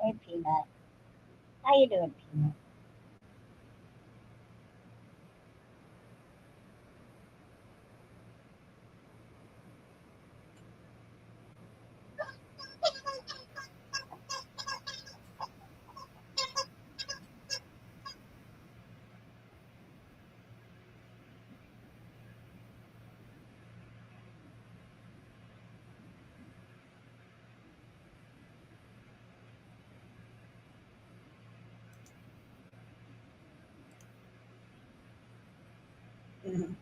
Hey, Peanut. How you doing, Peanut? Mhm.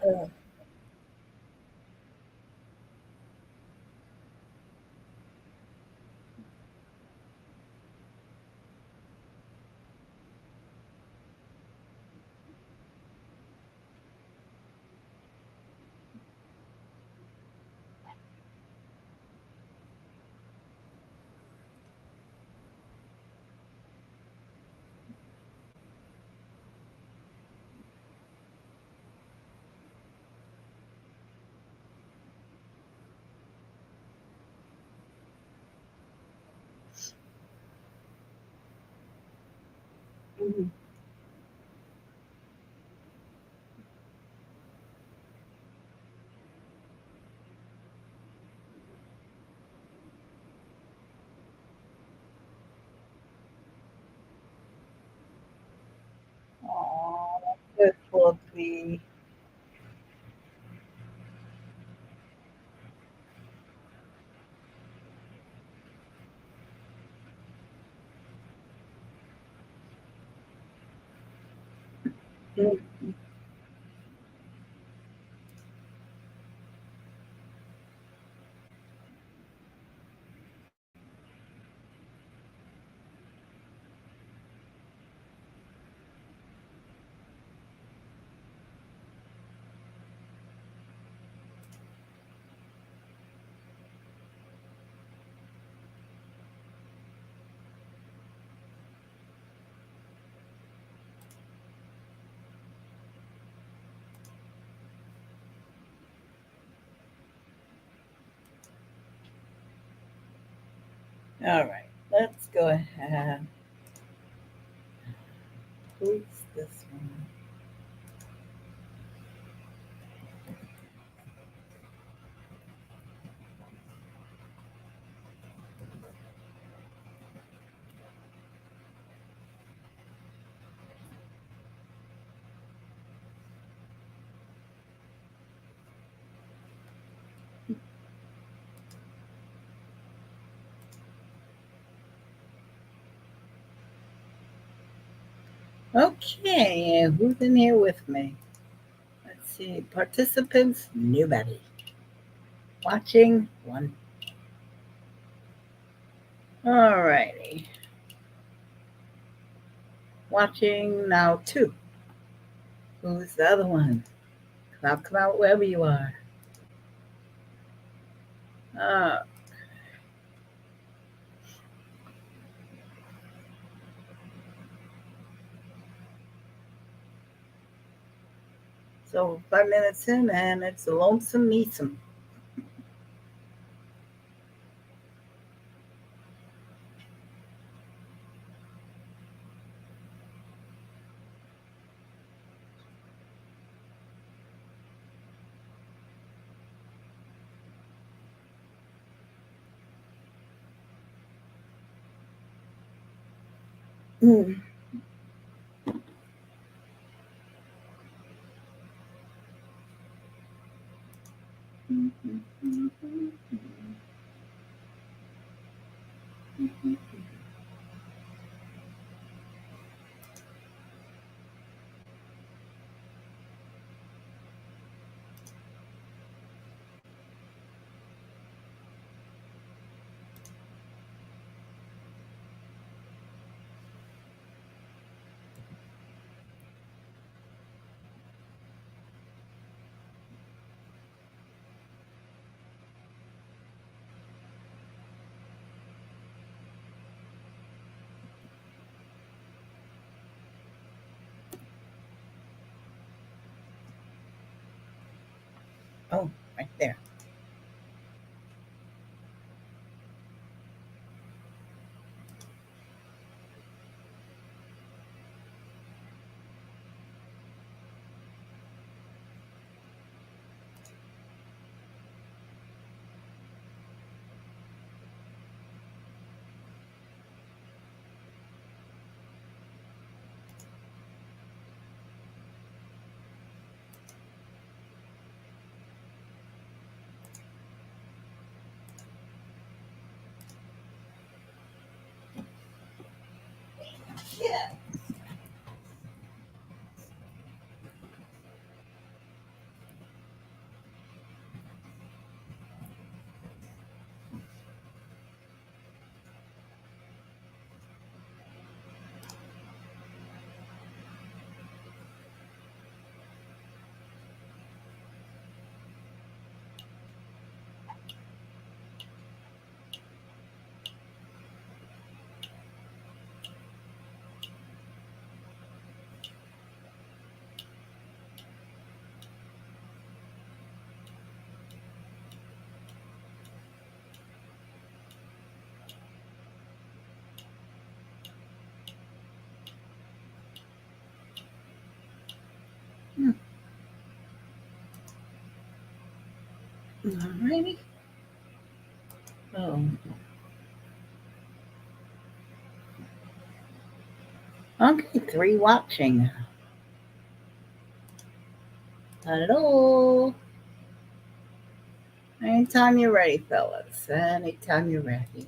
Uh, mhm. Aw, that's good, Fluffy. Mm. All right, let's go ahead. Who's this one? Okay, who's in here with me? Let's see. Participants, nobody. Watching, one. All righty. Watching now, two. Who's the other one? Come out wherever you are. Uh, so 5 minutes in, and it's a lonesome meesome. Mm. Oh, right there. Yeah. Hmm. Alrighty. Oh, okay. Three watching. Hello. Anytime you're ready, fellas. Anytime you're ready.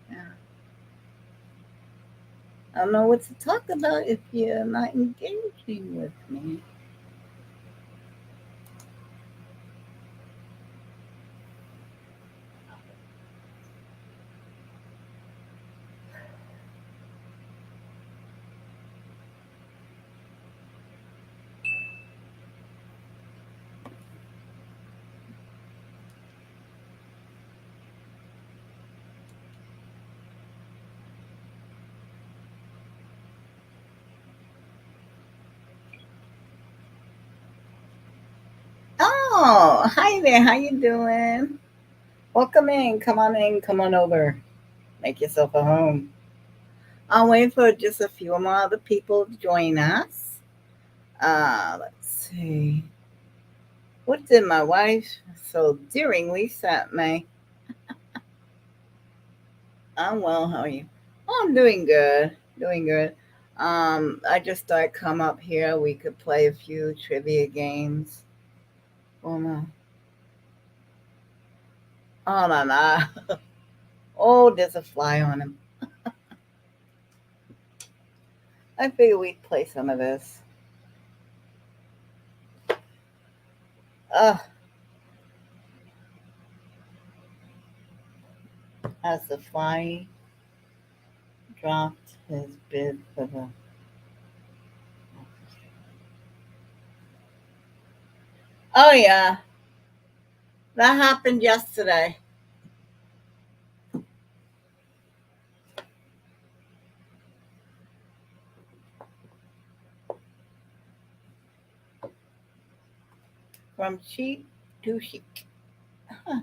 Yeah. I don't know what to talk about if you're not engaging with me. Oh, hi there. How you doing? Welcome in. Come on in. Come on over. Make yourself a home. I'll wait for just a few more other people to join us. Let's see. What did my wife so daringly sent me? I'm well. How are you? Oh, I'm doing good. Doing good. I just thought I'd come up here. We could play a few trivia games. Oh no. Oh no no. Oh, there's a fly on him. I figured we'd play some of this. Ugh, as the fly dropped his bid for the. Oh yeah, that happened yesterday. From cheap to chic. Huh.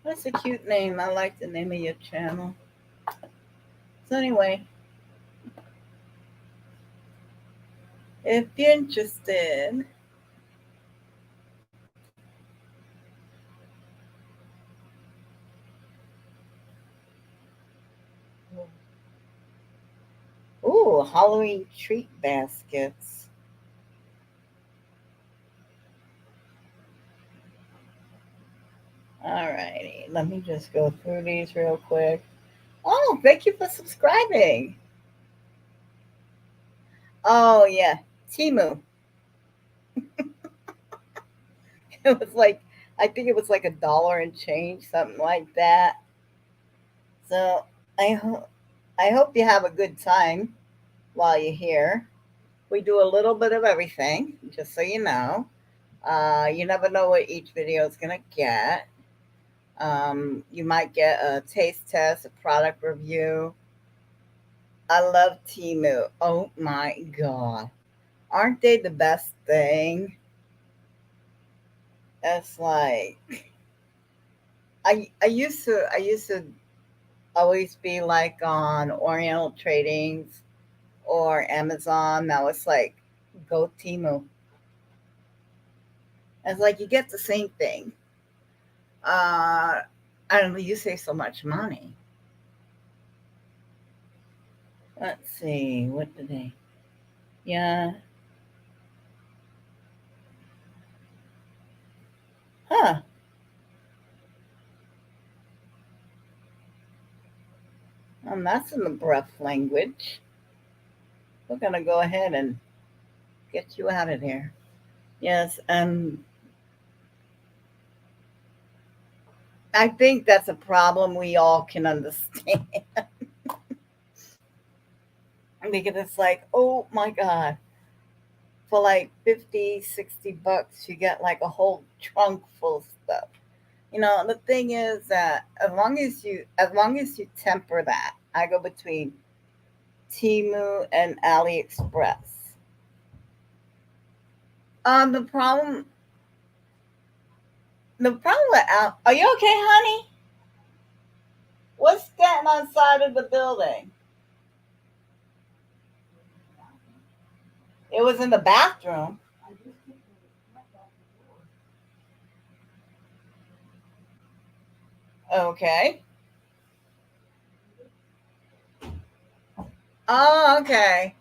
That's a cute name. I like the name of your channel. So anyway, if you're interested, ooh, Halloween treat baskets. All righty, let me just go through these real quick. Oh, thank you for subscribing. Oh yeah, Timu. It was like I think it was like $1 and change, something like that. So I hope you have a good time while you're here. We do a little bit of everything, just so you know. You never know what each video is gonna get. You might get a taste test, a product review. I love Timu. Oh my god, aren't they the best thing? It's like I used to always be like on Oriental Tradings or Amazon. Now it's like go Timu. It's like you get the same thing. Uh, and you save so much money. Let's see, what did they? Yeah, huh? That's in the breath language. We're gonna go ahead and get you out of there. Yes, I think that's a problem we all can understand because it's like, oh my god, for like 50, 60 bucks, you get like a whole trunk full of stuff. The thing is that as long as you temper that, I go between Timu and AliExpress. The problem with are you okay, honey? What's getting on side of the building? It was in the bathroom. Okay. Oh, okay.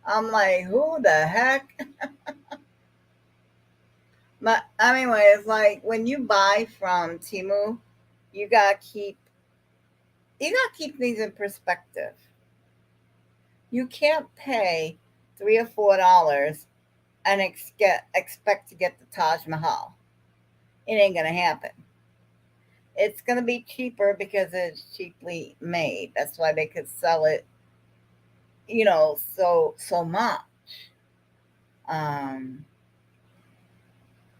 I'm like, who the heck? But anyway, it's like when you buy from Timu, you gotta keep you gotta keep things in perspective. You can't pay $3 or $4 and expect to get the Taj Mahal. It ain't gonna happen. It's gonna be cheaper because it's cheaply made. That's why they could sell it, so much. Um,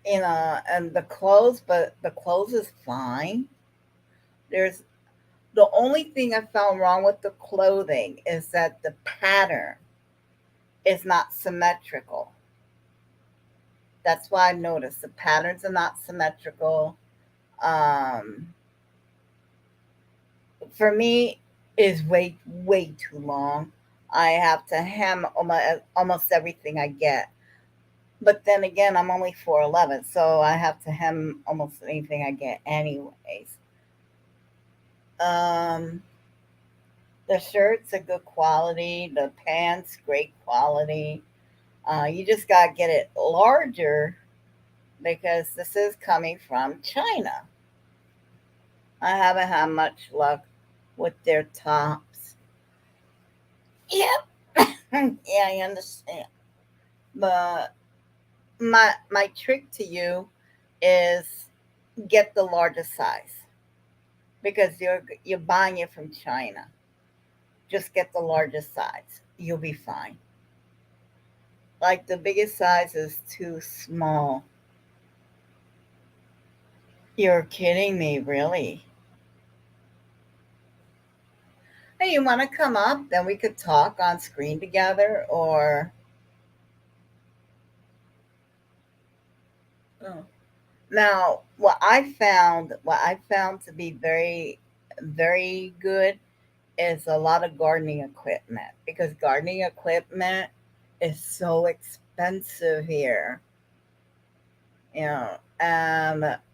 and the clothes is fine. There's the only thing I found wrong with the clothing is that the pattern is not symmetrical. That's why I noticed the patterns are not symmetrical. Um, for me, is way too long. I have to hem almost everything I get. But then again, I'm only 4'11", so I have to hem almost anything I get anyways. Um, the shirts are good quality. The pants, great quality. You just gotta get it larger because this is coming from China. I haven't had much luck with their tops. Yep. Yeah, I understand. But my trick to you is get the largest size because you're buying it from China. Just get the largest size. You'll be fine. Like the biggest size is too small. You're kidding me, really? Hey, you want to come up? Then we could talk on screen together, or oh. Now, what I found to be very, very good is a lot of gardening equipment because gardening equipment is so expensive here. And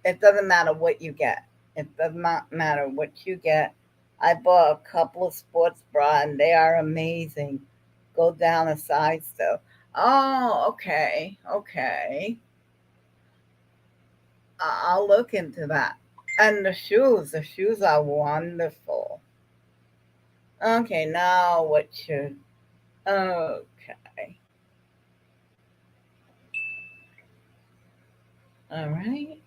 it doesn't matter what you get. It does not matter what you get. I bought a couple of sports bra and they are amazing. Go down a size though. Oh, okay, okay. I'll look into that. And the shoes are wonderful. Okay, now what should? Okay, all right.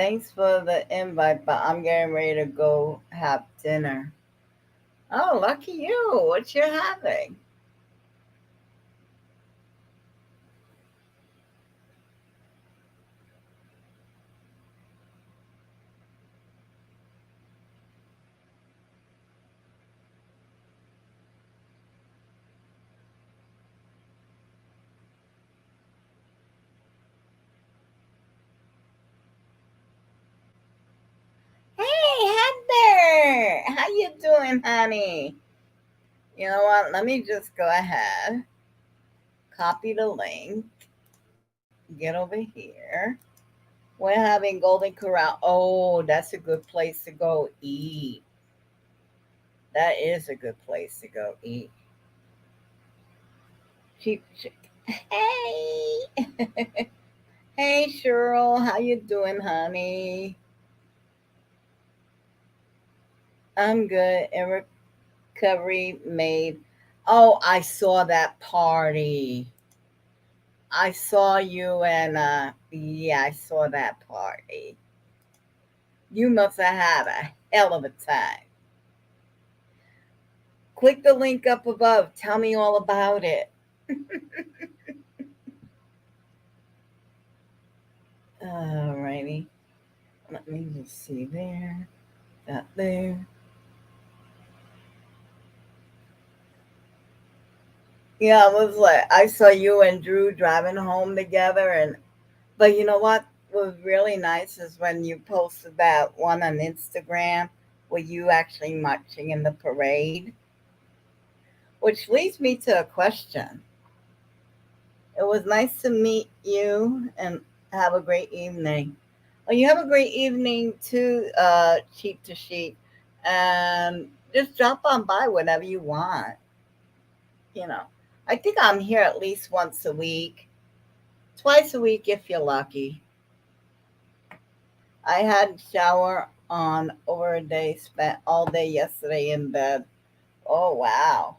Thanks for the invite, but I'm getting ready to go have dinner. Oh, lucky you. What you having? Hey, Heather. How you doing, honey? You know what? Let me just go ahead, copy the link, get over here. We're having Golden Corral. Oh, that's a good place to go eat. That is a good place to go eat. Cheap chick. Hey, hey, Cheryl. How you doing, honey? I'm good. In recovery made. Oh, I saw that party. I saw you and yeah, I saw that party. You must have had a hell of a time. Click the link up above. Tell me all about it. Alrighty. Let me just see there. That there. Yeah, it was like I saw you and Drew driving home together, and but you know what was really nice is when you posted that one on Instagram where you actually marching in the parade, which leads me to a question. It was nice to meet you and have a great evening. Well, you have a great evening too, Cheap to Sheep, and just drop on by whenever you want. You know, I think I'm here at least once a week, twice a week if you're lucky. I had shower on over a day, spent all day yesterday in bed. Oh wow!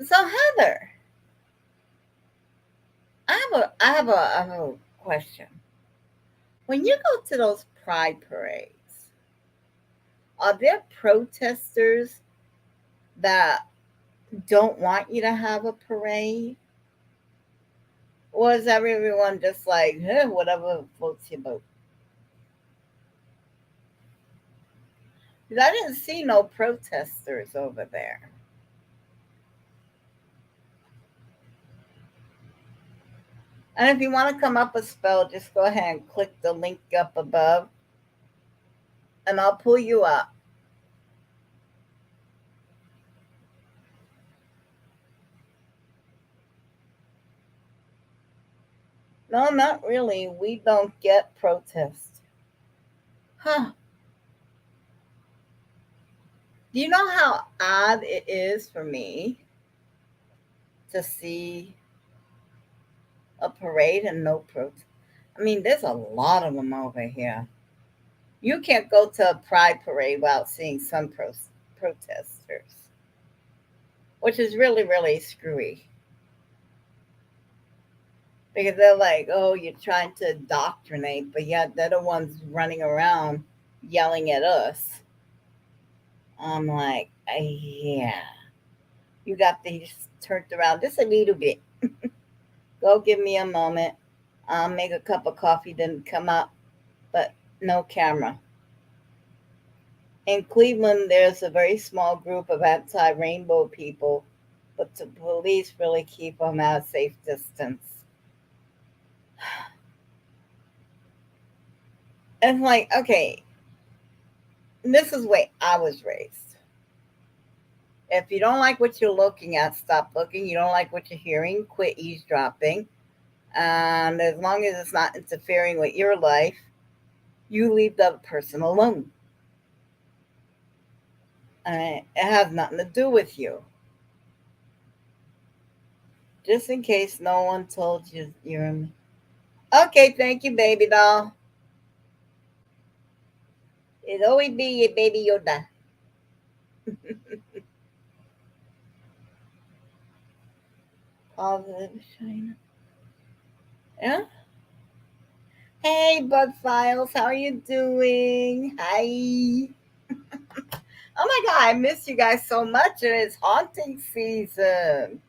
So Heather, I have a question. When you go to those pride parades, are there protesters that don't want you to have a parade? Or is everyone just like, whatever floats your boat? Because I didn't see no protesters over there. And if you want to come up a spell, just go ahead and click the link up above and I'll pull you up. No, not really. We don't get protests. Huh. Do you know how odd it is for me to see a parade and no protest? I mean, there's a lot of them over here. You can't go to a pride parade without seeing some protesters, which is really, really screwy because they're like, oh, you're trying to indoctrinate, but yet they're the ones running around yelling at us. I'm like, yeah, you got these turned around just a little bit. Go give me a moment. I'll make a cup of coffee, then come up, but no camera. In Cleveland, there's a very small group of anti rainbow people, but the police really keep them at a safe distance. And like, okay, this is the way I was raised. If you don't like what you're looking at, stop looking. You don't like what you're hearing, quit eavesdropping. And as long as it's not interfering with your life, you leave the other person alone. It has nothing to do with you. Just in case no one told you you're. Okay, thank you, baby doll. It'll always be your baby Yoda. Positive China. Yeah? Hey, Bug Files, how are you doing? Hi. Oh my God, I miss you guys so much. It is haunting season.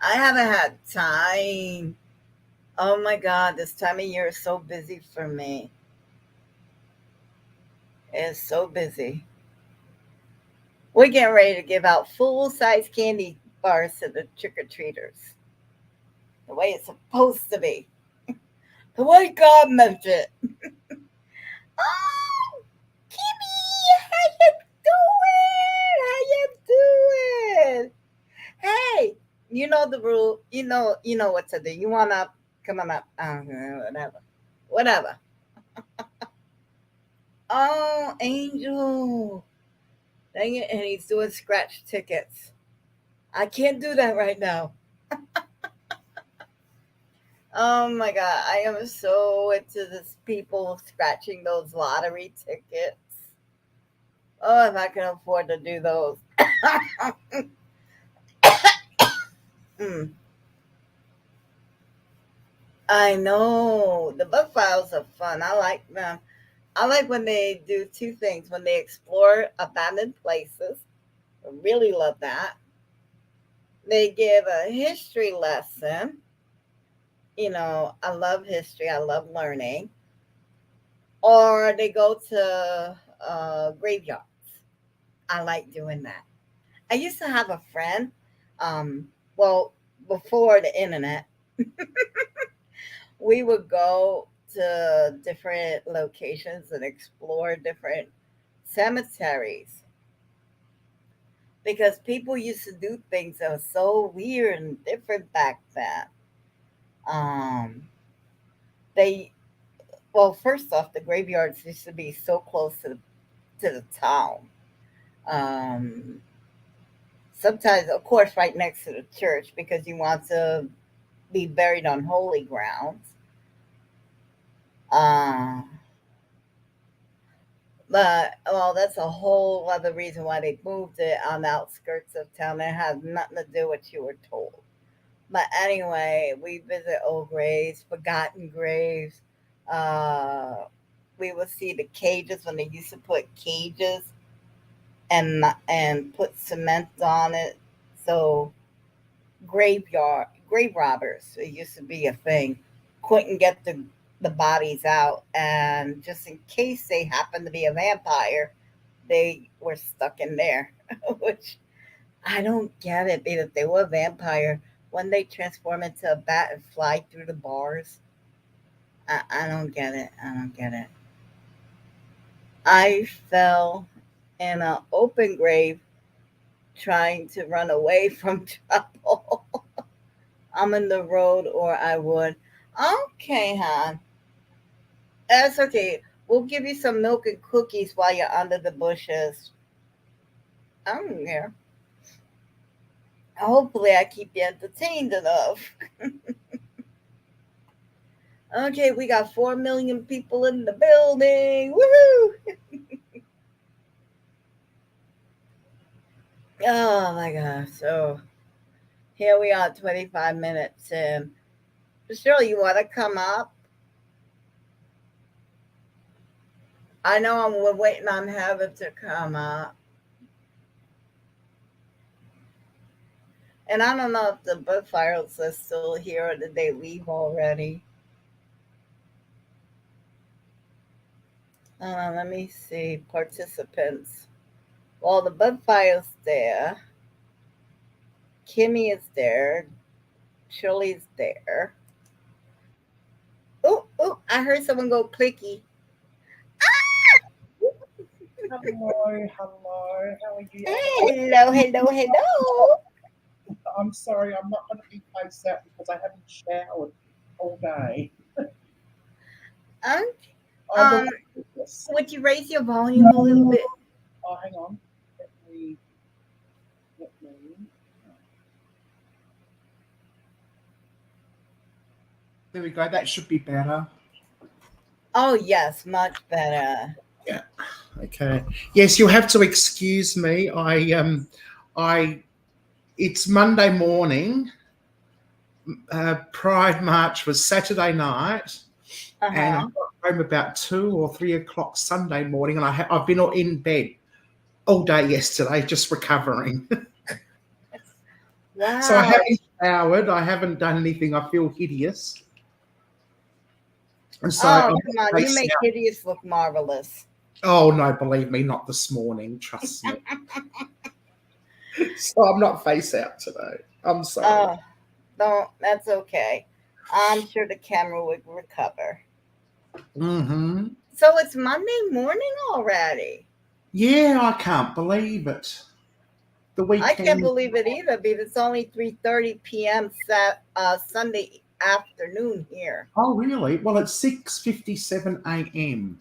I haven't had time. Oh my God, this time of year is so busy for me. It's so busy. We're getting ready to give out full size candy bars to the trick or treaters. The way it's supposed to be. The way God meant it. Oh, Kimmy, how you doing? How you doing? Hey, you know the rule. You know what to do. You want up? Come on up. Whatever, whatever. Oh, Angel, dang it! And he's doing scratch tickets. I can't do that right now. Oh my God, I am so into this people scratching those lottery tickets. Oh, if I can afford to do those. Mm, I know the book files are fun. I like them. I like when they do two things when they explore abandoned places. I really love that. They give a history lesson. I love history, I love learning. Or they go to graveyards. I like doing that. I used to have a friend, well, before the internet, we would go to different locations and explore different cemeteries because people used to do things that were so weird and different back then. Um, they well, first off, the graveyards used to be so close to the town. Um, Sometimes, of course, right next to the church because you want to be buried on holy grounds. Uh, but well, that's a whole other reason why they moved it on the outskirts of town. It has nothing to do with what you were told. But anyway, we visit old graves, forgotten graves. Uh, we would see the cages when they used to put cages and put cement on it. So grave robbers, it used to be a thing, couldn't get the bodies out, and just in case they happened to be a vampire, they were stuck in there, which I don't get it. Because if they were a vampire, when they transform into a bat and fly through the bars, I don't get it. I don't get it. I fell in an open grave trying to run away from trouble. I'm in the road, or I would. Okay, hon. That's okay. We'll give you some milk and cookies while you're under the bushes. I don't care. Hopefully, I keep you entertained enough. Okay, we got 4 million people in the building. Woohoo! Oh my gosh. So here we are, 25 minutes in. Shirley, you want to come up? I know we're waiting on Heather to come up. And I don't know if the book files are still here or did they leave already. Let me see. Participants. Well, the book file's there. Kimmy is there. Shirley's there. Oh, oh, I heard someone go clicky. Hello, hello. How are you? Hello, hello, hello. I'm sorry, I'm not going to be face out because I haven't showered all day. Um, I'm um, awake with this. would you raise your volume a little bit? Oh, hang on. Let me. There we go. That should be better. Oh, yes, much better. Yeah. Okay. Yes, you'll have to excuse me. I it's Monday morning, Pride March was Saturday night, and I Uh-huh. got home about 2 or 3 o'clock Sunday morning, and I've been in bed all day yesterday, just recovering. So I Wow. haven't showered. I haven't done anything. I feel hideous. And so Oh, I'm come on. You facing make out. hideous look marvelous. Oh, no, believe me, not this morning. Trust me. So I'm not face out today. I'm sorry. Oh, don't. That's okay. I'm sure the camera would recover. Hmm. So it's Monday morning already. Yeah, I can't believe it. The I can't weekend. believe it either because it's only 3:30 p.m. Sunday afternoon here. Oh, really? Well, it's 6:57 a.m.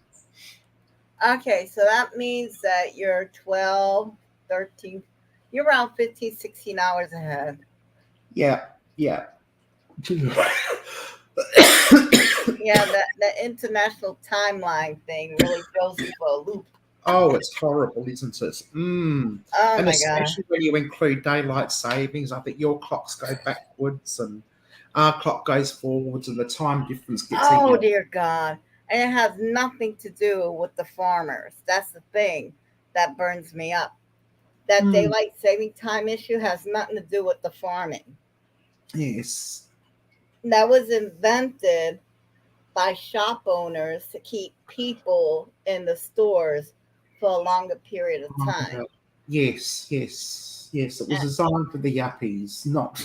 Okay, so that means that you're 12, 13, you're around 15, 16 hours ahead. Yeah, yeah. Yeah, the international timeline thing really throws you for a loop. Oh, it's horrible, isn't it? Mm. Oh And my God. especially when you include daylight savings, I think your clocks go backwards and our clock goes forwards, and the time difference gets Oh eaten up. dear God. And it has nothing to do with the farmers. That's the thing that burns me up. That Mm, daylight saving time issue has nothing to do with the farming. yes. That was invented by shop owners to keep people in the stores for a longer period of Oh, time. yes, yes, yes. It was And, designed for the yuppies, not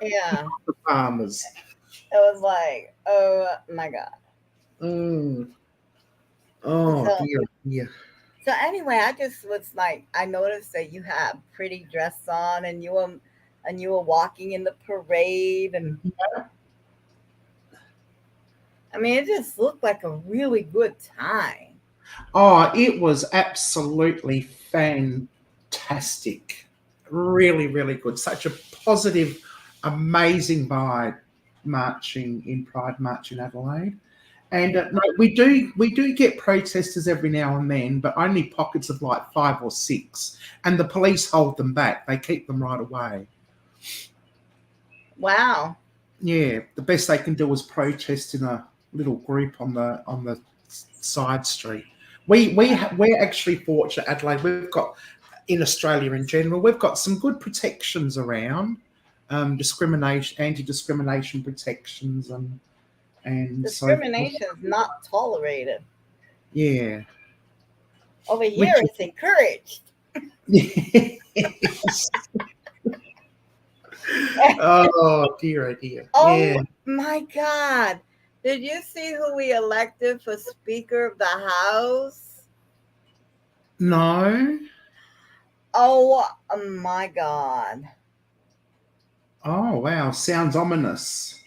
yeah, the farmers. it was like, oh my God. Mm. Oh, So, dear, dear. so anyway, I just was like, I noticed that you had pretty dress on, and you were walking in the parade, and I mean, it just looked like a really good time. Oh, it was absolutely fantastic. Really, really good. Such a positive, amazing vibe marching in Pride March in Adelaide. And no, we do get protesters every now and then, but only pockets of like 5 or 6. And the police hold them back. They keep them right away. Wow. Yeah, the best they can do is protest in a little group on the side street. We're actually fortunate, Adelaide. We've got in Australia in general, we've got some good protections around, discrimination, anti-discrimination protections, and so forth. Discrimination is not tolerated. Yeah, Over here, which it's encouraged. yes. Oh dear, oh dear. Yeah. Oh my God. Did you see who we elected for Speaker of the House? No. Oh my God. Oh wow, sounds ominous.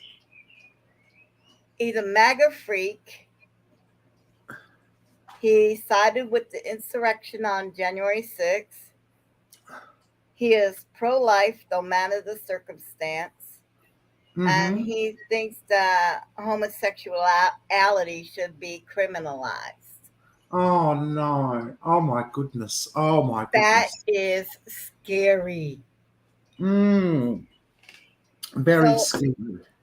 He's a MAGA freak. He sided with the insurrection on January 6th. He is pro life, no matter the circumstance. And Mm-hmm. he thinks that homosexuality should be criminalized. Oh no. Oh my goodness. Oh my That goodness. is scary. Mm. Very So scary.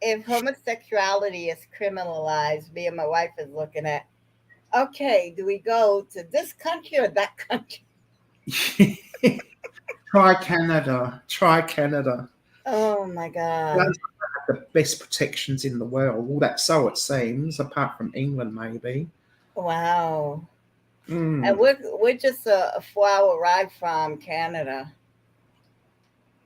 if homosexuality is criminalized, me and my wife is looking at, okay, do we go to this country or that country? Try Canada. Try Canada. Oh my God. Those are the best protections in the world. Well, that's so it seems, apart from England, maybe. Wow. And Mm. we're just a 4 hour ride from Canada.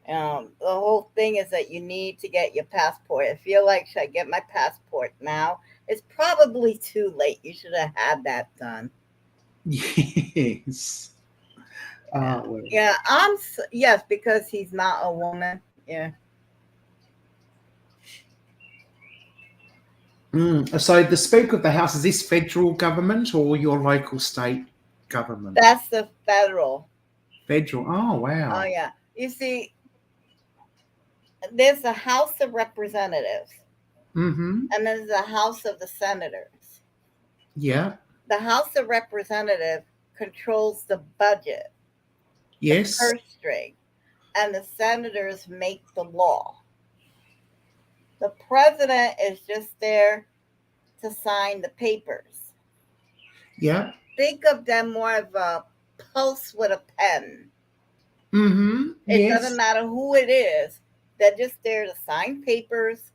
The whole thing is that you need to get your passport. I feel like, should I get my passport now? It's probably too late. You should have had that done. Yes. Yeah. Oh, well. Yeah, yes, because he's not a woman. Yeah. So the Speaker of the House, is this federal government or your local state government? That's the federal. Federal. Oh, Oh wow. yeah. You see, there's a House of Representatives Mm-hmm. and there's a House of the Senators. Yeah. The House of Representatives controls the budget, the Yes. purse string, and the senators make the law. The president is just there to sign the papers. Yeah. Think of them more of a pulse with a pen. Mm-hmm. It Yes. doesn't matter who it is. They're just there to sign papers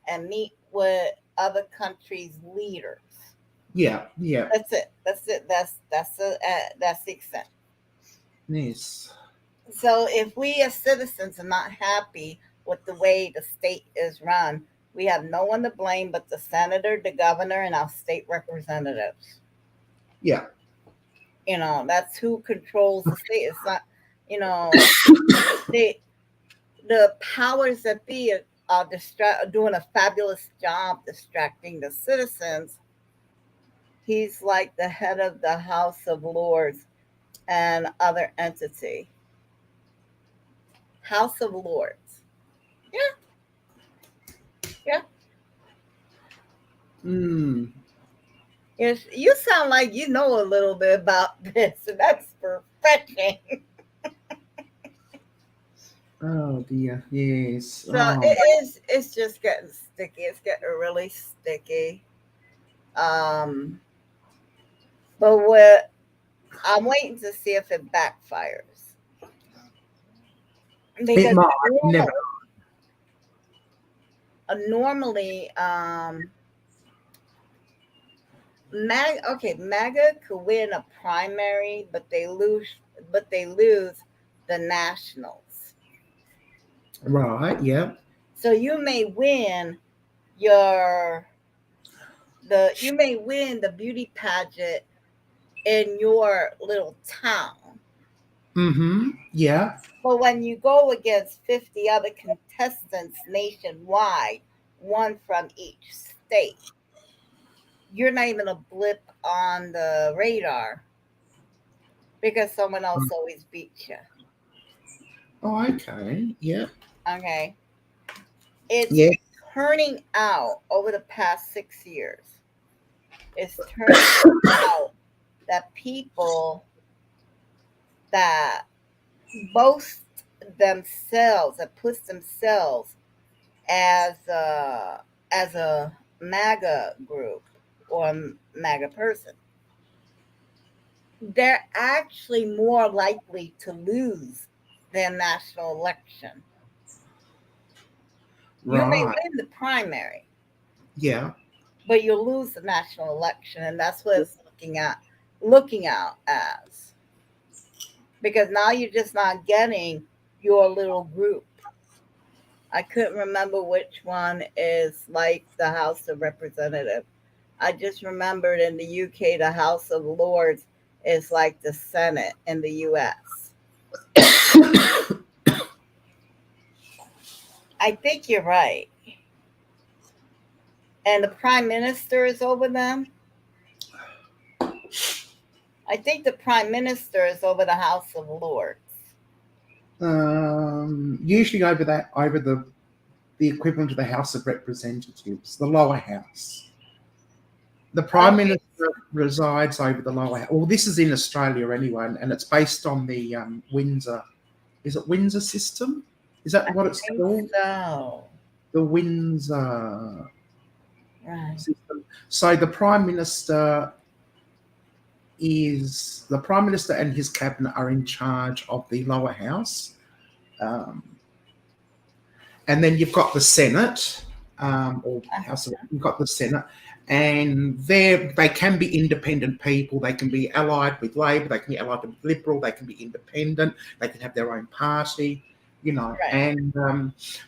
and meet with other countries' leaders. Yeah. Yeah. That's it. That's it. That's the extent. Yes. So if we as citizens are not happy with the way the state is run, we have no one to blame but the senator, the governor, and our state representatives. Yeah. That's who controls the state. It's not, you know, they the powers that be are doing a fabulous job distracting the citizens. He's like the head of the House of Lords and other entity. House of Lords. Yeah, yeah. Mm. Yes, you sound like you know a little bit about this, and that's refreshing. Oh dear. Yes. So Oh. it's just getting sticky. It's getting really sticky. Um, but what I'm waiting to see if it backfires It because might never. normally MAGA could win a primary, but they lose the nationals. Right. Yeah. So your you may win the beauty pageant in your little town. Mm-hmm. Yeah. But when you go against 50 other contestants nationwide, one from each state, you're not even a blip on the radar because someone else always beats you. Oh, okay. Yeah. Okay. It's Yeah. turning out over the past 6 years. It's turning out that people that boast themselves, that puts themselves as a MAGA group or a MAGA person, they're actually more likely to lose their national election. You may Right. win the primary, Yeah. but you'll lose the national election, and that's what it's looking out as. Because now you're just not getting your little group. I couldn't remember which one is like the House of Representatives. I just remembered in the UK, the House of Lords is like the Senate in the US. I think you're right. And the Prime Minister is over them. I think the Prime Minister is over the House of Lords. Usually over the equivalent of the House of Representatives, the lower house. The Prime Minister resides over the lower house. Well, this is in Australia anyway, and it's based on the Windsor. Is it Windsor system? Is that what it's called? So. The Windsor Right. system. So the Prime Minister and his cabinet are in charge of the lower house. And then you've got the Senate, or House of, you've got the Senate, and they can be independent people. They can be allied with Labor. They can be allied with Liberal. They can be independent. They can have their own party, Right. And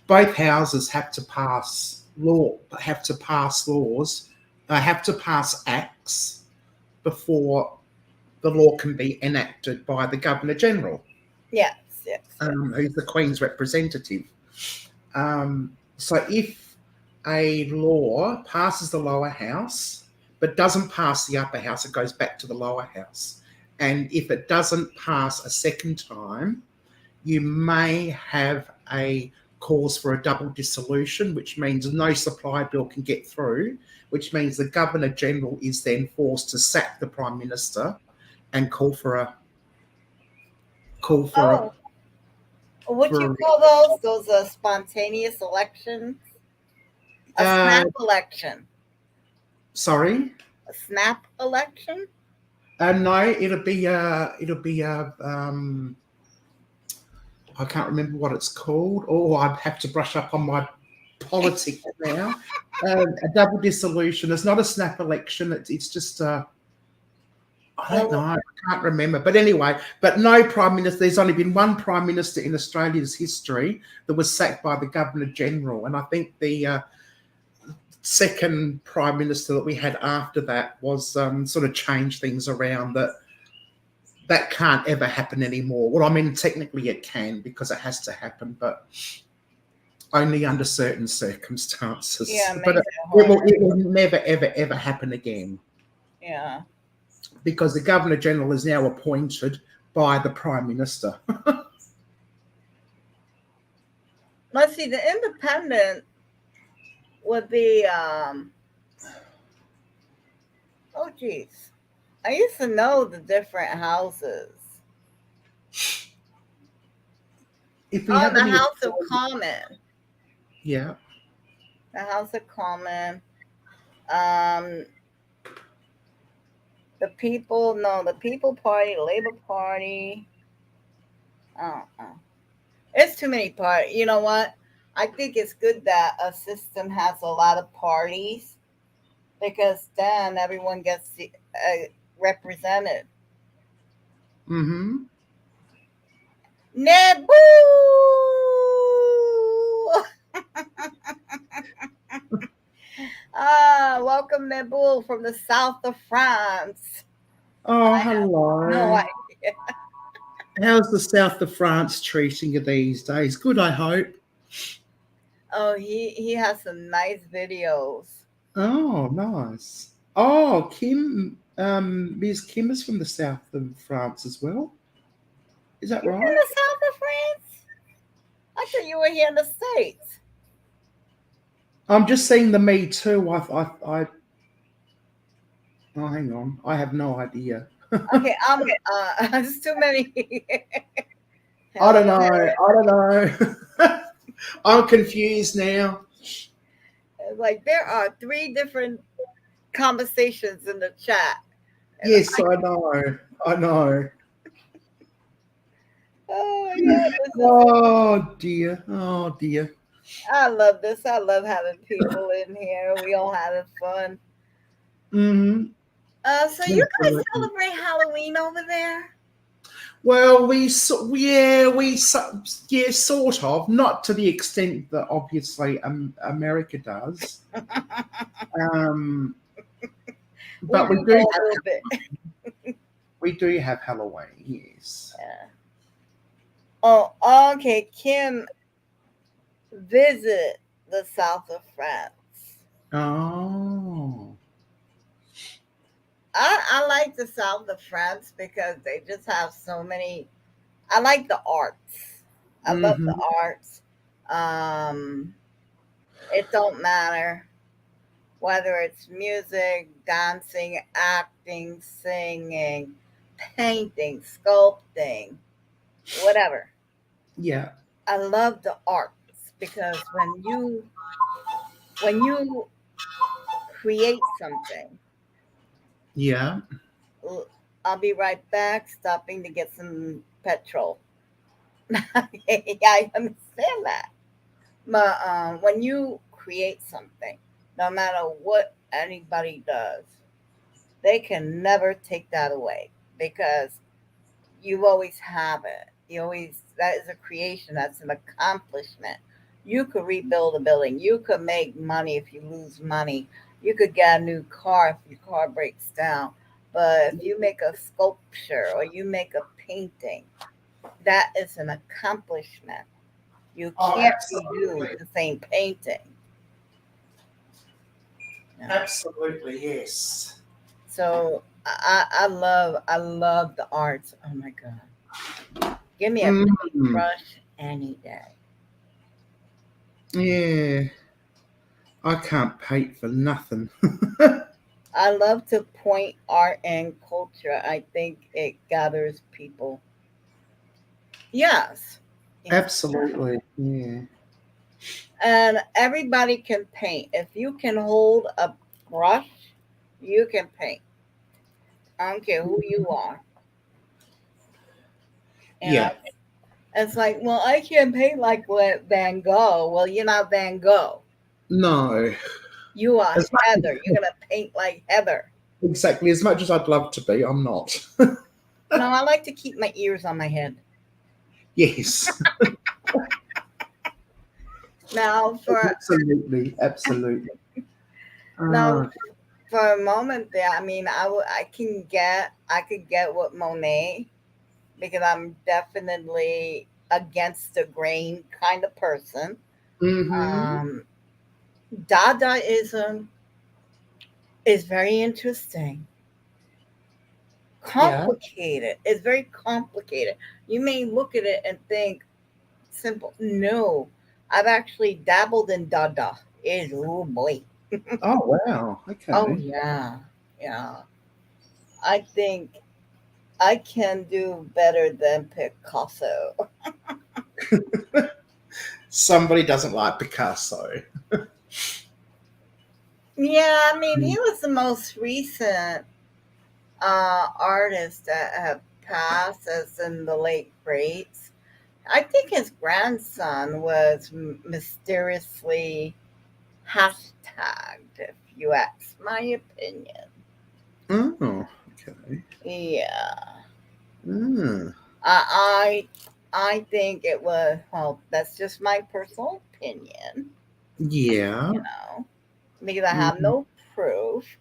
both houses have to pass laws. They have to pass acts before the law can be enacted by the Governor General. Yes. Who's the Queen's representative. So if a law passes the lower house but doesn't pass the upper house, it goes back to the lower house. And if it doesn't pass a second time, you may have a cause for a double dissolution, which means no supply bill can get through, which means the Governor General is then forced to sack the Prime Minister and call for a what do you call those? Those are spontaneous elections? A snap election. Sorry. A snap election. No, it'll be I can't remember what it's called. Oh, I'd have to brush up on my politics now. A double dissolution. It's not a snap election. It's just I don't know. I can't remember. But anyway, but no prime minister. There's only been one prime minister in Australia's history that was sacked by the Governor General, and I think the second prime minister that we had after that was sort of changed things around that can't ever happen anymore. Well, I mean, technically it can because it has to happen, but only under certain circumstances. Yeah, but it will never, ever, ever happen again. Yeah. Because the Governor General is now appointed by the Prime Minister. Let's see, the Independent would be, oh, geez. I used to know the different houses. If we have the House of Commons. Yeah. The House of Commons. The People Party, Labour Party. It's too many parties. You know what? I think it's good that a system has a lot of parties because then everyone gets represented. Mm-hmm. Nebu! Welcome, Nebu, from the south of France. Oh, hello. No idea. How's the south of France treating you these days? Good, I hope. Oh, he has some nice videos. Oh, nice. Oh, Kim, Ms. Kim is from the south of France as well. Is that right? In the south of France? I thought you were here in the States. I'm just seeing the Me Too. Oh, hang on. I have no idea. Okay, there's too many. I don't know. I'm confused now. Like there are 3 different conversations in the chat. Yes, I know. Oh yeah. Oh dear. I love this. I love having people in here. We all having fun. Mm-hmm. So you guys celebrate Halloween over there? Well, sort of, not to the extent that obviously America does. But we do have Halloween, yes. Yeah. Oh, okay. Kim visit the south of France. Oh. I like the south of France because they just have so many. I like the arts. I love the arts. It don't matter whether it's music, dancing, acting, singing, painting, sculpting, whatever. Yeah. I love the arts because when you create something. Yeah. I'll be right back, stopping to get some petrol. I understand that. But when you create something, no matter what anybody does, they can never take that away because you always have it. That is a creation, that's an accomplishment. You could rebuild a building, you could make money if you lose money, you could get a new car if your car breaks down. But if you make a sculpture or you make a painting, that is an accomplishment. You can't redo the same painting. Absolutely, yes. So I love the arts. Oh my God. Give me a paintbrush any day. Yeah. I can't paint for nothing. I love to point art and culture. I think it gathers people. Yes. Absolutely. Yeah. And everybody can paint. If you can hold a brush, you can paint. I don't care who you are. You know, Yeah. it's like, well, I can't paint like what Van Gogh. Well, you're not Van Gogh. No. You are As much Heather. You're gonna paint like Heather. exactly as much as I'd love to be, I'm not. No, I like to keep my ears on my head. Yes. Now, Absolutely. Absolutely. now, Uh, for a moment there, I mean, I could get what Monet, because I'm definitely against the grain kind of person. mm-hmm. Um, Dadaism is very interesting, Yeah. complicated. It's very complicated. You may look at it and think simple. No, I've actually dabbled in Dada. Is oh boy. Oh wow. Oh Okay. yeah, yeah. I think I can do better than Picasso. Somebody doesn't like Picasso. Yeah, I mean, he was the most recent artist that have passed, as in the late greats. I think his grandson was mysteriously hashtagged, if you ask my opinion. Oh, okay. Yeah, Mm. I think it was. Well, that's just my personal opinion, Yeah. you know, because I have Mhm. no proof.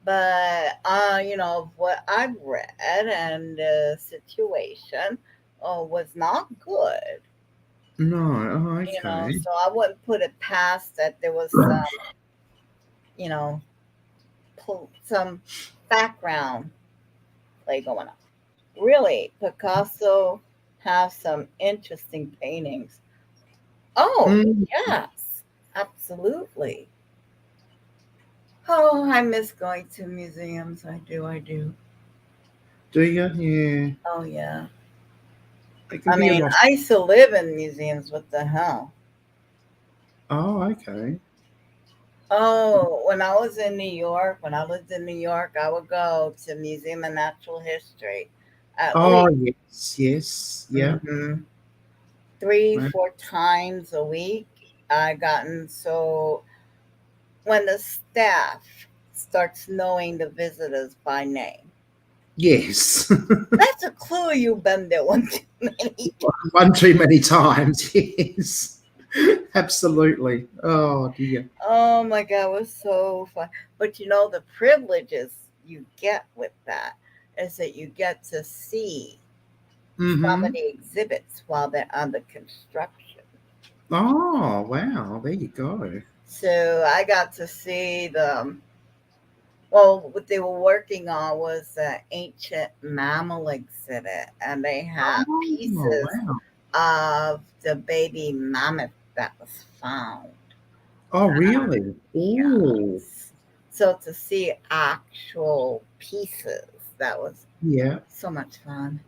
But you know, what I've read and the situation was not good. No. Oh, You know, okay. so I wouldn't put it past that there was some, you know, some background play going on. Really, Picasso has some interesting paintings. Oh, Mm. yes, absolutely. Oh, I miss going to museums. I do, I do. Do you? Yeah. Oh, yeah. It can I be a mean, lot. I used to live in museums. What the hell? Oh, okay. Oh, when I was in New York, when I lived in New York, I would go to Museum of Natural History at Oh, least yes. Yes. Yeah. mhm, three, Right. 4 times a week. I gotten so when the staff starts knowing the visitors by name, Yes. that's a clue you've been there one too many. One too many times. Yes. Absolutely. Oh dear. Oh my God, it was so fun. But you know, the privileges you get with that is that you get to see some of Mm-hmm. the exhibits while they're under construction. Oh wow. There you go. So I got to see well, what they were working on was the ancient mammal exhibit, and they had Oh pieces wow. of the baby mammoth that was found. Oh really? Oh Yes. So to see actual pieces, that was yeah. so much fun.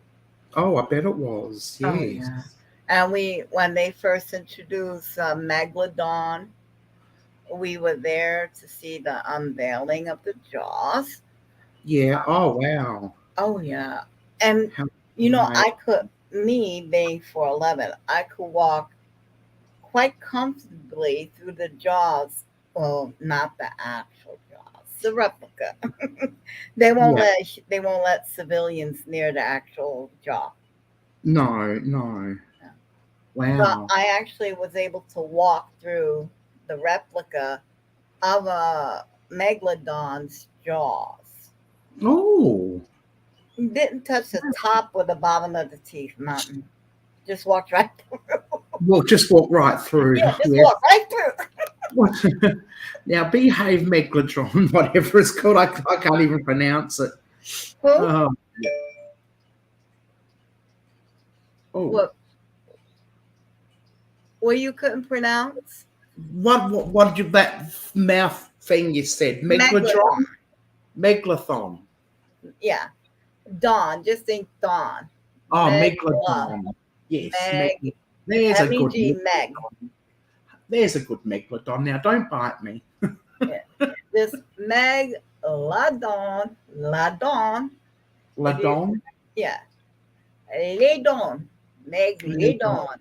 Oh, I bet it was. Oh yeah. Yes. And when they first introduced Megalodon, we were there to see the unveiling of the jaws. Yeah. Oh wow. Oh yeah. And How you know, right. me being 4'11", I could walk quite comfortably through the jaws. Well, not the actual jaws, the replica. Yeah. They won't let civilians near the actual jaw. No. No. But Wow. I actually was able to walk through the replica of a megalodon's jaws. Oh. Didn't touch the top or the bottom of the teeth, nothing. Just walked right through. Well, just walk right through. Yeah, just Yeah. walked right through. What? Now, behave Megalodon, whatever it's called. I can't even pronounce it. Who? Oh, oh. What? What you couldn't pronounce? What did you, that mouth thing you said? Megalodon. Megalodon? Megalathon. Yeah, Dawn. Just think Dawn. Oh, Megla. Megalodon. Yes, Meg. There's a good Meg. Megalodon. There's a good megalodon. Now, don't bite me. This megalodon, ladon, if you, Ladon. yeah, ladon, megalodon.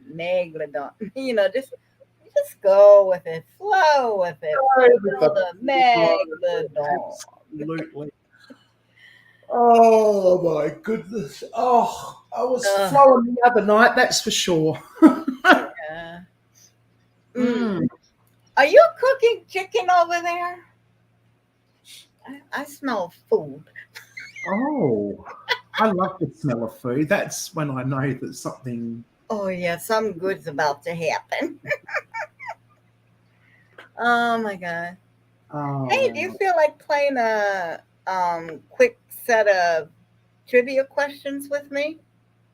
Just go with it, flow with it, feel the megalodon. Absolutely. Oh my goodness. Oh, I was Ugh, flowing the other night, that's for sure. yeah. Mm. Are you cooking chicken over there? I smell food. Oh, I love the smell of food. That's when I know that something. Oh yeah, something good's about to happen. Oh my god. Hey, do you Oh, feel like playing a quick set of trivia questions with me?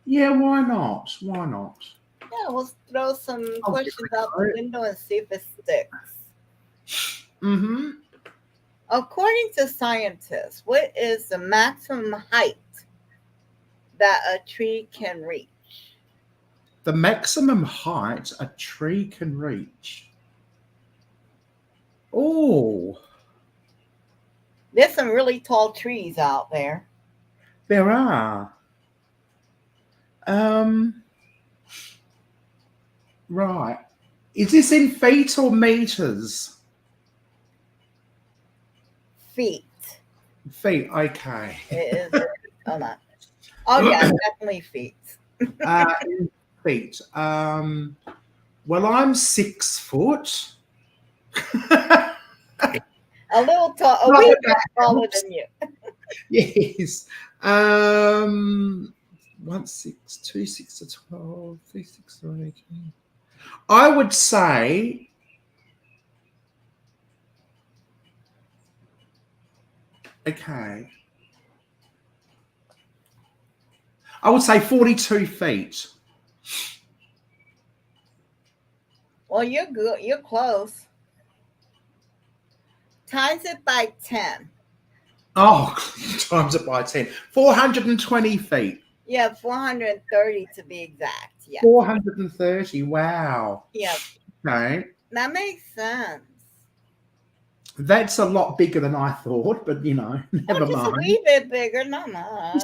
yeah, why not? Why not? Yeah, we'll throw some I'll give questions it out a the go. window and see if it sticks. Mm-hmm. According to scientists, what is the maximum height that a tree can reach? The maximum height a tree can reach. Oh, There's some really tall trees out there. there are. Um, right. Is this in feet or meters? Feet. Feet, okay. It is. Oh, no. Oh yeah, definitely feet. In feet. Well, I'm 6 foot. A little tall, a Not wee that bit that taller helps. than you. Yes. 1 6, 2 6 to 12, 3 6 to 18. I would say, okay. I would say 42 feet. Well, you're good. You're close. Times it by 10. Oh, times it by 10. 420 feet. Yeah, 430 to be exact. Yeah. 430. Wow. Yeah, Okay. that makes sense. That's a lot bigger than I thought, but Oh, never just a mind. wee bit bigger, not much.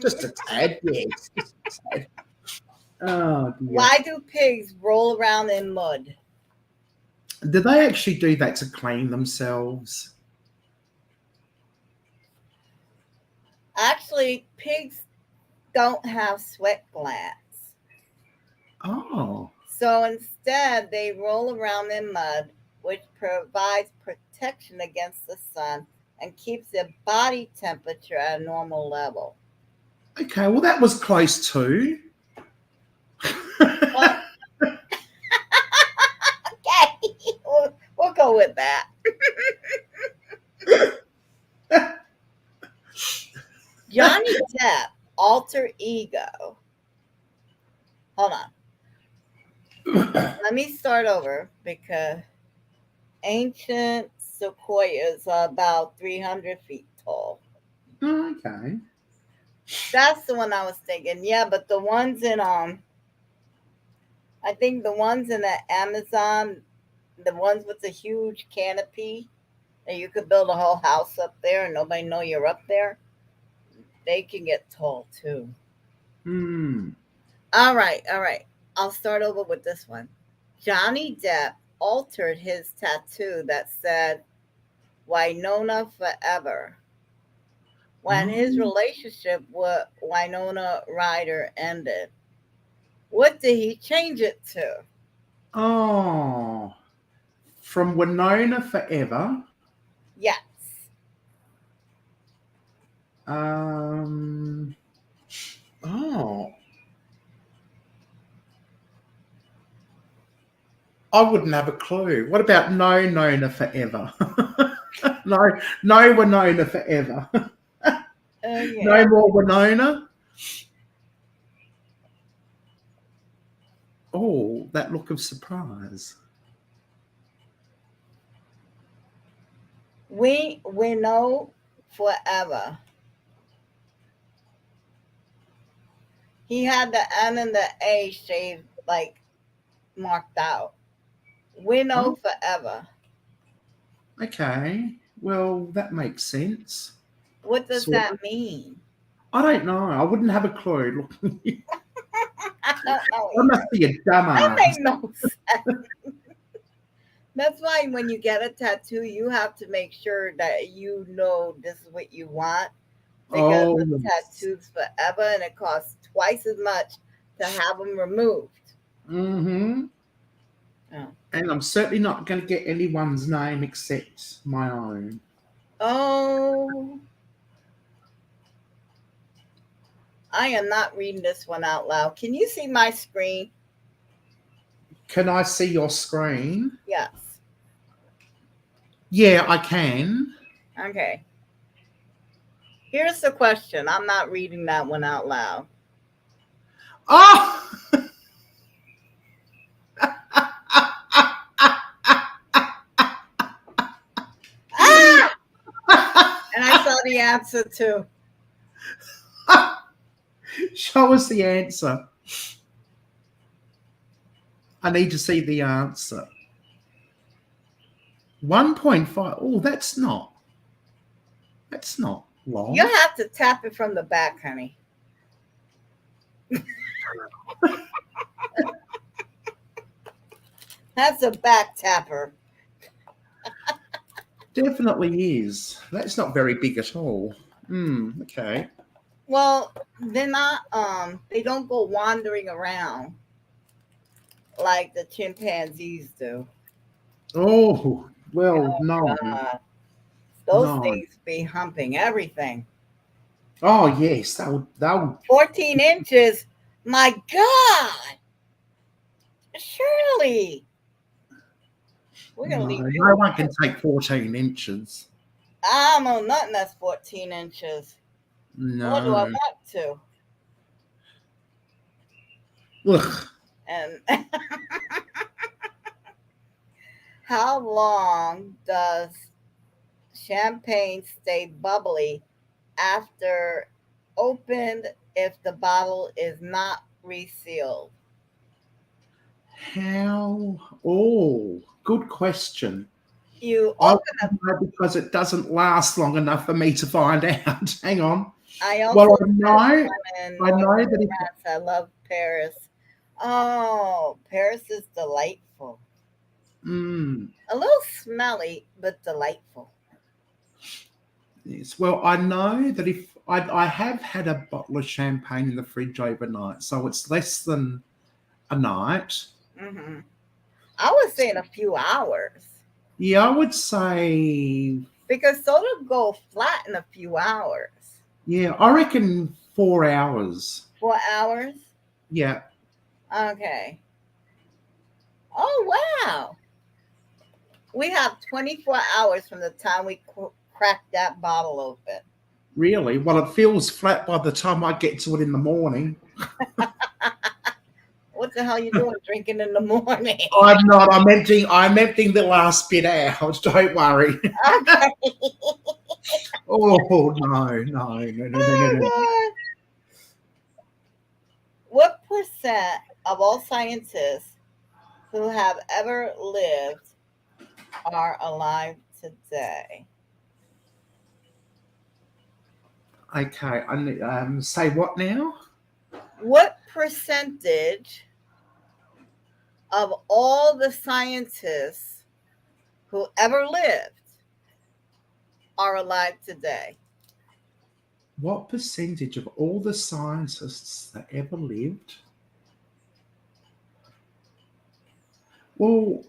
Just a tad, yes. Just a tad. Oh dear. Why do pigs roll around in mud? Do they actually do that to clean themselves? Actually, pigs don't have sweat glands. Oh. So instead, they roll around in mud, which provides protection against the sun and keeps their body temperature at a normal level. Okay, well that was close too. Well, okay, we'll go with that. Johnny Depp, alter ego. Hold on. Let me start over because ancient sequoias are about 300 feet tall. Okay. That's the one I was thinking. Yeah, but the ones in I think the ones in the Amazon, the ones with the huge canopy, and you could build a whole house up there and nobody know you're up there. They can get tall too. Hmm. All right, all right. I'll start over with this one. Johnny Depp altered his tattoo that said Winona Forever when his Oh. relationship with Winona Ryder ended. What did he change it to? Oh. From Winona Forever. Yes. Um. Oh. I wouldn't have a clue. What about no Nona Forever? no Winona Forever. Okay. No more Winona. Oh, that look of surprise. We know forever. He had the N and the A shaved like marked out. We know Oh, forever. okay. Well, that makes sense. What does Sort that of. mean? I don't know. I wouldn't have a clue. Look, I don't know I must either. be a That dumbass. makes no sense. That's why when you get a tattoo, you have to make sure that you know this is what you want because Oh, the yes. tattoo's forever and it costs twice as much to have them removed. Mm-hmm. Oh. And I'm certainly not going to get anyone's name except my own. Oh, I am not reading this one out loud. Can you see my screen? Can I see your screen? Yes. Yeah, I can. Okay. Here's the question. I'm not reading that one out loud. Oh! Ah! And I saw the answer too. Show us the answer. I need to see the answer. 1.5. Oh, that's not You long. have to tap it from the back, honey. That's a back tapper. Definitely is. That's not very big at all. Okay. Well, they're not they don't go wandering around like the chimpanzees do. Oh, well, no. Those No. things be humping everything. Oh, yes. They'll 14 inches. My God. Shirley. We're gonna no, leave no you one can alone. take 14 inches. I don't know nothing that's 14 inches. Nor do I No. want to. Ugh. And how long does champagne stay bubbly after opened if the bottle is not resealed? How? Oh, good question. You I open wouldn't know because it doesn't last long enough for me to find out. Hang on. I also Well, I spent know, time in I northern know that if France. I love Paris. Oh, Paris is delightful. mm, A little smelly, but delightful. yes, well, I know that if I have had a bottle of champagne in the fridge overnight, so it's less than a night. Hmm. I would say in a few hours Yeah, I would say, because soda go flat in a few hours. yeah, I reckon 4 hours. 4 hours? Yeah, Okay. Oh, wow. We have 24 hours from the time we crack that bottle open. really. Well, it feels flat by the time I get to it in the morning. What the hell you doing drinking in the morning? I'm not. I'm emptying the last bit out. Don't worry. Okay. Oh no, no, no, no, no, no, Oh, no. God. What percent of all scientists who have ever lived are alive today? Okay, say what now? What percentage of all the scientists who ever lived are alive today? What percentage of all the scientists that ever lived? Well,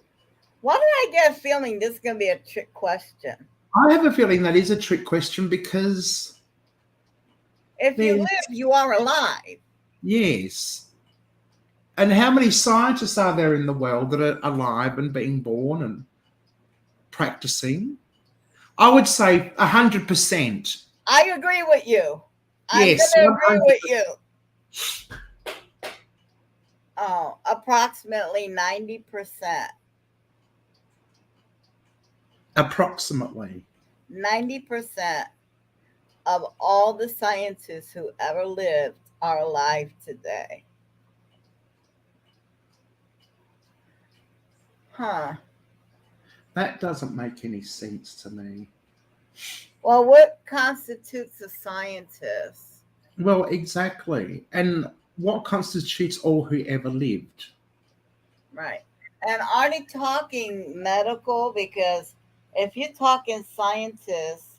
Why did I get a feeling this is going to be a trick question? I have a feeling that is a trick question because If you there's live, you are alive. yes. And how many scientists are there in the world that are alive and being born and practicing? I would say 100%. I agree with you. I'm going Yes, to agree 100. with you. Oh, approximately 90%. Approximately. 90% of all the scientists who ever lived are alive today. Huh. That doesn't make any sense to me. Well, what constitutes a scientist? Well, exactly. And what constitutes all who ever lived? Right. And are they talking medical? Because if you're talking scientists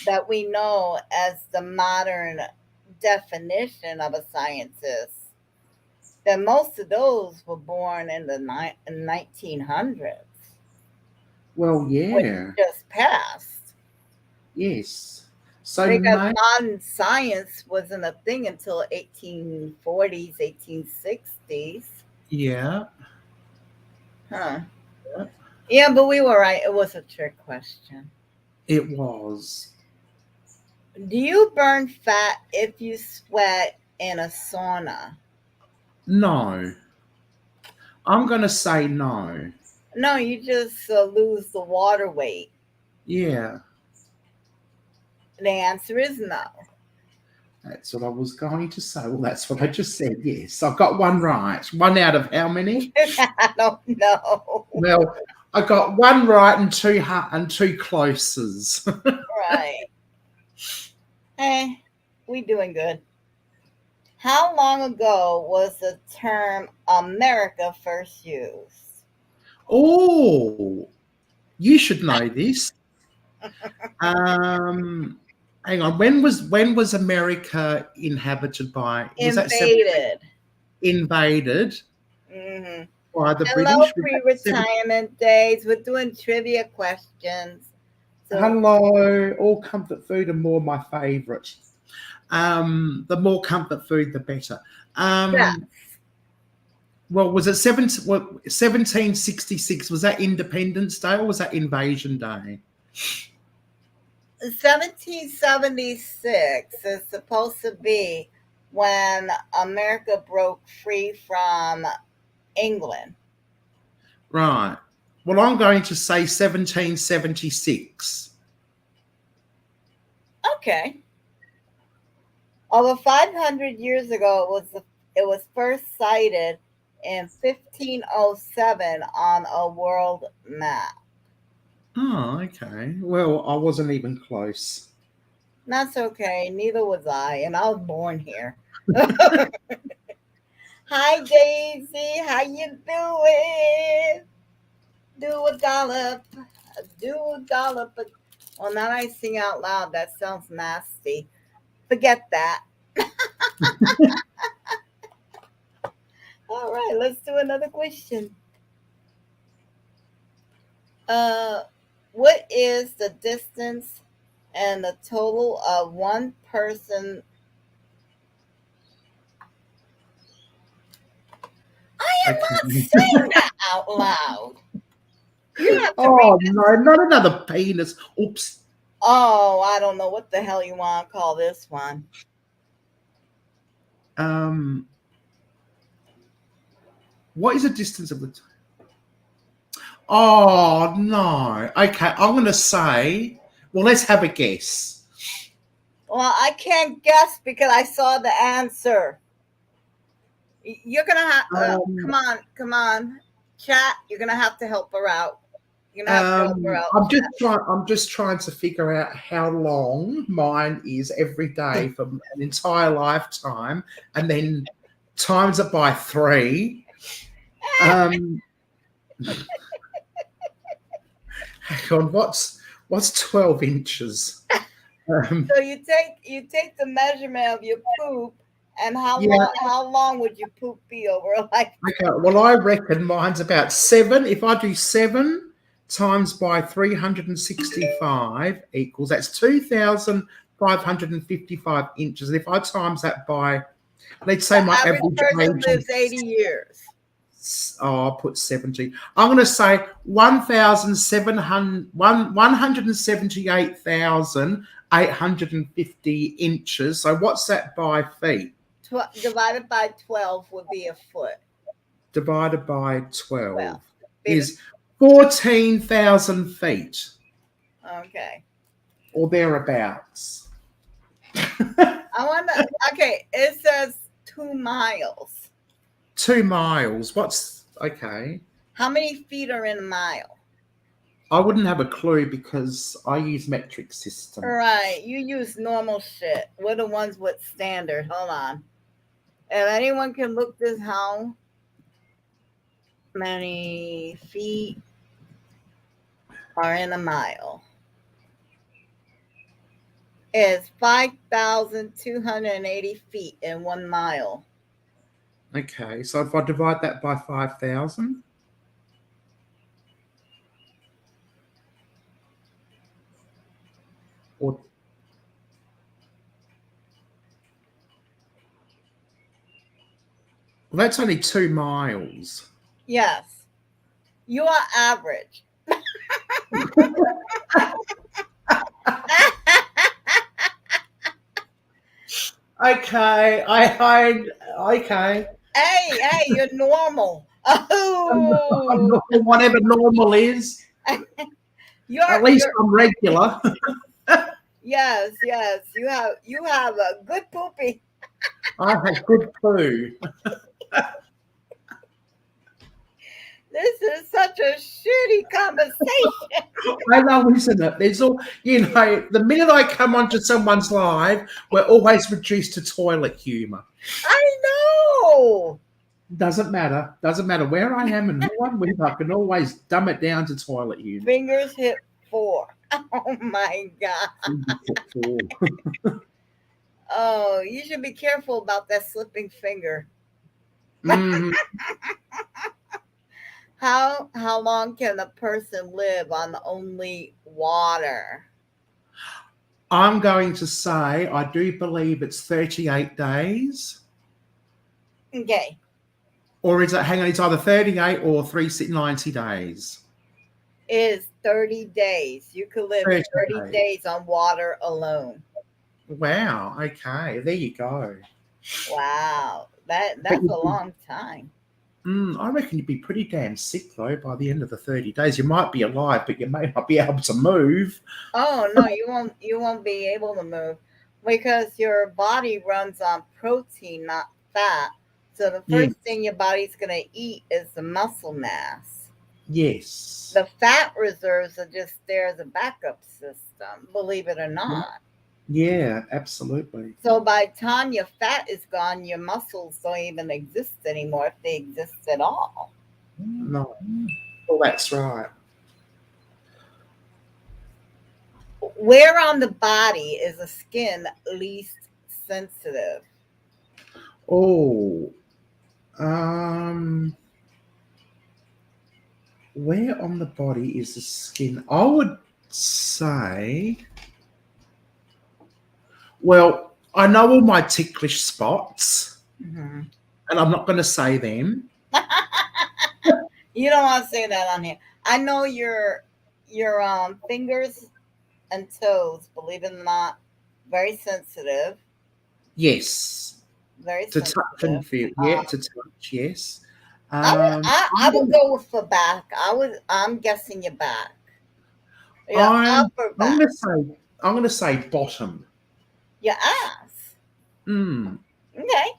that we know as the modern definition of a scientist, then most of those were born in the 1900s, Well, which yeah, just passed. yes. So, Because mate, modern science wasn't a thing until 1840s, 1860s. yeah, Huh. Yeah, but we were right. It was a trick question. it was. Do you burn fat if you sweat in a sauna? No, I'm going to say no. No, you just lose the water weight. Yeah, The answer is no. that's what I was going to say. Well, that's what I just said. Yes, I've got one right. One out of how many? I don't know. Well, I got one right and two closes. Right. Hey, we doing good. How long ago was the term America first used? Oh, you should know this. Um, Hang on. When was America inhabited by? Was that Invaded. invaded Hmm. by the Hello, British? Was that pre-retirement days. We're doing trivia questions. So, hello, all comfort food and more my favourite. The more comfort food, the better. yeah, Well, was it 1766? Was that Independence Day or was that Invasion Day? 1776 is supposed to be when America broke free from England. Right. Well, I'm going to say 1776. Okay. Over 500 years ago, it was first sighted in 1507 on a world map. Oh, okay. Well, I wasn't even close. That's okay. Neither was I, and I was born here. Hi, Daisy. How you doing? Do a dollop. Do a dollop. Well, now I sing out loud. That sounds nasty. Forget that. All right, let's do another question. Uh, what is the distance and the total of one person? I am not Okay. saying that out loud. You have to read Oh this. no, not another penis. Oops. Oh, I don't know what the hell you want to call this one. Um, what is the distance of the? Oh no. Okay, I'm going to say. Well, let's have a guess. Well, I can't guess because I saw the answer. You're gonna have. Um, Come on, chat. You're gonna have to help her out. You're gonna have to help her out. I'm just trying. I'm just trying to figure out how long mine is every day for an entire lifetime, and then times it by 3. Um, hang on. What's 12 inches? So you take the measurement of your poop, and Yeah. how long would your poop be over a life? Okay. Well, I reckon mine's about 7. If I do 7 times by 365 equals that's 2,555 inches. And if I times that by, let's say The my average average person age lives is, 80 years. I'll put 70. I'm going to say 178,850 inches. So what's that by feet? Divided by 12 would be a foot. Divided by 12 Well, is 14,000 feet okay. or thereabouts. I want to. Okay, it says 2 miles. 2 miles. What's okay? How many feet are in a mile? I wouldn't have a clue because I use metric system. Right. You use normal shit. We're the ones with standard. Hold on. If anyone can look this, how many feet are in a mile? Is 5,280 feet in 1 mile. Okay, so if I divide that by 5,000, or well, that's only 2 miles. Yes. You are average. Okay, okay. Hey, you're normal. I'm Oh, not whatever normal is. you're At least you're I'm regular. yes. You have a good poopy. I have good poo. This is such a shitty conversation. I know, isn't it? There's all, the minute I come onto someone's live, we're always reduced to toilet humour. I know. Doesn't matter. Doesn't matter where I am and who I'm with. I can always dumb it down to toilet humour. Fingers hit 4. Oh my god. Oh, you should be careful about that slipping finger. Mm, How long can a person live on only water? I'm going to say I do believe it's 38 days. Okay. Or is it, hang on, it's either 38 or 390 days. It is 30 days. You could live 30 days on water alone. Wow. Okay. There you go. Wow. That's a long time. I reckon you'd be pretty damn sick, though, by the end of the 30 days. You might be alive, but you may not be able to move. Oh, no, you won't be able to move because your body runs on protein, not fat. So the first thing your body's going to eat is the muscle mass. Yes. The fat reserves are just there as a backup system, believe it or not. Yeah, absolutely. So by the time your fat is gone, your muscles don't even exist anymore, if they exist at all. No. Well, that's right. Where on the body is the skin least sensitive? Oh, where on the body is the skin? I would say, well, I know all my ticklish spots, Mm-hmm. and I'm not going to say them. You don't want to say that on here. I know your fingers and toes, believe it or not, very sensitive. Yes. Very To sensitive. touch and feel. Yeah, to touch, yes. I would go with the back. I'm guessing your back. Your upper back. I'm gonna say bottom. Your ass. Okay.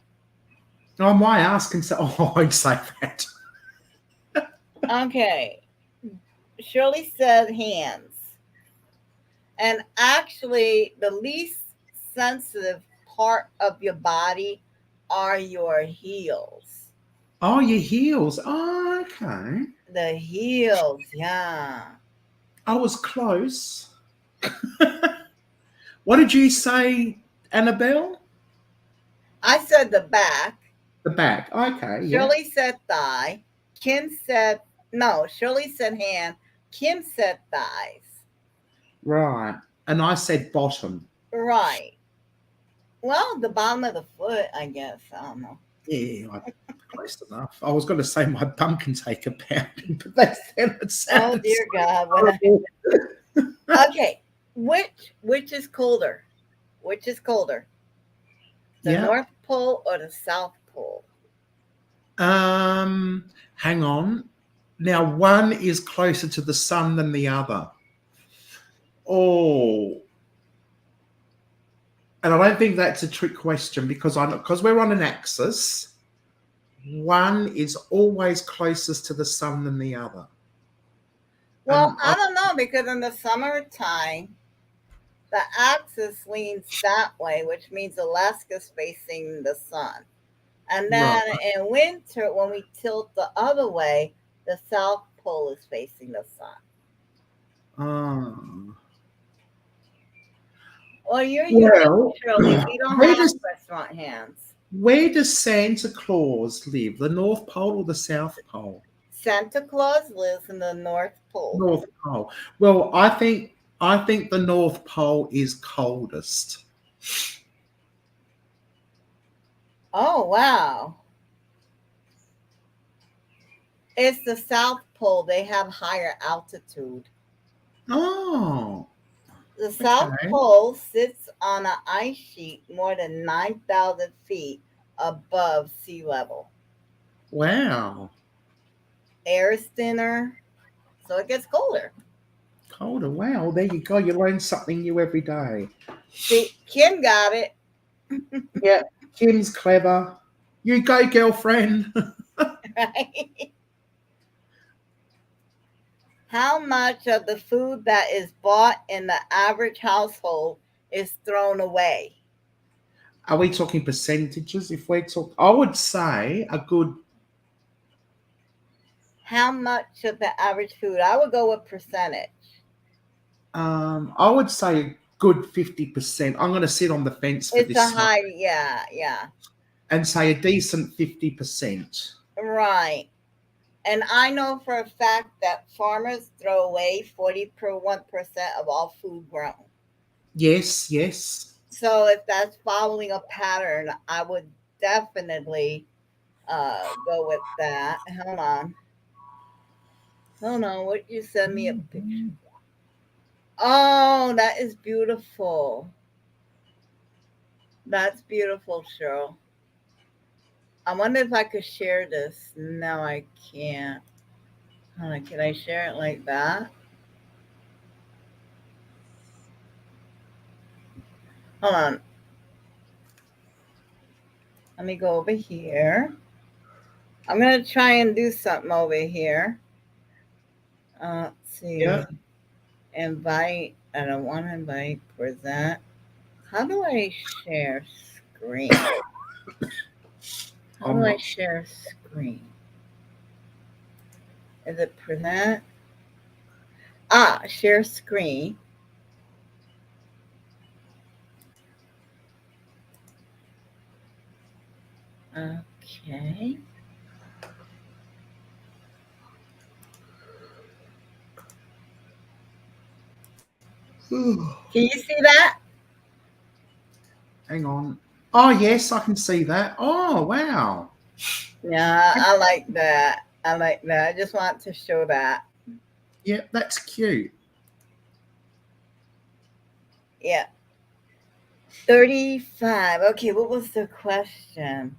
Oh, my ass can say. Oh, I'd say that. Okay. Shirley said hands. And actually, the least sensitive part of your body are your heels. Oh, your heels. Oh, okay. The heels, yeah. I was close. What did you say, Annabelle? I said the back. The back. Okay. Yeah. Shirley said thigh. Shirley said hand. Kim said thighs. Right. And I said bottom. Right. Well, the bottom of the foot, I guess. I don't know. Yeah, close enough. I was going to say my bum can take a pounding, but that's it sounds. Oh dear God! Okay, which is colder? Which is colder? The North Pole or the South Pole? Hang on. Now one is closer to the sun than the other. Oh. And I don't think that's a trick question because we're on an axis. one is always closest to the sun than the other. Well, I don't know, because in the summertime, the axis leans that way, which means Alaska's facing the sun. And then Right. in winter, when we tilt the other way, the South Pole is facing the sun. Oh. Well, you're unique, Well, Shirley. We don't where have does restaurant hands. Santa Claus live? The North Pole or the South Pole? Santa Claus lives in the North Pole. North Pole. Well, I think the North Pole is coldest. Oh, wow. It's the South Pole. They have higher altitude. Oh, The South okay. Pole sits on an ice sheet more than 9,000 feet above sea level. Wow. Air is thinner, so it gets colder. Colder. Wow. There you go. You learn something new every day. See, Kim got it. Yeah. Kim's clever. You go, girlfriend. Right? How much of the food that is bought in the average household is thrown away? Are we talking percentages? If we're talking, I would say a good. How much of the average food? I would go with percentage. I would say a good 50%. I'm going to sit on the fence for It's a this one high, yeah, yeah, and say a decent 50%. right. And I know for a fact that farmers throw away 41% of all food grown. Yes, yes. So if that's following a pattern, I would definitely go with that. Hold on. Hold on. Would you send me a picture? Oh, that is beautiful. That's beautiful, Cheryl. I wonder if I could share this. No, I can't. Hold on. Can I share it like that? Hold on. Let me go over here. I'm going to try and do something over here. Let's see. Yeah. Invite. I don't want to invite. Present. How do I share screen? How I'm do I not. share screen? Is it present? Ah, share screen. Okay. Can you see that? Hang on. Oh, yes, I can see that. Oh, wow. Yeah, I like that. I like that. I just want to show that. Yeah, that's cute. Yeah. 35. Okay, what was the question?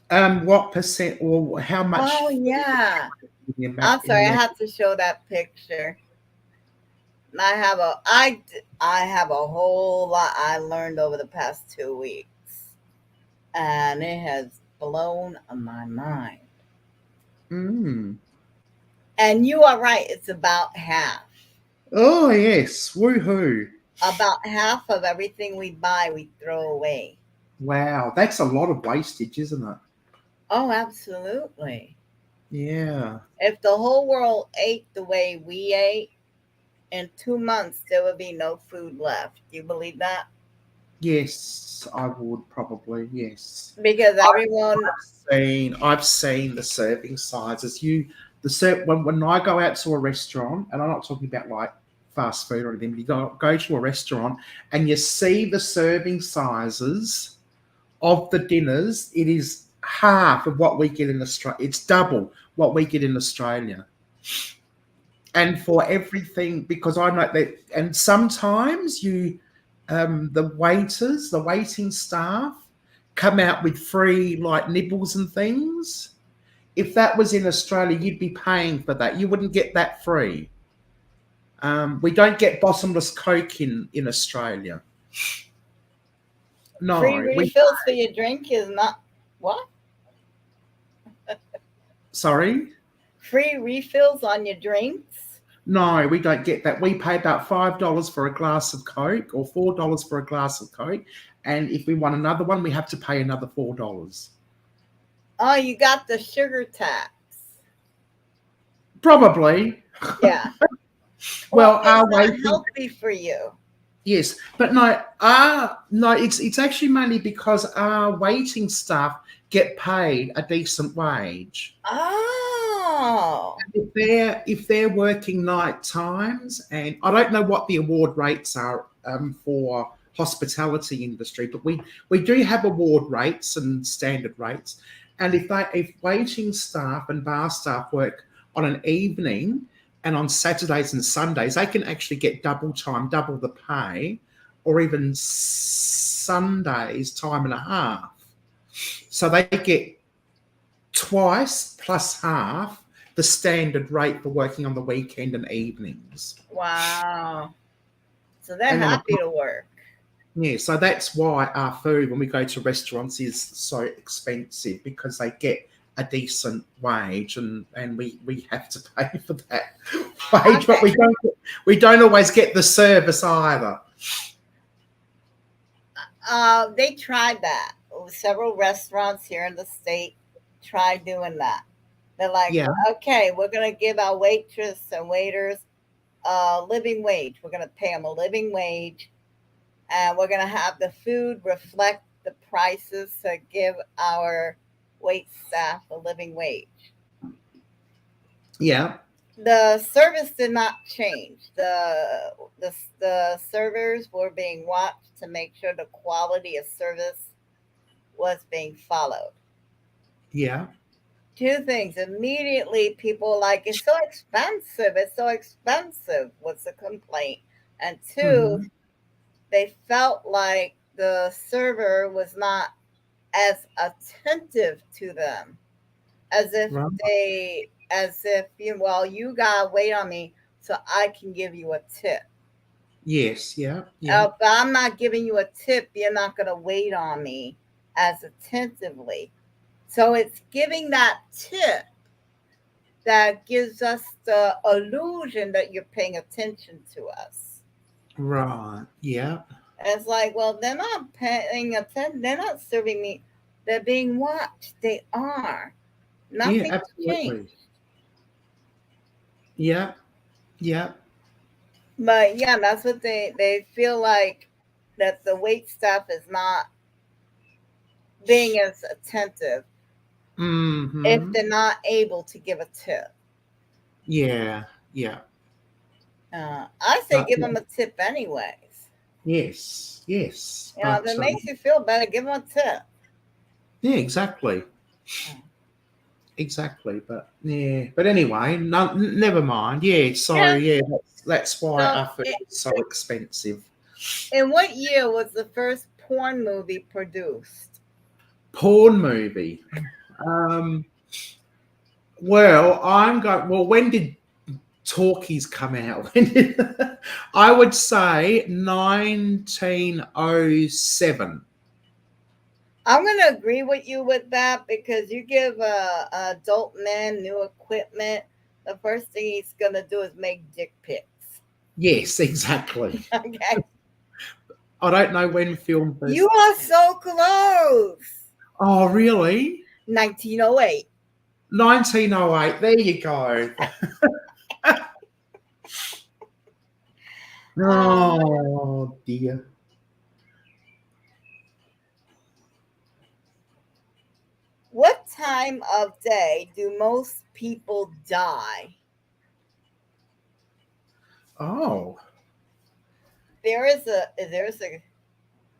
What percent or how much Oh, yeah. in the, I'm sorry, I in have to show that picture. I have a whole lot I learned over the past 2 weeks, and it has blown my mind. Mm. And you are right; it's about half. Oh, yes. Woohoo. About half of everything we buy, we throw away. Wow, that's a lot of wastage, isn't it? Oh, absolutely. Yeah. If the whole world ate the way we ate, in 2 months there would be no food left. Do you believe that? Yes, I would probably. Yes. Because everyone, I've seen the serving sizes. When I go out to a restaurant, and I'm not talking about like fast food or anything, but you go to a restaurant and you see the serving sizes of the dinners, it is half of what we get in Australia. It's double what we get in Australia. And for everything, because I know that, and sometimes the waiting staff come out with free like nibbles and things. If that was in Australia, you'd be paying for that. You wouldn't get that free. We don't get bottomless Coke in Australia. free No, we refills for your drink is not what? Sorry? Free refills on your drinks? No, we don't get that. We pay about $5 for a glass of Coke or $4 for a glass of Coke. And if we want another one, we have to pay another $4. Oh, you got the sugar tax. Probably. Yeah. Well, it's our not waiting, healthy for you. yes, but no, it's actually mainly because our waiting staff get paid a decent wage. Oh. If they're working night times, and I don't know what the award rates are for hospitality industry, but we do have award rates and standard rates. And if waiting staff and bar staff work on an evening and on Saturdays and Sundays, they can actually get double time, double the pay, or even Sundays time and a half. So they get twice plus half the standard rate for working on the weekend and evenings. Wow. So they're And happy to work. Yeah, so that's why our food when we go to restaurants is so expensive, because they get a decent wage and we have to pay for that wage, but we don't always get the service either. They tried that. Several restaurants here in the state tried doing that. They're like, Yeah. okay, we're going to give our waitress and waiters a living wage. We're going to pay them a living wage, and we're going to have the food reflect the prices to give our wait staff a living wage. Yeah. The service did not change. The servers were being watched to make sure the quality of service was being followed. Yeah. Two things. Immediately, people like, it's so expensive. It's so expensive was the complaint. And 2, they felt like the server was not as attentive to them, as if well, you gotta wait on me so I can give you a tip. Yes. Yeah. If I'm not giving you a tip, you're not gonna wait on me as attentively. So it's giving that tip that gives us the illusion that you're paying attention to us. Right. Yeah. And it's like, well, they're not paying attention. They're not serving me. They're being watched. They are. Nothing Yeah, absolutely. changed. Yeah. Yeah. But yeah, that's what they feel like, that the wait staff is not being as attentive if they're not able to give a tip. Yeah. Yeah. I say give them a tip anyways. Yes. Yes. If it makes you feel better, give them a tip. Yeah, exactly. Exactly. But yeah. But anyway, no, never mind. Yeah. So yeah, that's why our food is so expensive. In what year was the first porn movie produced? Porn movie. Well, when did Talkies come out? I would say 1907. I'm going to agree with you with that, because you give a adult man new equipment, the first thing he's going to do is make dick pics. Yes, exactly. Okay. I don't know when film first. You are so close. Oh, really? 1908. 1908. There you go. Oh, dear. What time of day do most people die? Oh. There's a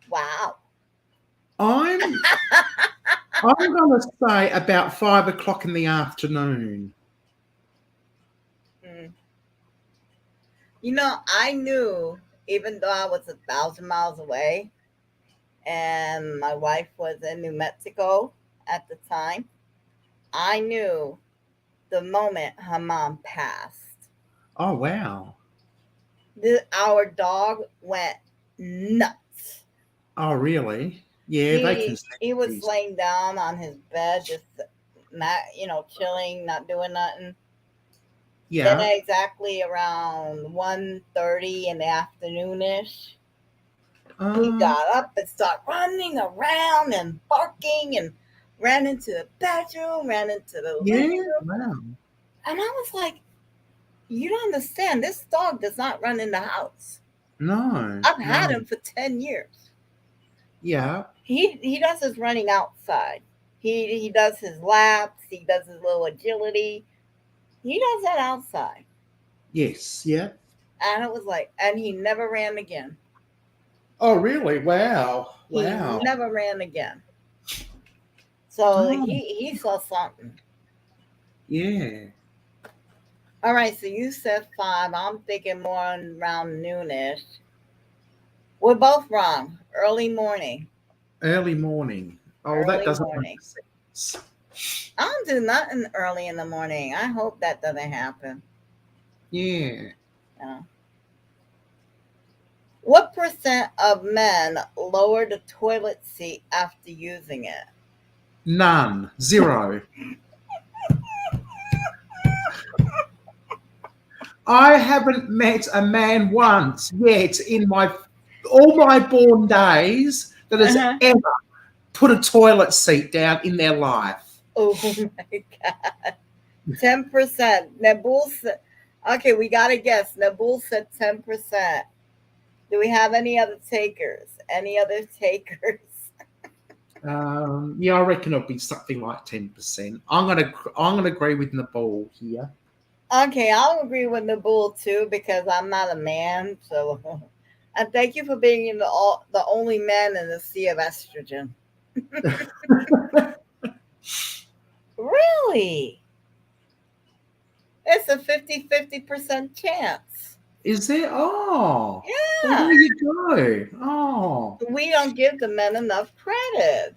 wow. I'm going to say about 5 o'clock in the afternoon. I knew, even though I was 1,000 miles away and my wife was in New Mexico at the time, I knew the moment her mom passed. Oh, wow. Our dog went nuts. Oh, really? Yeah, he was laying down on his bed, just not, chilling, not doing nothing. Then Yeah. exactly around 1:30 in the afternoonish, he Uh, got up and started running around and barking and ran into the bedroom, ran into the living yeah. room. Wow. And I was like, you don't understand. This dog does not run in the house. No. I've had No. him for 10 years. Yeah. He does his running outside. He does his laps, he does his little agility. He does that outside. Yes. Yeah. And it was like, and he never ran again. Oh, really? Wow. He Wow. never ran again. So Oh, he saw something. yeah. All right, so you said 5. I'm thinking more around noonish. We're both wrong. Early morning. Early morning. Oh, that Early doesn't make morning. sense. I don't do nothing early in the morning. I hope that doesn't happen. Yeah. Yeah. What percent of men lower the toilet seat after using it? None. Zero. I haven't met a man once yet in all my born days that has Uh-huh. ever put a toilet seat down in their life. Oh my God. 10%. Nabul said, okay, we got to guess. Nabul said 10%. Do we have any other takers? Any other takers? Yeah, I reckon it'll be something like 10%. I'm gonna agree with Nabal here. Okay, I'll agree with Nabul too because I'm not a man. So, and thank you for being the only man in the sea of estrogen. Really? It's a 50-50% chance. Is there? Oh, well, there Yeah. you go. Oh, We don't give the men enough credit.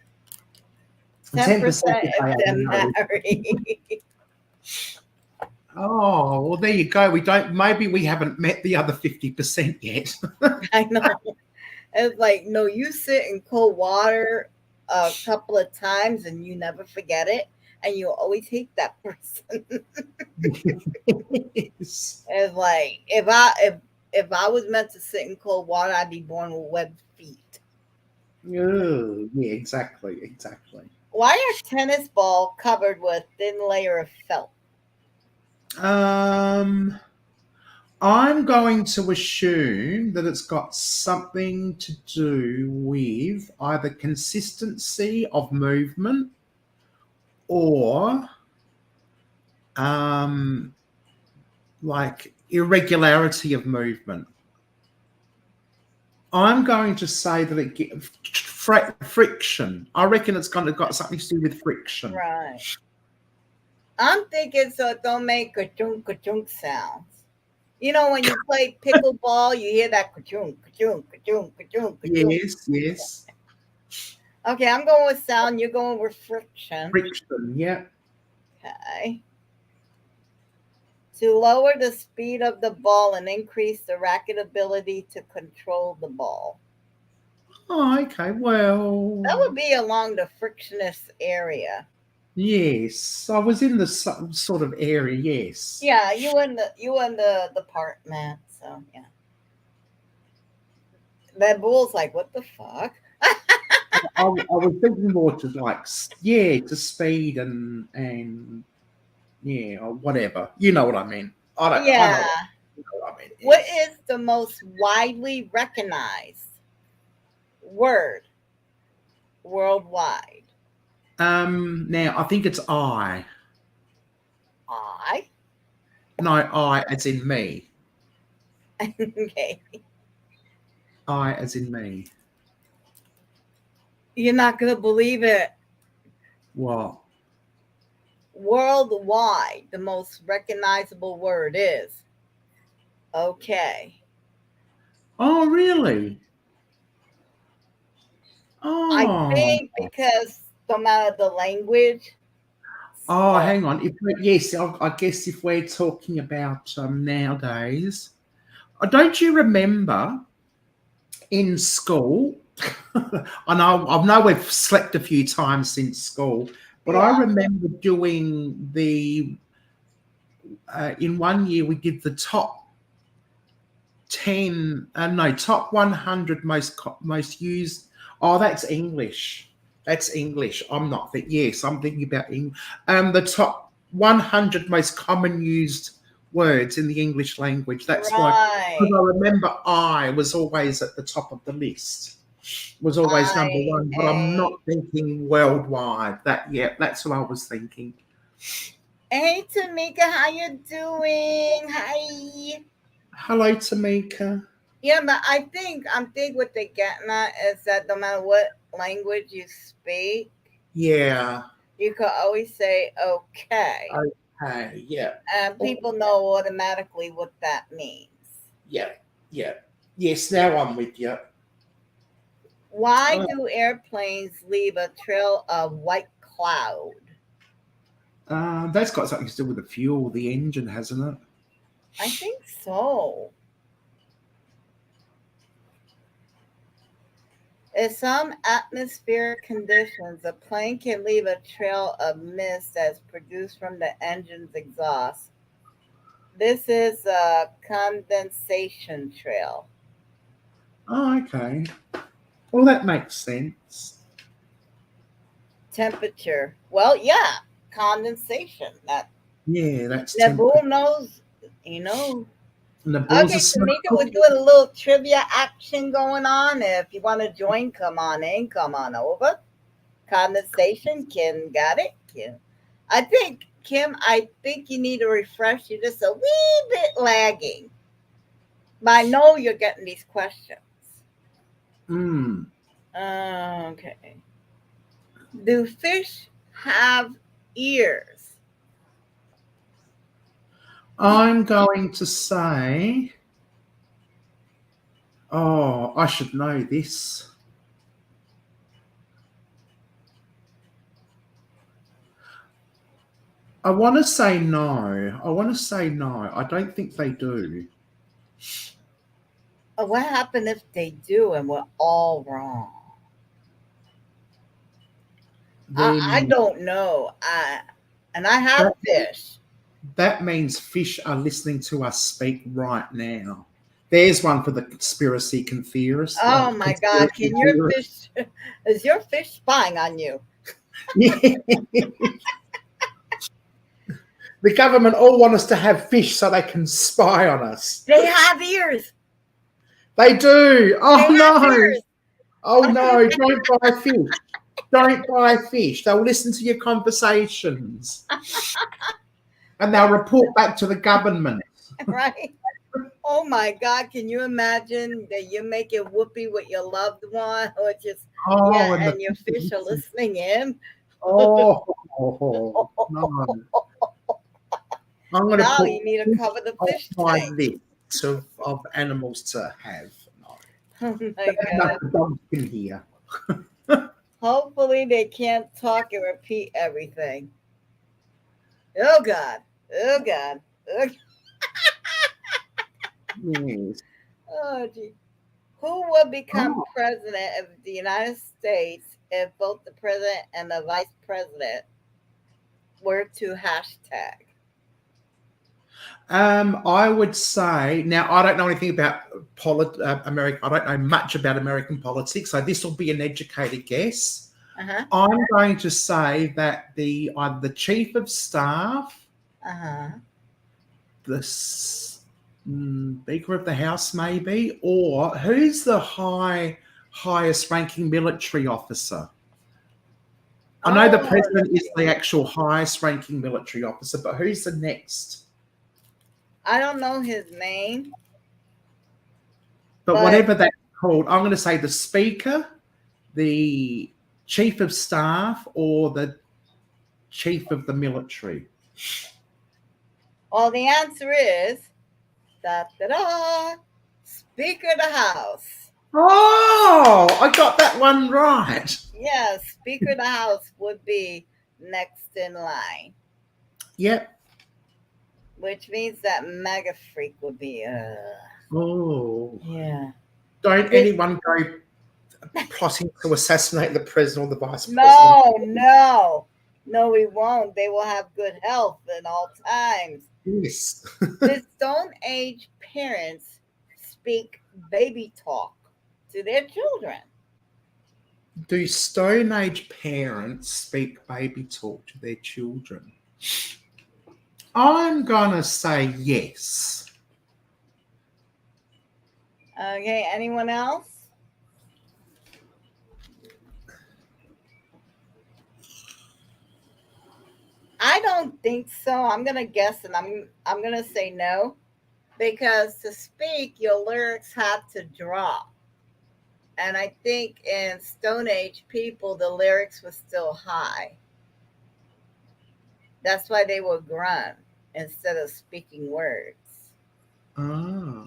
10% 10% if if they are they're married. married. Oh, well, there you go. Maybe we haven't met the other 50% yet. I know. It's like, no, you sit in cold water a couple of times and you never forget it. And you always hate that person. Yes. It's like if I was meant to sit in cold water, I'd be born with webbed feet. Oh, yeah, exactly, exactly. Why are tennis ball covered with thin layer of felt? Um, I'm going to assume that it's got something to do with either consistency of movement or um, like irregularity of movement. I'm going to say that it gives friction. I reckon it's got something to do with friction. Right. I'm thinking so it don't make ka-chunk sounds. You know when you play pickleball, you hear that ka-chunk, ka-chunk, ka-chunk, ka-chunk, ka-chunk. Yes, yes. Okay, I'm going with sound. You're going with friction. Friction, yeah. Okay. To lower the speed of the ball and increase the racket ability to control the ball. Oh, okay. That Well, would be along the frictionless area. yes. I was in the sort of area, yes. Yeah, you in the department. So yeah, that bull's like, what the fuck? I was thinking more to like, yeah, to speed and yeah, or whatever. You know what I mean? I Yeah. know, you know what I mean. What Yes. is the most widely recognized word worldwide? Now I think it's I. I. No, I as in me. Okay. I as in me. You're not gonna believe it. What? Worldwide, the most recognizable word is okay. Oh, really? I Oh. think because no matter the language. Oh, So, hang on. Yes, I guess if we're talking about nowadays, don't you remember in school? I know we've slept a few times since school, But I Yeah. remember doing in one year we did the top 10, no, top 100 most used. Oh, that's English. That's English. I'm not that. Yes, I'm thinking about English. The top 100 most common used words in the English language. That's why, because Right. I remember I was always at the top of the list, was always number I one. But I'm not A. thinking worldwide. That's what I was thinking. Hey Tamika, how you doing? Hi. Hello, Tamika. Yeah, but I think what they're getting at is that no matter what language you speak, Yeah. you could always say okay. Okay. Yeah. And Oh, people know automatically what that means. yeah. Yeah. Yes. Now I'm with you. Why Uh, do airplanes leave a trail of white cloud? that's got something to do with the fuel, the engine, hasn't it? I think so. In some atmospheric conditions, a plane can leave a trail of mist that's produced from the engine's exhaust. This is a condensation trail. Oh, okay. Well, that makes sense. Temperature. Well, yeah, condensation. That Yeah, that's Naboo temperature. knows, you know. And the balls are Okay, smoke Tamika, we're cookie. doing a little trivia action going on. If you want to join, come on in, come on over. Condensation, Kim got it. Kim. I think you need to refresh. You're just a wee bit lagging. But I know you're getting these questions. Mm. Okay. Do fish have ears? I'm going to say, oh, I should know this. I want to say no. I want to say no. I don't think they do. What happened if they do and we're all wrong? I Then don't know. I have that fish. that means fish are listening to us speak right now. There's one for the Oh my God! conspiracy Can your theorist. fish is your fish spying on you? Yeah. The government all want us to have fish so they can spy on us. They have ears. They do. They Oh have no. ears. Oh no. Don't buy fish. Don't buy fish. They'll listen to your conversations and they'll report back to the government. Right? Oh my God! Can you imagine that you're making whoopee with your loved one, or just yeah, Oh, and the and your fish are listening in? oh no. I'm going to Now put you need to fish cover the off fish my tank. list of animals to have. No. Oh my Don't God! have the dogs in here. Hopefully they can't talk and repeat everything. Oh God! Oh God! Oh, Yes. oh gee. Who would become Oh, president of the United States if both the president and the vice president were to hashtag? I would say now I don't know anything about America. I don't know much about American politics, so this will be an educated guess. Uh huh. I'm going to say that the either the chief of staff, Uh huh. the Speaker of the House, maybe, or who's the highest ranking military officer? I know the Oh, president let's is the see. actual highest ranking military officer, but who's the next? I don't know his name, But but whatever that's called, I'm going to say the speaker, the chief of staff, or the chief of the military. well, the answer is da da da. Speaker of the House. Oh, I got that one right. Yeah, Speaker of the House would be next in line, Yep. which means that mega freak would be. Oh, Yeah. don't Th- anyone go plotting to assassinate the president or the vice president. No, no. No, we won't. They will have good health at all times. Yes. The Stone Age parents speak baby talk to their children. Do Stone Age parents speak baby talk to their children? I'm gonna say yes. Okay, anyone else? I don't think so. I'm gonna guess, and I'm gonna say no because to speak, your lyrics have to drop, and I think in Stone Age people, the lyrics were still high. That's why they would grunt instead of speaking words. Ah.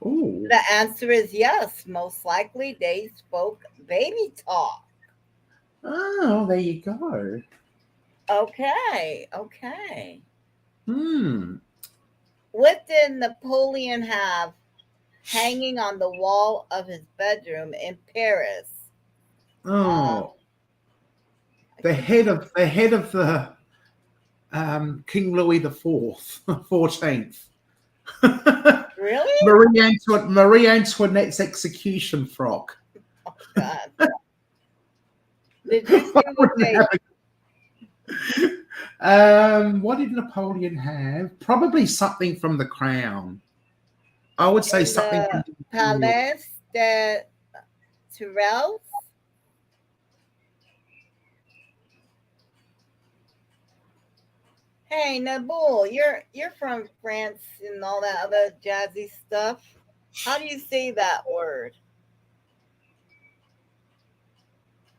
Oh. The answer is yes. Most likely, they spoke baby talk. Oh, there you go. Okay, okay. Hmm. What did Napoleon have hanging on the wall of his bedroom in Paris? Uh, Oh, I the think head of the King Louis the Fourth, 14th. really? Marie Antoinette's execution frock. Oh God! Did you see I what wouldn't they? have what did Napoleon have? Probably something from the crown. I would say In something from the the imperial. Palais de Tourelles? Hey, Naboul, you're from France and all that other jazzy stuff. How do you say that word?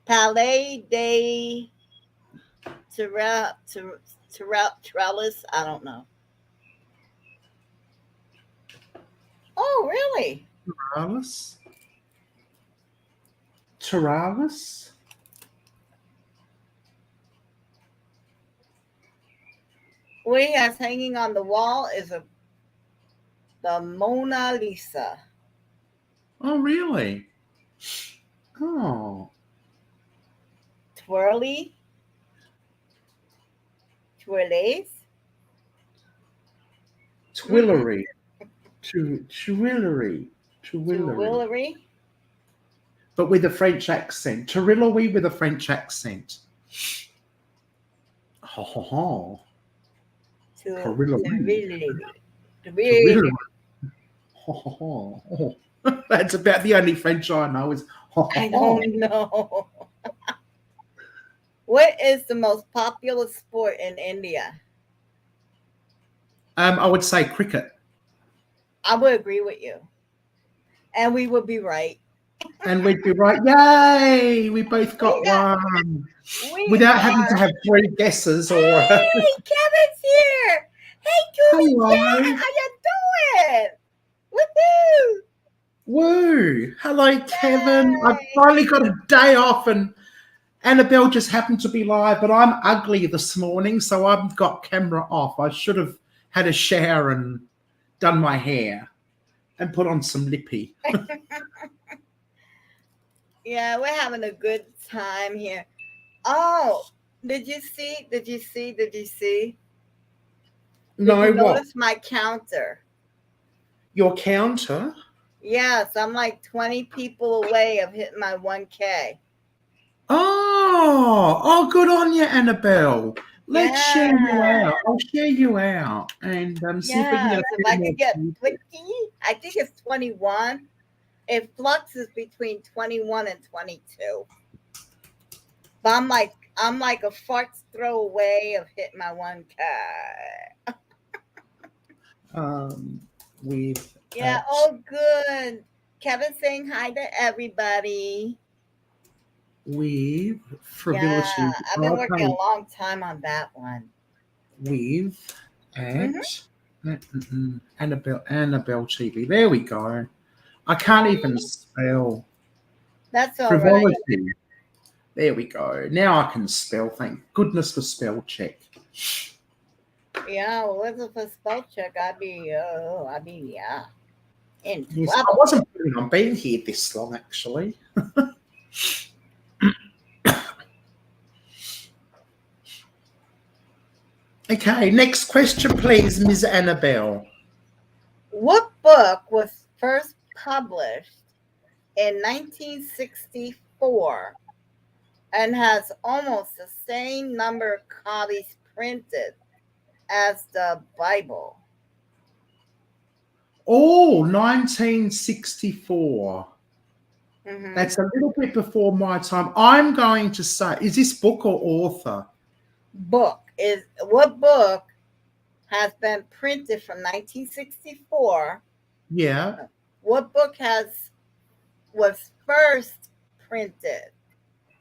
Palais de Tourelles? I don't know. Oh, really? Taralis? Taralis? What he has hanging on the wall is the Mona Lisa. Oh, really? Oh, Twirly? Twirlies? Mm-mm. Twillery. Twillery. Twillery. Twillery? But with a French accent. Twillery with a French accent. Ho ho ho. Twillery. Twirly. Twillery. Twirly. Ho ho ho. Oh. That's about the only French I know is ho ho I ho. don't know. What is the most popular sport in India? I would say cricket. I would agree with you. And we would be right. And we'd be right. Yay! We both We got got one. we Without having to are. have three guesses or Hey, Kevin's here. Hey, Julie Jen, hello. how you doing? Woohoo! Woo! Hello, Kevin. I've Yay! finally got a day off, and Annabelle just happened to be live, but I'm ugly this morning, so I've got camera off. I should have had a shower and done my hair and put on some lippy. Yeah, we're having a good time here. Oh, did you see? Did you see? Did you see? Did you No, what? notice my counter? Your counter? Yes, I'm like 20 people away of hitting my 1K. Oh, good on you, Annabelle. Let's share you Yeah. out. I'll share you out and see if we can Yeah. get a So if few I more could get people. Flicky, I think it's 21. It fluxes between 21 and 22. But I'm like a fart's throw away of hitting my 1K. With Yeah, oh good. Kevin saying hi to everybody. with Yeah, frivolity. I've been working a Okay, long time on that one. with Hmm. Annabelle TV. There we go. I can't even spell That's all right. frivolity. There we go. Now I can spell. Thank goodness for spell check. Yeah, well, if it's a spell check, I'd be yeah. in Yes, I trouble. wasn't planning on being here this long, actually. Okay, next question, please, Ms. Annabelle. What book was first published in 1964 and has almost the same number of copies printed as the Bible? Oh, 1964. Mhm. That's a little bit before my time. I'm going to say, is this book or author? What book has been printed from 1964? Yeah. What book was first printed?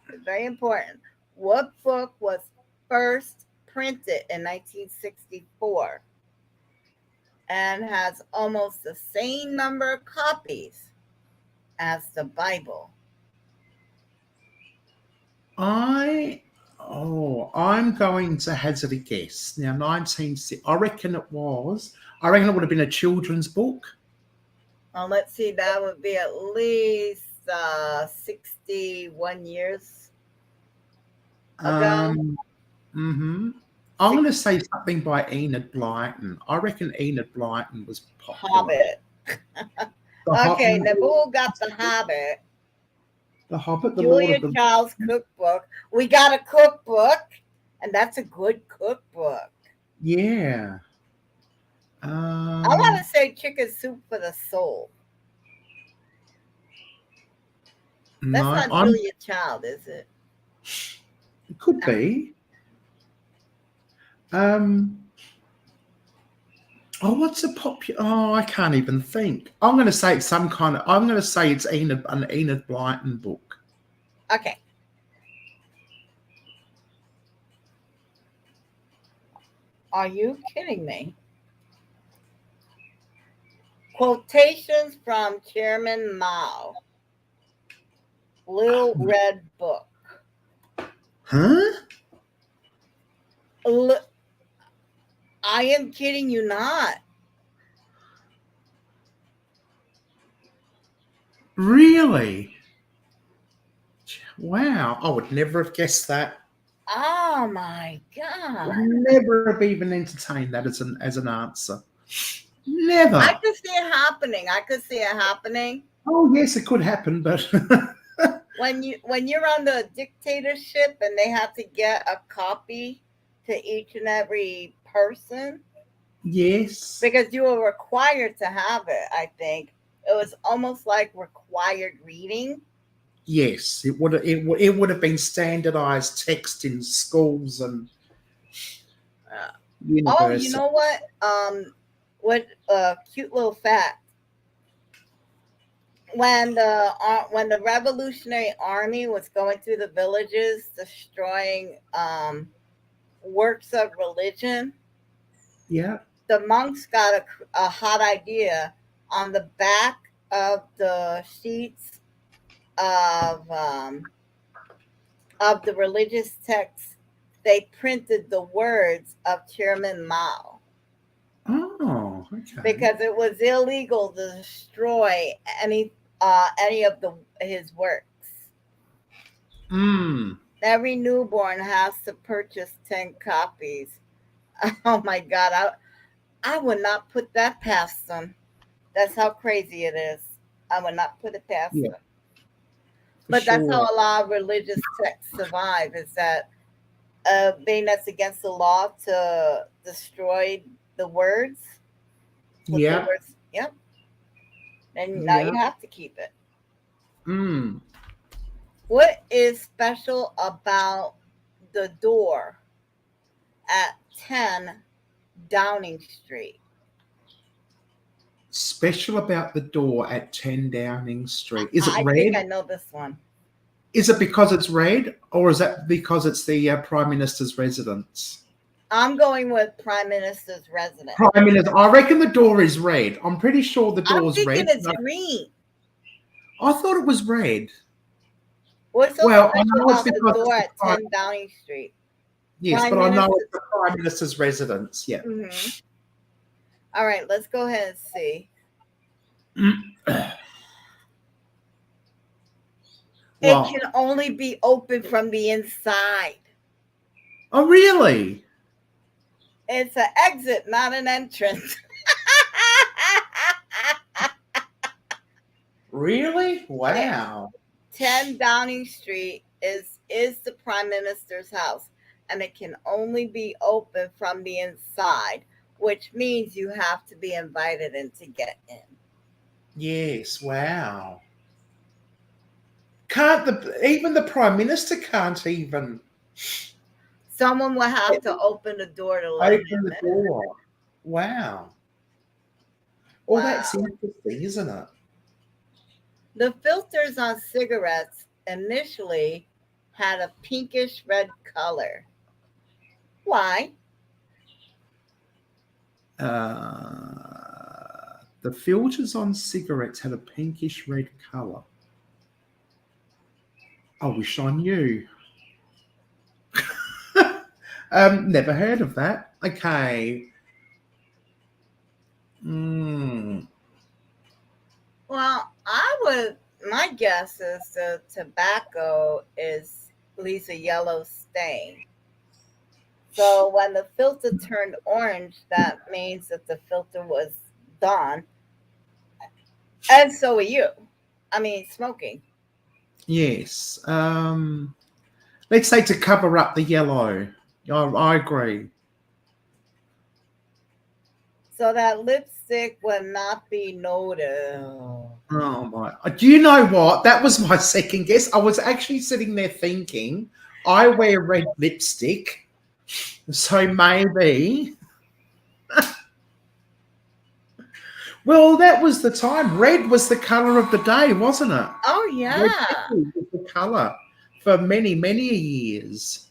It's very important. What book was first printed in 1964 and has almost the same number of copies as the Bible? I'm going to hazard a guess. Now, I reckon it would have been a children's book. Let's see, that would be at least 61 years ago. I'm going to say something by Enid Blyton. I reckon Enid Blyton was popular. Hobbit. The Okay, Hobbit, Naboo got the Hobbit. the Hobbit, the Lord Julia of the Child's cookbook. We got a cookbook, and that's a good cookbook. Yeah. I want to say Chicken Soup for the Soul. That's No, not Julia Child, is it? it could be. What's a popular? Oh, I can't even think. I'm going to say it's I'm going to say it's an Enid Blyton book. Okay. Are you kidding me? Quotations from Chairman Mao. Little Red Book. Huh? I am kidding you not. Really? Wow, I would never have guessed that. Oh my Would God. never have even entertained that as an answer. Never. I could see it happening. Oh yes, it could happen, but when you're on the dictatorship and they have to get a copy to each and every person. yes, Because you were required to have it, I think. It was almost like required reading. yes, it would have been standardized text in schools and universities. Oh, you know what? What a cute little fact. When the Revolutionary Army was going through the villages destroying works of religion, Yeah. the monks got a hot idea. On the back of the sheets of the religious texts, they printed the words of Chairman Mao. Oh, okay. Because it was illegal to destroy any of his works. Every newborn has to purchase 10 copies. Oh my God, I would not put that past them. That's how crazy it is. I would not put it past them. But that's how a lot of religious texts survive, is that being that's against the law to destroy the words. Yeah. Yep. And now you have to keep it. What is special about the door at 10 Downing Street? Special about the door at 10 Downing Street. Is it red? I think I know this one. Is it because it's red, or is that because it's the Prime Minister's residence? I'm going with Prime Minister's residence. Prime Minister. I reckon the door is red. I'm pretty sure the door's red. I'm thinking it's green. I thought it was red. What's so special about the door at 10 Downing Street? Yes, but I know it's the Prime Minister's residence. Yeah. Mm-hmm. All right, let's go ahead and see. It What? can only be open from the inside. Oh, really? It's an exit, not an entrance. Really? Yeah. Wow. 10 Downing Street is the Prime Minister's house, and it can only be open from the inside, which means you have to be invited in to get in. Yes. Wow. Can't even the Prime Minister can't even Someone will have to open the door to let him open the in. door? Wow. Well, that's Wow. interesting, isn't it? The filters on cigarettes initially had a pinkish red color. Why? The filters on cigarettes had a pinkish red color. I wish I knew. Never heard of that. Okay. Mm. Well, my guess is the tobacco leaves a yellow stain. So when the filter turned orange, that means that the filter was done. And so are you. I mean, smoking. Yes. Let's say to cover up the yellow. I agree. So that lipstick will not be noticed. Oh my! Do you know what? That was my second guess. I was actually sitting there thinking, I wear red lipstick, so maybe. Well, that was the time. Red was the color of the day, wasn't it? Oh, Red yeah. was the color for many, many years.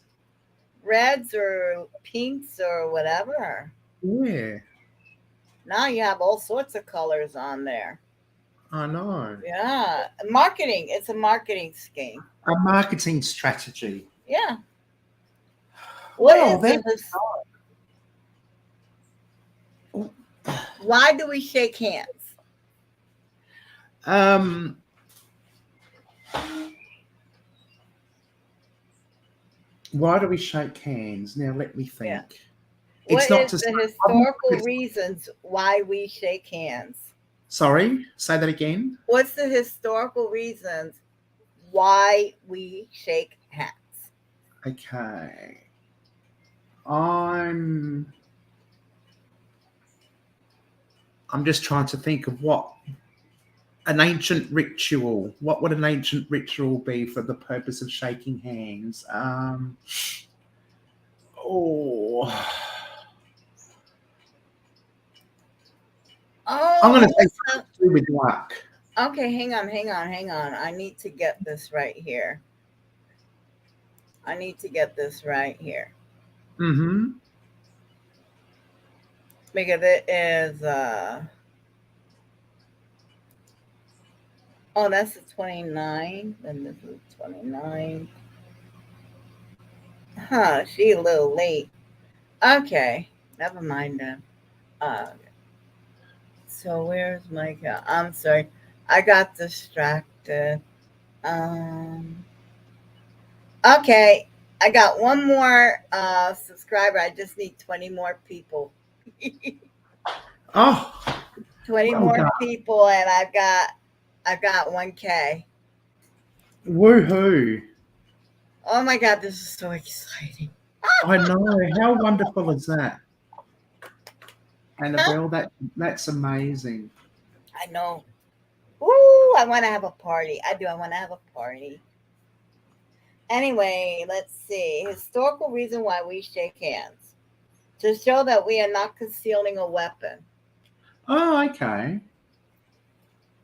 Reds or pinks or whatever. Yeah, Now you have all sorts of colors on there. I know. Yeah. Marketing. It's a marketing scheme. A marketing strategy. Yeah. What Well, is then, this? Why do we shake hands? um, why do we shake hands? Now, let me Yeah. think. It's What not is to say. the I'm not- historical reasons why we shake hands? Sorry, say that again. What's the historical reasons why we shake hands? Okay. I'm I'm just trying to think of what an ancient ritual. What would an ancient ritual be for the purpose of shaking hands? Oh, I'm going Oh, to say something to do with luck. okay. Hang on. I need to get this right here. I need to get this right here Mm-hmm. because it is. Oh, that's the 29. Then this is 29. Huh? She a little late. Okay, never mind then. Uh, so where's my I'm sorry. I got distracted. Um okay. I got one more subscriber. I just need 20 more people. Oh, 20 well more done. people and I've got 1K. Woohoo. Oh my god, this is so exciting. I know. How wonderful is that? Annabelle, that's amazing. I know. Ooh, I want to have a party. I do. I want to have a party. Anyway, let's see. Historical reason why we shake hands. To show that we are not concealing a weapon. Oh, okay.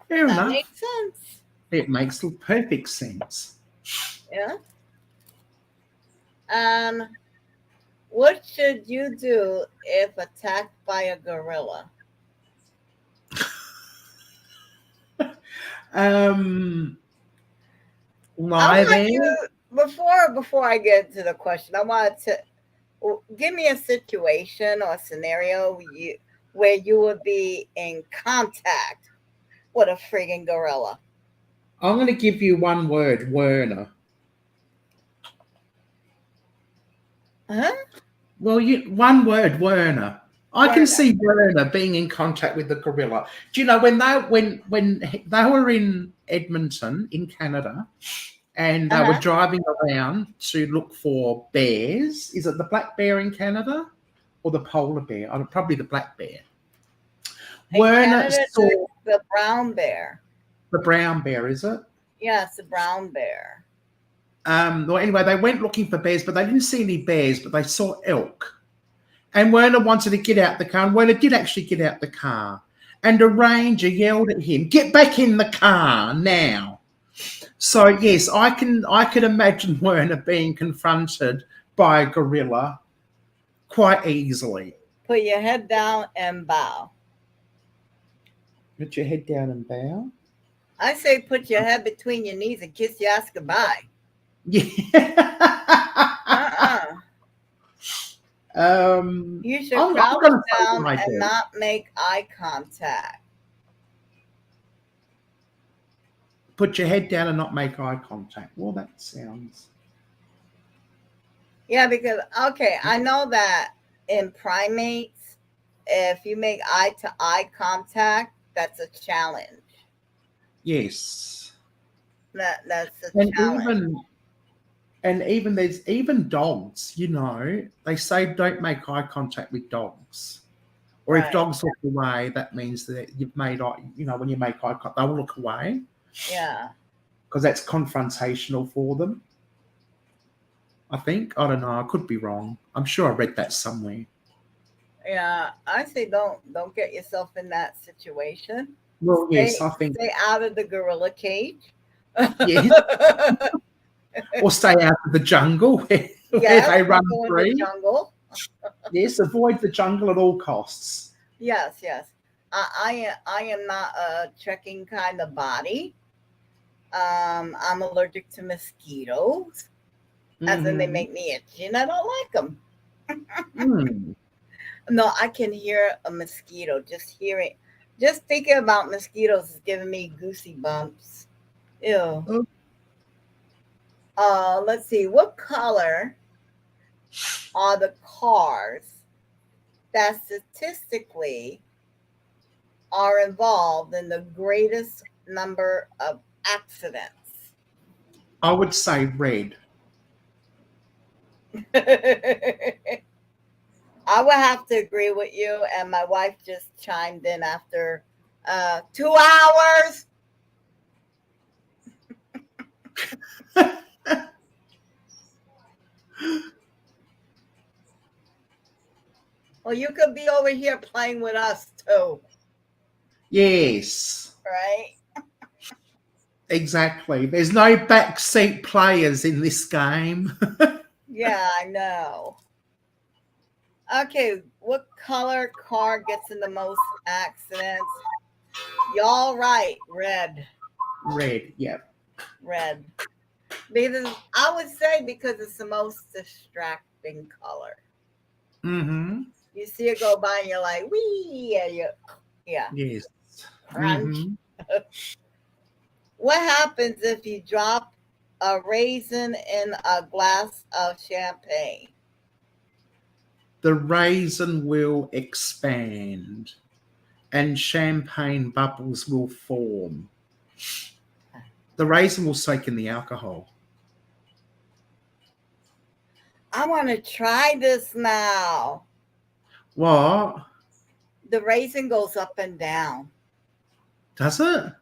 Fair That enough. makes sense. It makes perfect sense. Yeah. Um, what should you do if attacked by a gorilla? Um, I lie want there. you before I get to the question. I want to give me a situation or a scenario where you would be in contact with a friggin' gorilla. I'm going to give you one word, Werner. Huh? Well, one word, Werner. I can Werner. see Werner being in contact with the gorilla. Do you know when they were in Edmonton in Canada and they were Uh-huh. driving around to look for bears? Is it the black bear in Canada or the polar bear? Probably the black bear. In Werner Canada, saw there's the brown bear. the brown bear. Is it? Yes, the brown bear. Well, anyway, they went looking for bears, but they didn't see any bears, but they saw elk. And Werner wanted to get out the car, and Werner did actually get out the car. And a ranger yelled at him, "Get back in the car now!" So yes, I could imagine Werner being confronted by a gorilla quite easily. Put your head down and bow. Put your head down and bow. I say put your head between your knees and kiss your ass goodbye. Yeah. You should I'm crouch gonna say down my and dad. not make eye contact. Put your head down and not make eye contact. Well, that sounds. Yeah, because okay, I know that in primates, if you make eye to eye contact, that's a challenge. Yes. That's a And challenge. even there's even dogs, they say don't make eye contact with dogs. Or if Right. dogs look away, that means that you've made eye, when you make eye contact, they'll look away Yeah. because that's confrontational for them. I think. I don't know. I could be wrong. I'm sure I read that somewhere. Yeah. I say don't get yourself in that situation. Well, yes, I think. Stay out of the gorilla cage. Yes. Or stay out of the jungle where they run go in free. the jungle. Yes, avoid the jungle at all costs. Yes. I am not a trekking kind of body. I'm allergic to mosquitoes, as in they make me itchy, and I don't like them. Mm. No, I can hear a mosquito. Just thinking about mosquitoes is giving me goosey bumps. Ew. Let's see. What color are the cars that statistically are involved in the greatest number of accidents? I would say red. I would have to agree with you, and my wife just chimed in after 2 hours. Well, you could be over here playing with us too, Yes, right? exactly. There's no backseat players in this game. Yeah, I know. Okay, what color car gets in the most accidents? Y'all right, red. Red, yeah. Red. Because I would say because it's the most distracting color. Mm-hmm. You see it go by and you're like, wee, yeah. Yes. Crunch. Mm-hmm. What happens if you drop a raisin in a glass of champagne? The raisin will expand and champagne bubbles will form. The raisin will soak in the alcohol. I want to try this now. What? The raisin goes up and down. Does it?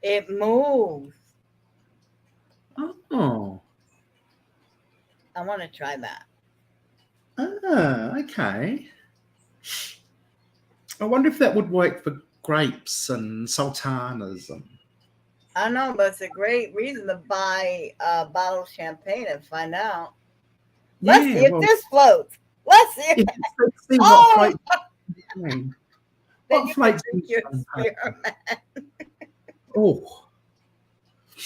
It moves. Oh. I want to try that. Ah, okay. I wonder if that would work for grapes and sultanas. I don't know, but it's a great reason to buy a bottle of champagne and find out. Let's see if this floats. Let's see. Let's see what floats. Then What you floats can in drink your champagne? spearmint. Oh.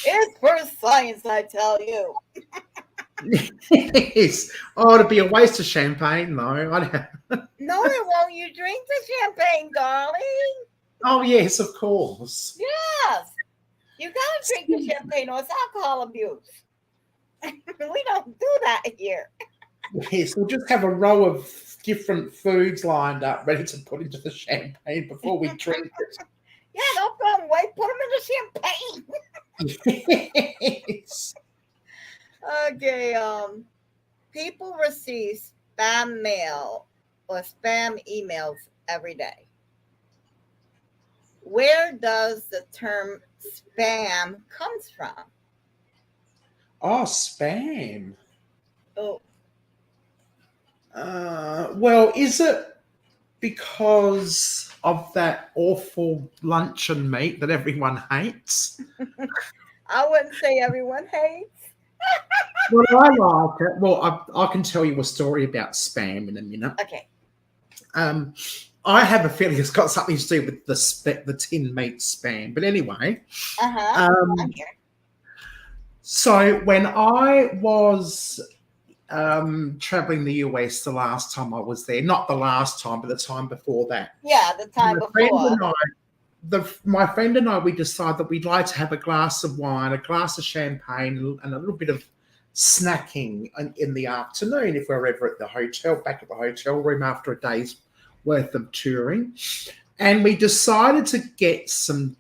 It's for science, I tell you. Yes. Oh, it'd be a waste of champagne, though. No, it won't. You drink the champagne, darling. Oh yes, of course. Yes. You gotta drink the champagne or it's alcohol abuse. We don't do that here. Yes, we'll just have a row of different foods lined up, ready to put into the champagne before we drink Yeah, don't throw them away. Put them in the champagne. it. Yes. Okay. People receive spam mail or spam emails every day. Where does the term spam comes from? Oh, spam. Oh, Well, is it because of that awful luncheon meat that everyone hates? I wouldn't say everyone hates. Well, I like it. Well, I can tell you a story about spam in a minute. Okay. Um, I have a feeling it's got something to do with the tin meat spam. But anyway, Uh-huh. I'm um, here. so when I was traveling the US the last time I was there, not the last time, but the time before that, Yeah, the time my friend before. and I, my friend and I, we decided that we'd like to have a glass of wine, a glass of champagne, and a little bit of snacking in the afternoon if we're ever at the hotel, back at the hotel room after a day's worth of touring. And we decided to get some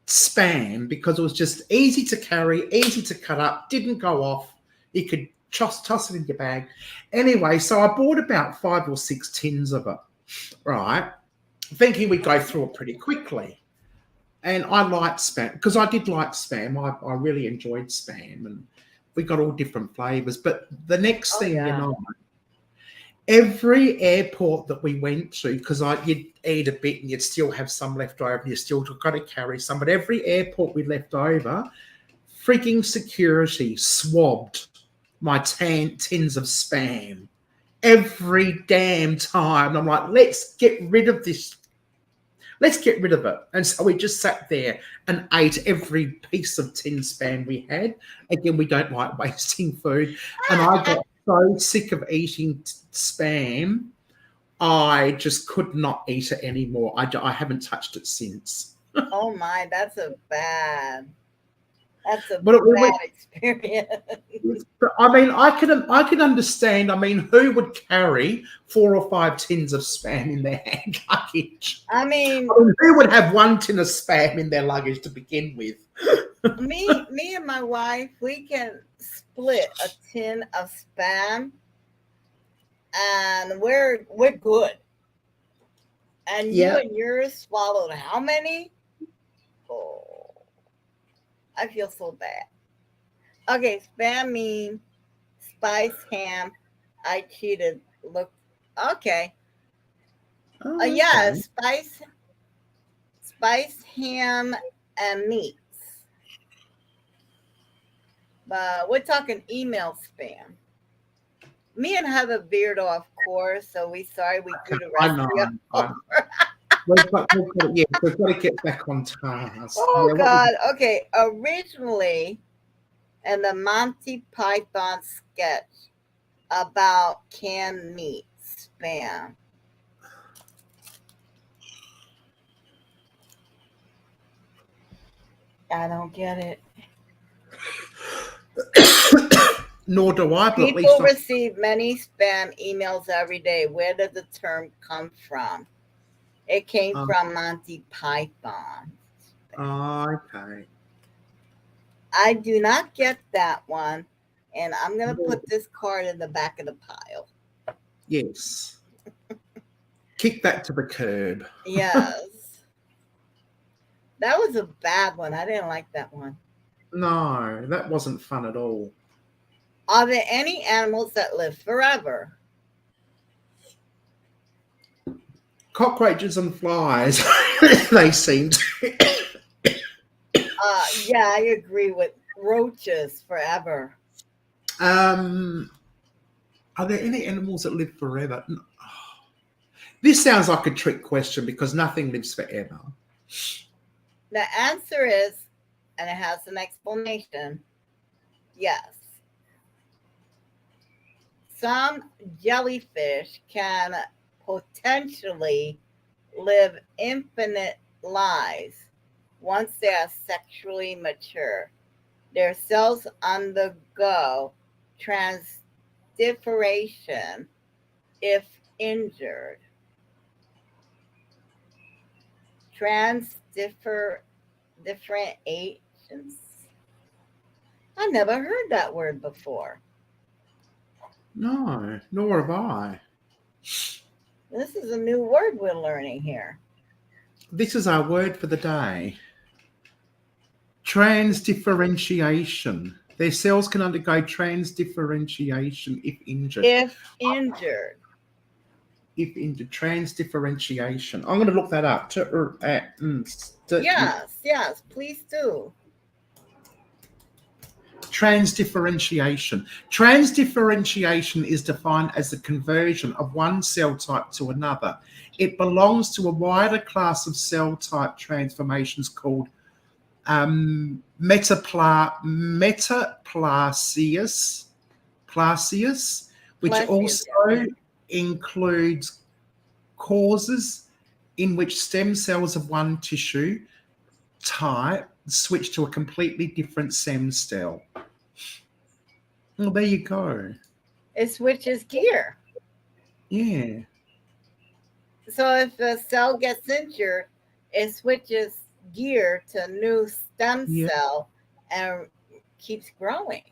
spam because it was just easy to carry, easy to cut up, didn't go off. You could toss it in your bag. Anyway, so I bought about 5 or 6 tins of it, right? Thinking we'd go through it pretty quickly. And I liked spam because I did like spam. I really enjoyed spam and we got all different flavors. But the next Oh thing you yeah. know, every airport that we went to, because you'd eat a bit and you'd still have some left over and you still got to carry some, but every airport we left over, freaking security swabbed my tins of spam every damn time. And I'm like, let's get rid of this. Let's get rid of it. And so we just sat there and ate every piece of tin spam we had. Again, we don't like wasting food. And I got so sick of eating spam, I just could not eat it anymore. I haven't touched it since. Oh my, that's a But bad experience. I mean, I can understand. I mean, who would carry 4 or 5 tins of spam in their hand luggage? I mean, I mean, who would have 1 tin of spam in their luggage to begin with? me and my wife, we can split a tin of spam and we're good. And you Yeah. and yours swallowed how many? Oh, I feel so bad. Okay, spam mean spice ham. I cheated. Look, okay. Oh, Yeah, okay. spice ham and meats. But we're talking email spam. Me and Heather veered off course, so we sorry we threw the I rest know. of you. We've got to get back on task. Oh Yeah, God. Okay. Originally, in the Monty Python sketch about canned meat spam. I don't get it. nor do I, but at least People receive many spam emails every day. Where did the term come from? It came from Monty Python. okay. I do not get that one. And I'm going to put this card in the back of the pile. Yes. Kick that to the curb. Yes. That was a bad one. I didn't like that one. No, that wasn't fun at all. Are there any animals that live forever? Cockroaches and flies, they seem to. Yeah, I agree with roaches forever. Are there any animals that live forever? No. This sounds like a trick question because nothing lives forever. The answer is, and it has an explanation, yes. Some jellyfish can potentially live infinite lives once they are sexually mature. Their cells undergo transdifferentiation if injured. Transdiffer differentiations. I never heard that word before. No, nor have I. This is a new word we're learning here. This is our word for the day. Transdifferentiation. Their cells can undergo transdifferentiation if injured. If injured. If injured, transdifferentiation. I'm going to look that up. Yes, please do. Transdifferentiation. Transdifferentiation is defined as the conversion of one cell type to another. It belongs to a wider class of cell type transformations called metaplasius, which also includes causes in which stem cells of one tissue type switch to a completely different stem cell. Well, there you go. It switches gear. Yeah. So if the cell gets injured, it switches gear to a new stem cell and keeps growing.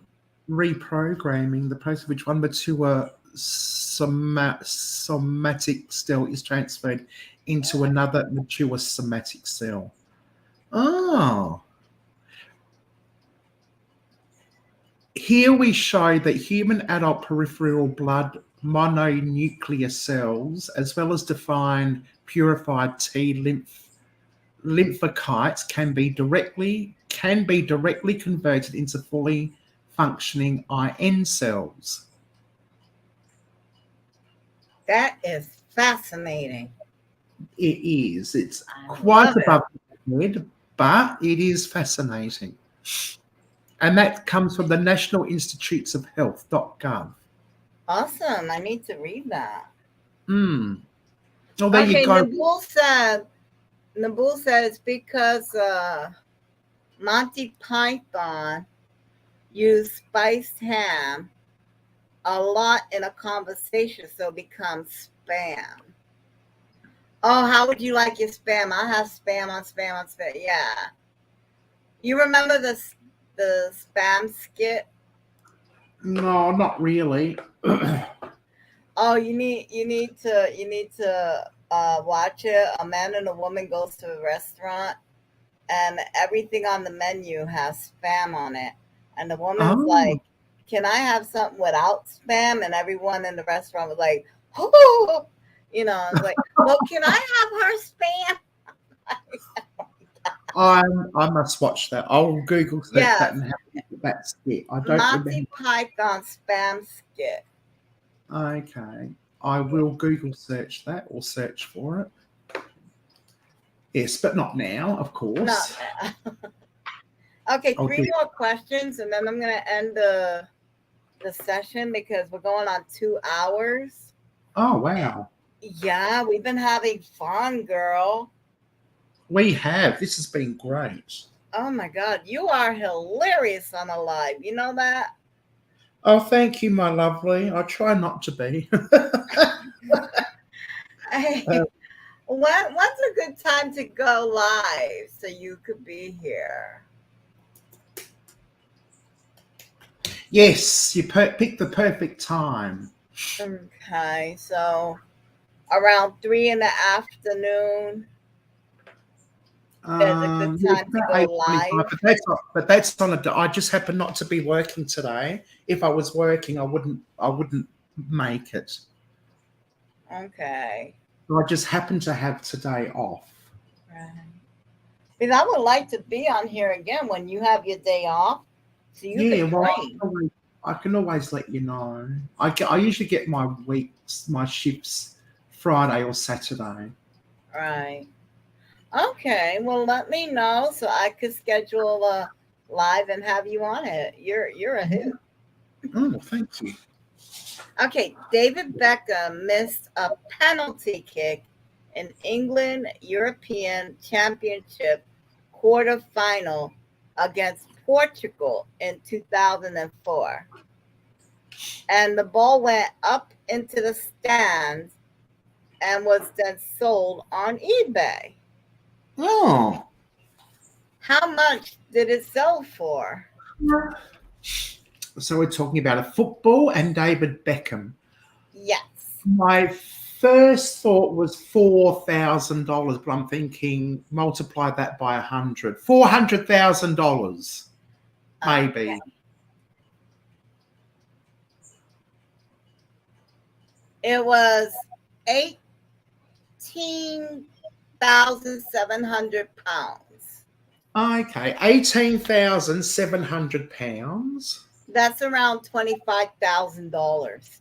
Reprogramming the process which one to a somatic cell is transferred into another mature somatic cell. Oh. Here we show that human adult peripheral blood mononuclear cells, as well as defined purified T lymphocytes, can be directly converted into fully functioning IN cells. That is fascinating. It is. It's quite above the head, but it is fascinating. And that comes from the National Institutes of Health.gov. Awesome. I need to read that. Oh, there you go. Nabul said it's because Monty Python used spiced ham a lot in a conversation, so it becomes spam. Oh, how would you like your spam? I have spam on spam on spam. Yeah. You remember the spam skit? No, not really. Oh, you need to watch it. A man and a woman goes to a restaurant, and everything on the menu has spam on it. And the woman's like, "Can I have something without spam?" And everyone in the restaurant was like, "Oh," it's like, "Well, can I have her spam?" I must watch that. I'll Google that and have that skit. I don't Monty Python spam skit. Okay. I will Google search that or search for it. Yes, but not now, of course. Okay, 3 more questions, and then I'm going to end the session because we're going on 2 hours. Oh, wow. Yeah, we've been having fun, girl. We have. This has been great. Oh, my God. You are hilarious on a live. You know that? Oh, thank you, my lovely. I try not to be. Hey, when's a good time to go live so you could be here? Yes, you picked the perfect time. Okay, so around 3 in the afternoon. There's a good time to go live. But that's on a. I just happen not to be working today. If I was working, I wouldn't make it. Okay. So I just happen to have today off. Right. Because I would like to be on here again when you have your day off. So you can train. I can always let you know. I usually get my shifts Friday or Saturday. Right. Okay. Well, let me know so I could schedule a live and have you on it. You're a hoot. Oh, thank you. Okay. David Beckham missed a penalty kick in England European Championship quarterfinal against Portugal in 2004. And the ball went up into the stands and was then sold on eBay. Oh. How much did it sell for? So we're talking about a football and David Beckham. Yes. My first thought was $4,000, but I'm thinking multiply that by 100. $400,000, maybe. Okay. It was 18,700 pounds. Okay, 18,700 pounds. That's around $25,000.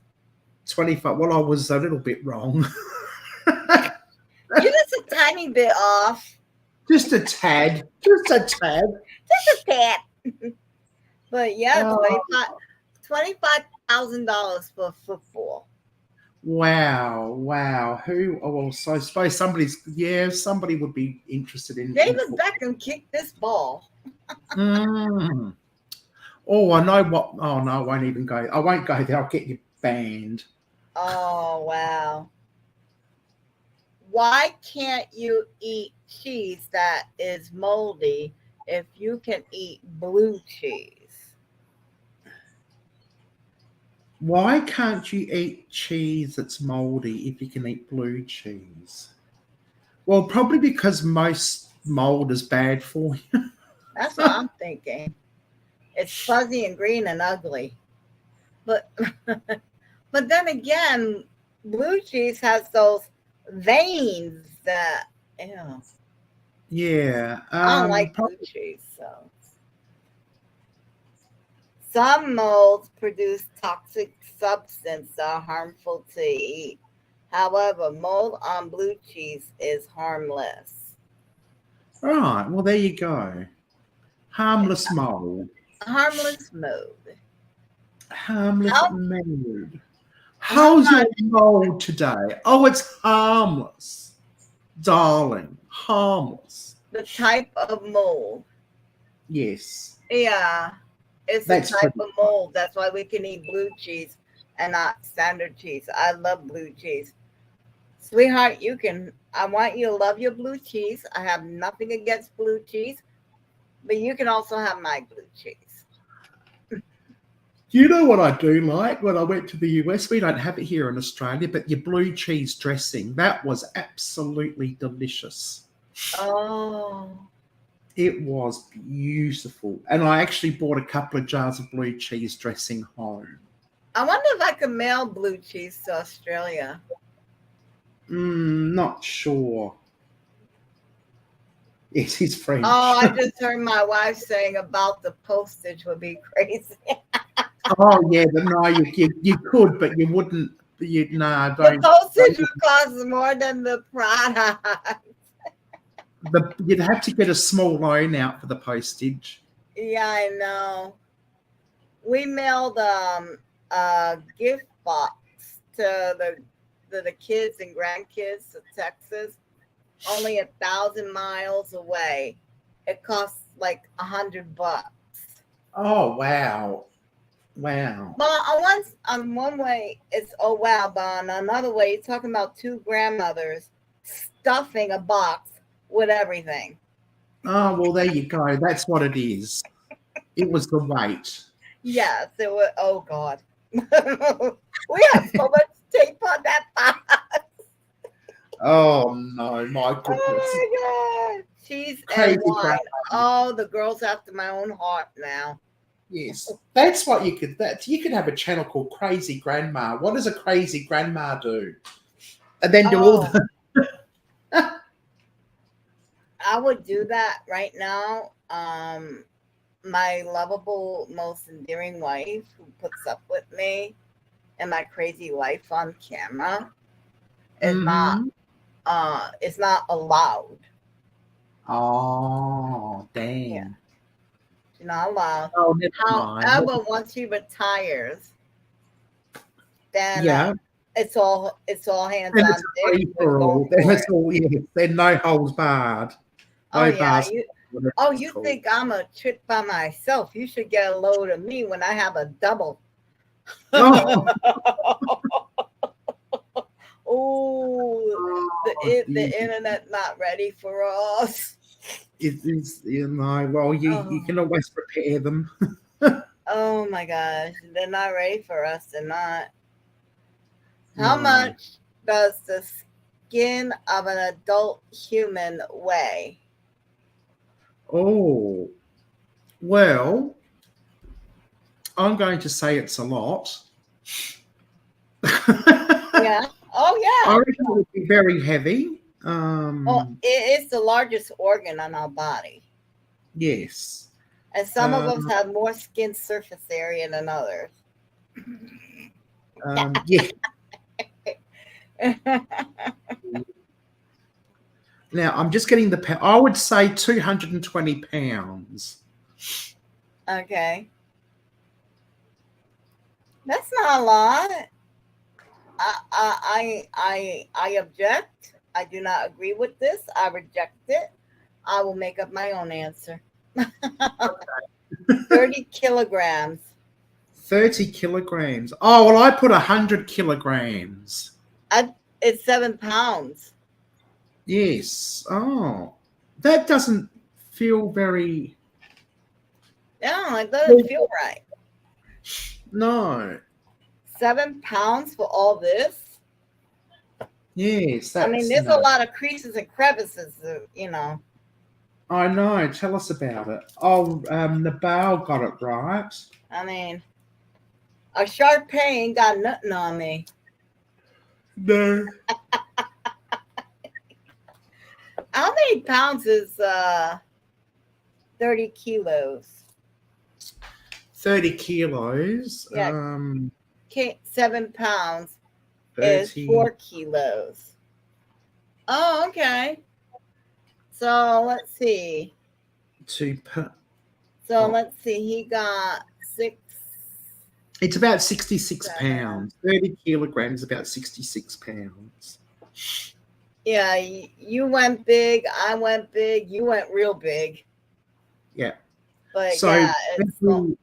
25. Well, I was a little bit wrong. You're just a tiny bit off. Just a tad. Just a tad. Just a tad. But yeah, Oh. $25,000 for football. Wow, wow. Who? Oh, well, so I suppose somebody would be interested in. David Beckham kicked this ball. Mm. Oh, I know what. Oh no, I won't even go. I won't go there. I'll get you banned. Oh, wow. Why can't you eat cheese that is moldy if you can eat blue cheese? Why can't you eat cheese that's moldy if you can eat blue cheese? Well, probably because most mold is bad for you. That's what I'm thinking. It's fuzzy and green and ugly. But but then again, blue cheese has those veins that Yeah. I don't like blue cheese, so some molds produce toxic substances that are harmful to eat. However, mold on blue cheese is harmless. Right. Well, there you go. Harmless mold. Harmless mold. Harmless How- mold. How's your mold today? Oh, it's harmless, darling. Harmless. The type of mold. Yes. Yeah. It's That's the type pretty of mold. That's why we can eat blue cheese and not standard cheese. I love blue cheese. Sweetheart, I want you to love your blue cheese. I have nothing against blue cheese, but you can also have my blue cheese. You know what I do like when I went to the US? We don't have it here in Australia, but your blue cheese dressing, that was absolutely delicious. Oh. It was beautiful. And I actually bought a couple of jars of blue cheese dressing home. I wonder if I could mail blue cheese to Australia. Not sure. It is French. Oh, I just heard my wife saying about the postage would be crazy. Oh yeah, but no, you could, but you wouldn't. Don't. The postage would cost more than the product. You'd have to get a small loan out for the postage. Yeah, I know. We mailed a gift box to the kids and grandkids of Texas, only 1,000 miles away. It costs like $100. Oh wow. Wow. But on one way it's oh wow, but on another way you're talking about two grandmothers stuffing a box with everything. Oh well, there you go. That's what it is. It was the weight. Yes, it was. Oh God, we have so much tape on that box. Oh no, my goodness. Oh my God, cheese Crazy and wine. grandma. Oh, the girls after my own heart now. Yes, that's what you could. You could have a channel called Crazy Grandma. What does a crazy grandma do? And then do all the. I would do that right now. My lovable, most endearing wife who puts up with me and my crazy life on camera is it's not allowed. Oh damn! Yeah. She's not allowed. Oh, never mind. However, once she retires, then Yeah. it's all hands Then on it's a deck. free We're for going all. Then for it's it. all yes. Then no holds barred. Oh No yeah, bars. Whatever it's you called. think I'm a trip by myself? You should get a load of me when I have a double. Oh, Oh, the you- internet not ready for us. it is well you Oh, can always prepare them. oh my gosh, they're not ready for us. They're not. How No. much does the skin of an adult human weigh? Oh well, I'm going to say it's a lot. I Yeah. Oh yeah. reckon it would be very heavy. Well, it is the largest organ on our body, Yes. and some of us Um, have more skin surface area than others. yeah. Now I'm just getting the. I would say 220 pounds. Okay, that's not a lot. I object. I do not agree with this. I reject it. I will make up my own answer. 30 kilograms. 30 kilograms. Oh well, I put 100 kilograms. It's 7 pounds. Yes. Oh, that doesn't feel very. Yeah, it doesn't feel right. No. 7 pounds for all this. Yes, I mean, that's there's a no. lot of creases and crevices. You know. I know. Tell us about it. Oh, Nabal got it right. I mean, a Sharpay ain't got nothing on me. No. How many pounds is 30 kilos? 30 kilos. Yeah, 7 pounds is 30 4 kilos. Oh, okay. So let's see. to per. So Oh, let's see. He got six. it's about 66 Seven. pounds. 30 kilograms, about 66 pounds. Yeah, you went big. I went big. You went real big. Yeah. But So yeah, it's every,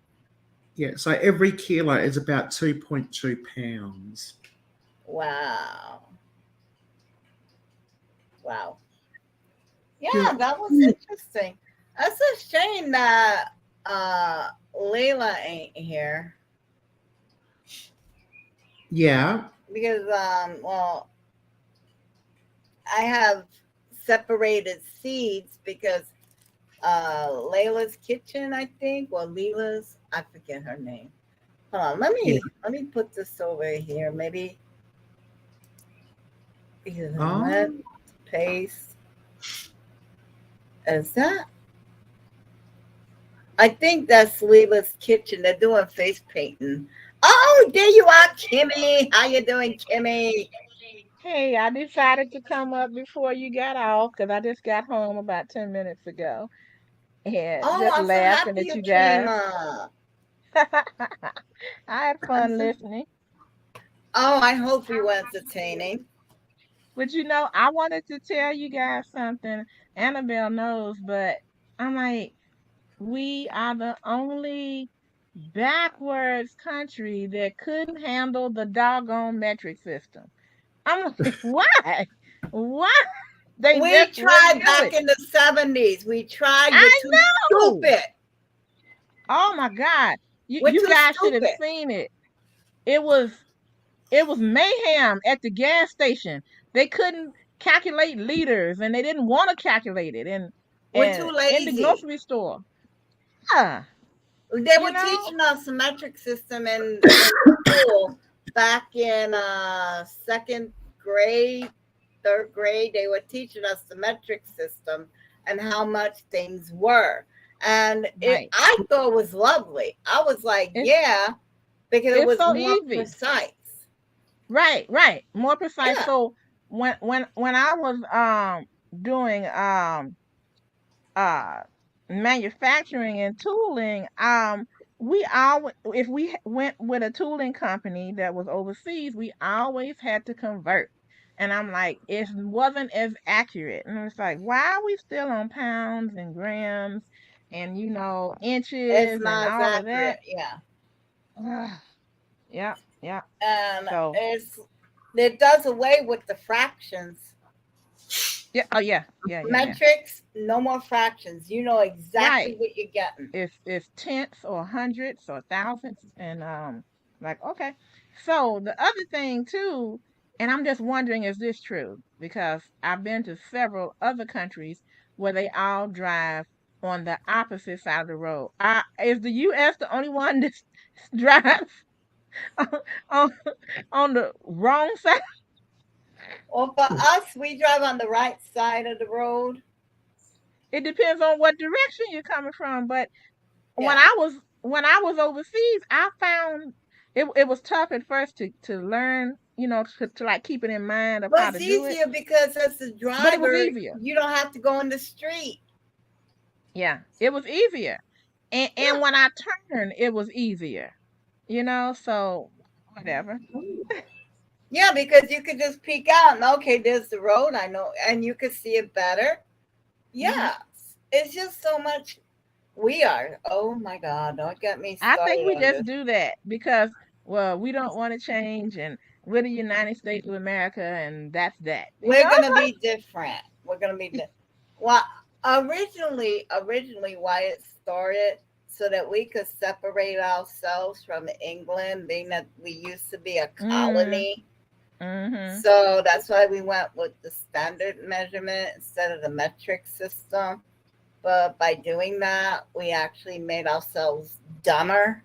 yeah, so every kilo is about 2.2 pounds. wow. Wow. Yeah. Yeah, that was interesting. That's a shame that Layla ain't here Yeah. because well, I have separated seeds because Layla's kitchen, I think, or Leela's, I forget her name. Hold on, Yeah. let me put this over here. Maybe Oh. let's paste. Is that? I think that's Leela's kitchen. They're doing face painting. Oh, there you are, Kimmy. How you doing, Kimmy? Hey, I decided to come up before you got off because I just got home about 10 minutes ago and Oh, just I'm so laughing happy at you you came guys. up. I had I'm fun so. listening. Oh, I hope you were entertaining. But I wanted to tell you guys something. Annabelle knows, but I'm like, we are the only backwards country that couldn't handle the doggone metric system. I'm like, why? Why? They We just wouldn't tried do back it. in the 70s. We tried. We're I too know. stupid. Oh my God. You We're you too guys should have stupid. seen it. It was it was mayhem at the gas station. They couldn't calculate liters and they didn't want to calculate it We're too and in the lazy. grocery store. Yeah, They you were know? teaching us the metric system in school back in second grade, third grade. They were teaching us the metric system and how much things were. And Right. I thought it was lovely. I was like, It's yeah, because it it's was so more easy. precise. Right, right. More precise. Yeah. So when I was doing uh manufacturing and tooling, we always, if we went with a tooling company that was overseas, we always had to convert. And I'm like, it wasn't as accurate. And it's like, why are we still on pounds and grams and, It's inches and not as all of that? accurate. Yeah. Yeah, yeah. And So, it does away with the fractions. yeah, oh, yeah. Metrics, no more fractions. You know exactly Right. what you're getting. It's tenths or hundreds or thousandths and like, okay. So the other thing too, and I'm just wondering, is this true? Because I've been to several other countries where they all drive on the opposite side of the road. Is the US the only one that drives on, on the wrong side? Well, for us, we drive on the right side of the road. It depends on what direction you're coming from, but when Yeah. I was overseas, I found it was tough at first to learn, to like keep it in mind of But how to it's do it, easier because as the but it was driver, easier. you don't have to go in the street. Yeah, it was easier, and Yeah. when I turned, it was easier, So whatever. Yeah, because you could just peek out and okay, there's the road. I know, and you could see it better. Hmm. Yeah. It's just so much. We are. Oh my God. Don't get me I think started we on just this. do that because, well, we don't want to change, and we're the United States of America, and that's that. We're gonna be different. We're gonna be well. Originally, why it started so that we could separate ourselves from England, being that we used to be a Mm, colony. mm-hmm. So that's why we went with the standard measurement instead of the metric system. But by doing that, we actually made ourselves dumber.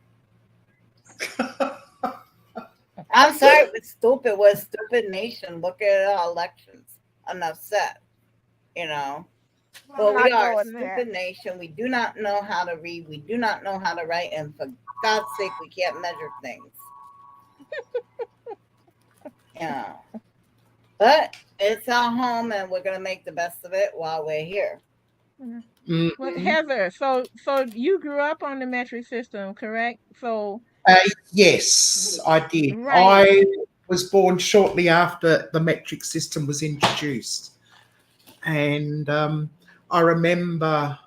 I'm sorry, but stupid. We're a stupid nation. Look at our elections. Enough said. You know. I'm But we not are a going there. stupid nation. We do not know how to read. We do not know how to write. And for God's sake, we can't measure things. Yeah. But it's our home and we're going to make the best of it while we're here. Mhm. Well, Mhm. Heather, so you grew up on the metric system, correct? So, Uh, yes, I did. right. I was born shortly after the metric system was introduced, and I remember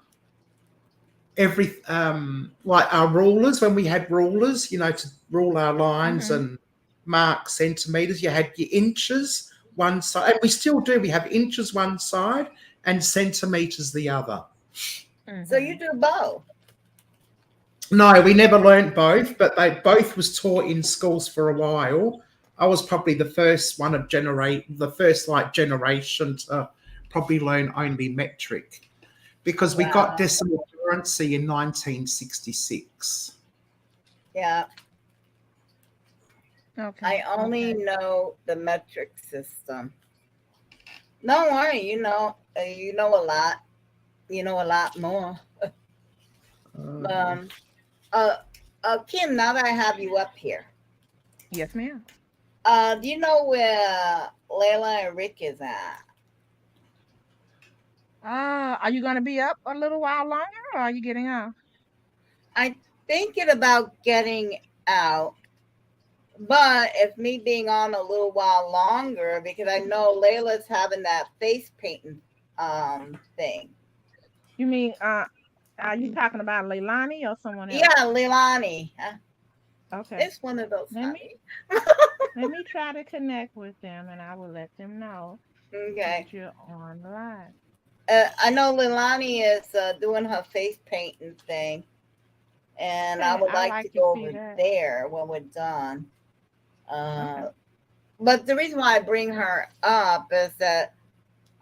like our rulers when we had rulers, to rule our lines Mhm. and mark centimeters. You had your inches one side, and we still do. We have inches one side and centimeters the other. So you Mhm. do both. No, we never learnt both, but they both was taught in schools for a while. I was probably the first like generation to probably learn only metric because we got Wow. decimal currency in 1966. Yeah. Okay. I only Okay. know the metric system. Don't worry. You know a lot. You know a lot more. Uh, Um, uh, Kim, now that I have you up here, Yes, ma'am. do you know where Layla and Rick is at? Are you gonna be up a little while longer, or are you getting off? I'm thinking about getting out, but if me being on a little while longer, because I know Layla's having that face painting thing. You mean, are you talking about Leilani or someone else? Yeah, Leilani. Okay. It's one of those, Let me honey. let me try to connect with them, and I will let them know Okay. that you're on the line. I know Leilani is doing her face painting thing, and I Okay, would I like to like to go see over that. there when we're done. Okay. Uh, but the reason why I bring her up is that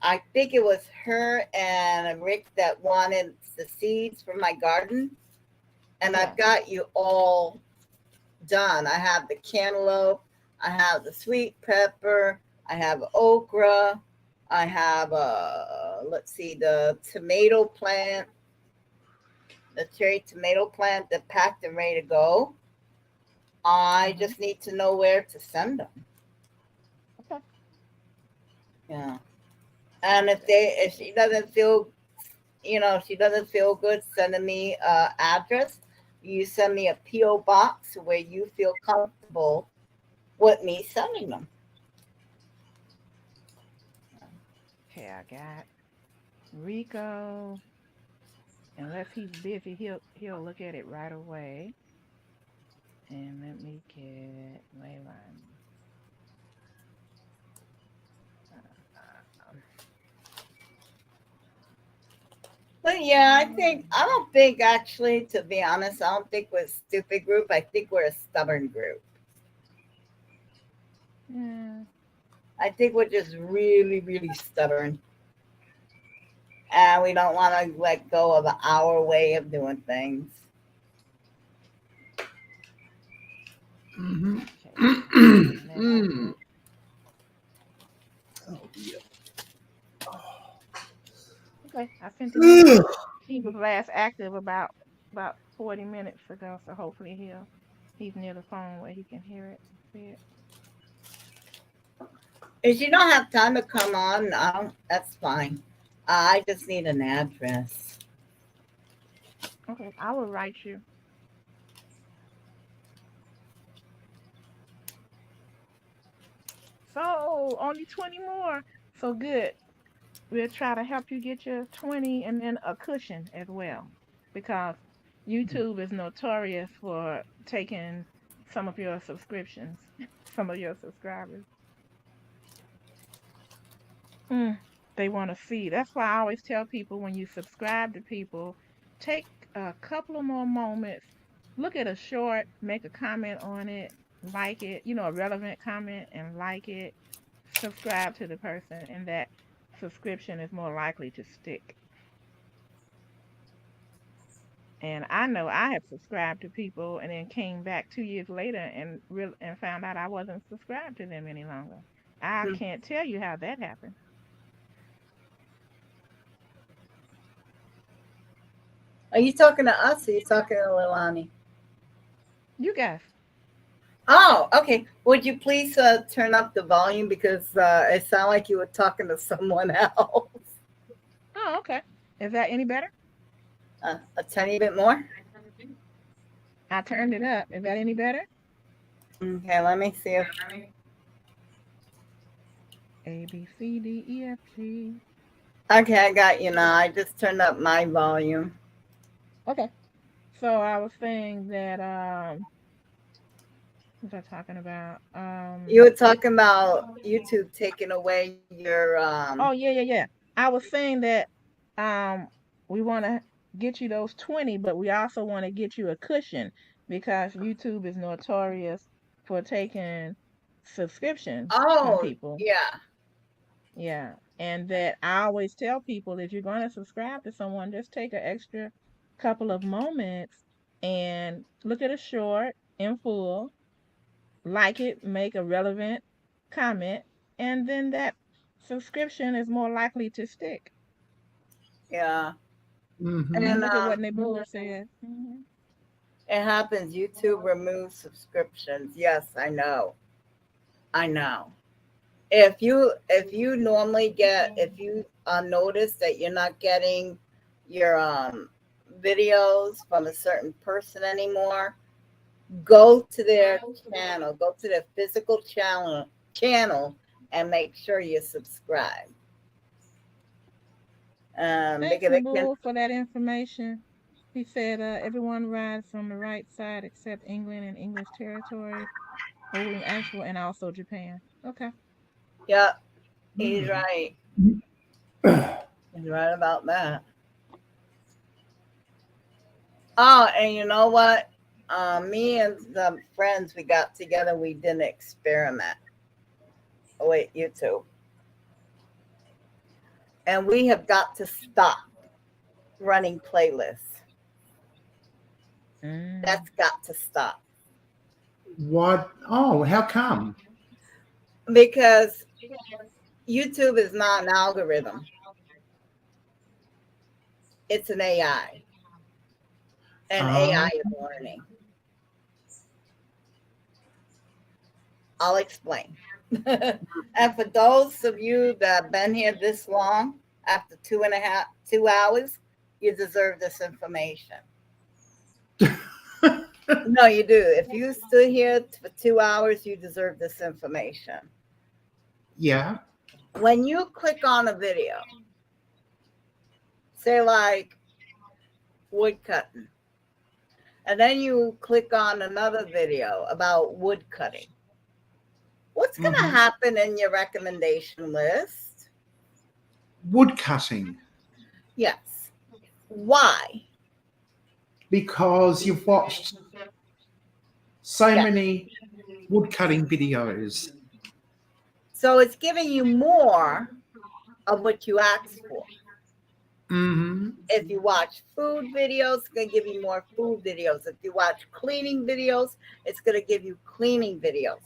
I think it was her and Rick that wanted the seeds for my garden, and I've Yes. got you all done. I have the cantaloupe, I have the sweet pepper, I have okra, I have let's see, the tomato plant, the cherry tomato plant that packed and ready to go. I Mhm. just need to know where to send them. Okay. Yeah. And if she doesn't feel, if she doesn't feel good sending me address, You send me a P.O. box where you feel comfortable with me sending them. Okay, I got Rico. Unless he's busy, he'll look at it right away. And let me get Layline. Um, But yeah, I don't think actually, to be honest, I don't think we're a stupid group. I think we're a stubborn group. yeah. I think we're just really, really stubborn. And we don't want to let go of our way of doing things. Mhm. Okay, next. Mm. Oh, dear. Okay, I sent him in. Ugh. He was last active about 40 minutes ago, so hopefully he's near the phone where he can hear it and see it. If you don't have time to come on, that's fine. I just need an address. Okay, I will write you. So only 20 more. So good. We'll try to help you get your 20 and then a cushion as well. Because YouTube is notorious for taking some of your subscriptions, some of your subscribers. Mm, they want to see. That's why I always tell people when you subscribe to people, take a couple of more moments, look at a short, make a comment on it, like it, a relevant comment and like it, subscribe to the person, and that subscription is more likely to stick. And I know I have subscribed to people and then came back 2 years later and found out I wasn't subscribed to them any longer. I Hmm. can't tell you how that happened. Are you talking to us or are you talking to Lilani? You guys. Oh, okay. Would you please turn up the volume because it sounded like you were talking to someone else? Oh, okay. Is that any better? A tiny bit more? I turned it up. Is that any better? Okay, let me see if. A B C D E F G. Okay, I got you now. I just turned up my volume. Okay. So I was saying that what was I talking about? You were talking about YouTube taking away your Oh yeah, yeah, yeah. I was saying that um we want to get you those 20, but we also want to get you a cushion because YouTube is notorious for taking subscriptions from Oh, people. yeah. Yeah. And that I always tell people if you're going to subscribe to someone, just take an extra couple of moments and look at a short in full, like it, make a relevant comment, and then that subscription is more likely to stick. Yeah. And And look at what Nabula said. it happens. YouTube removes subscriptions. Yes, I know. I know. If you normally get, if you notice that you're not getting your videos from a certain person anymore, go to their channel, go to their physical channel, and make sure you subscribe. Thanks, Because it can. Nabula, for that information. He said everyone rides on the right side except England and English territories, holding actual and also Japan. Okay. Yeah, he's Mm. right. He's right about that. Oh, and you know what? Me and some friends we got together. We did an experiment with YouTube, and we have got to stop running playlists. Mm. That's got to stop What? Oh, how come? because YouTube is not an algorithm; it's an AI, and AI Oh, is learning. I'll explain. And for those of you that have been here this long, after 2.5, 2 hours, you deserve this information. No, you do. If you stood here for 2 hours, you deserve this information. Yeah. When you click on a video, say like wood cutting, and then you click on another video about wood cutting, what's going to Mhm. happen in your recommendation list? Wood cutting, Yes. Why? because you've watched so Yeah. many wood cutting videos. So it's giving you more of what you asked for. Hmm. If you watch food videos, it's going to give you more food videos. If you watch cleaning videos, it's going to give you cleaning videos.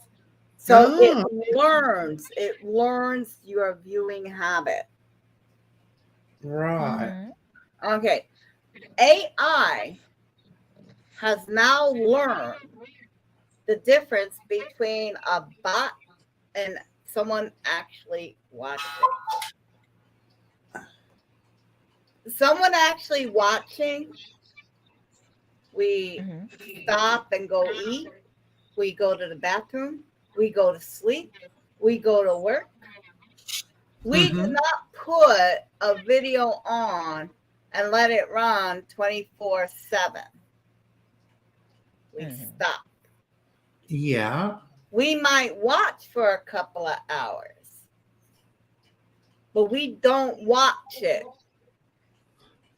So Ah, it learns your viewing habit. right. Mm-hmm. Okay. AI has now learned the difference between a bot and someone actually watching. Someone actually watching, we Mm-hmm. stop and go eat, we go to the bathroom, we go to sleep, we go to work. We do Hmm. not put a video on and let it run 24/7. We Mm-hmm. stop. Yeah. We might watch for a couple of hours, but we don't watch it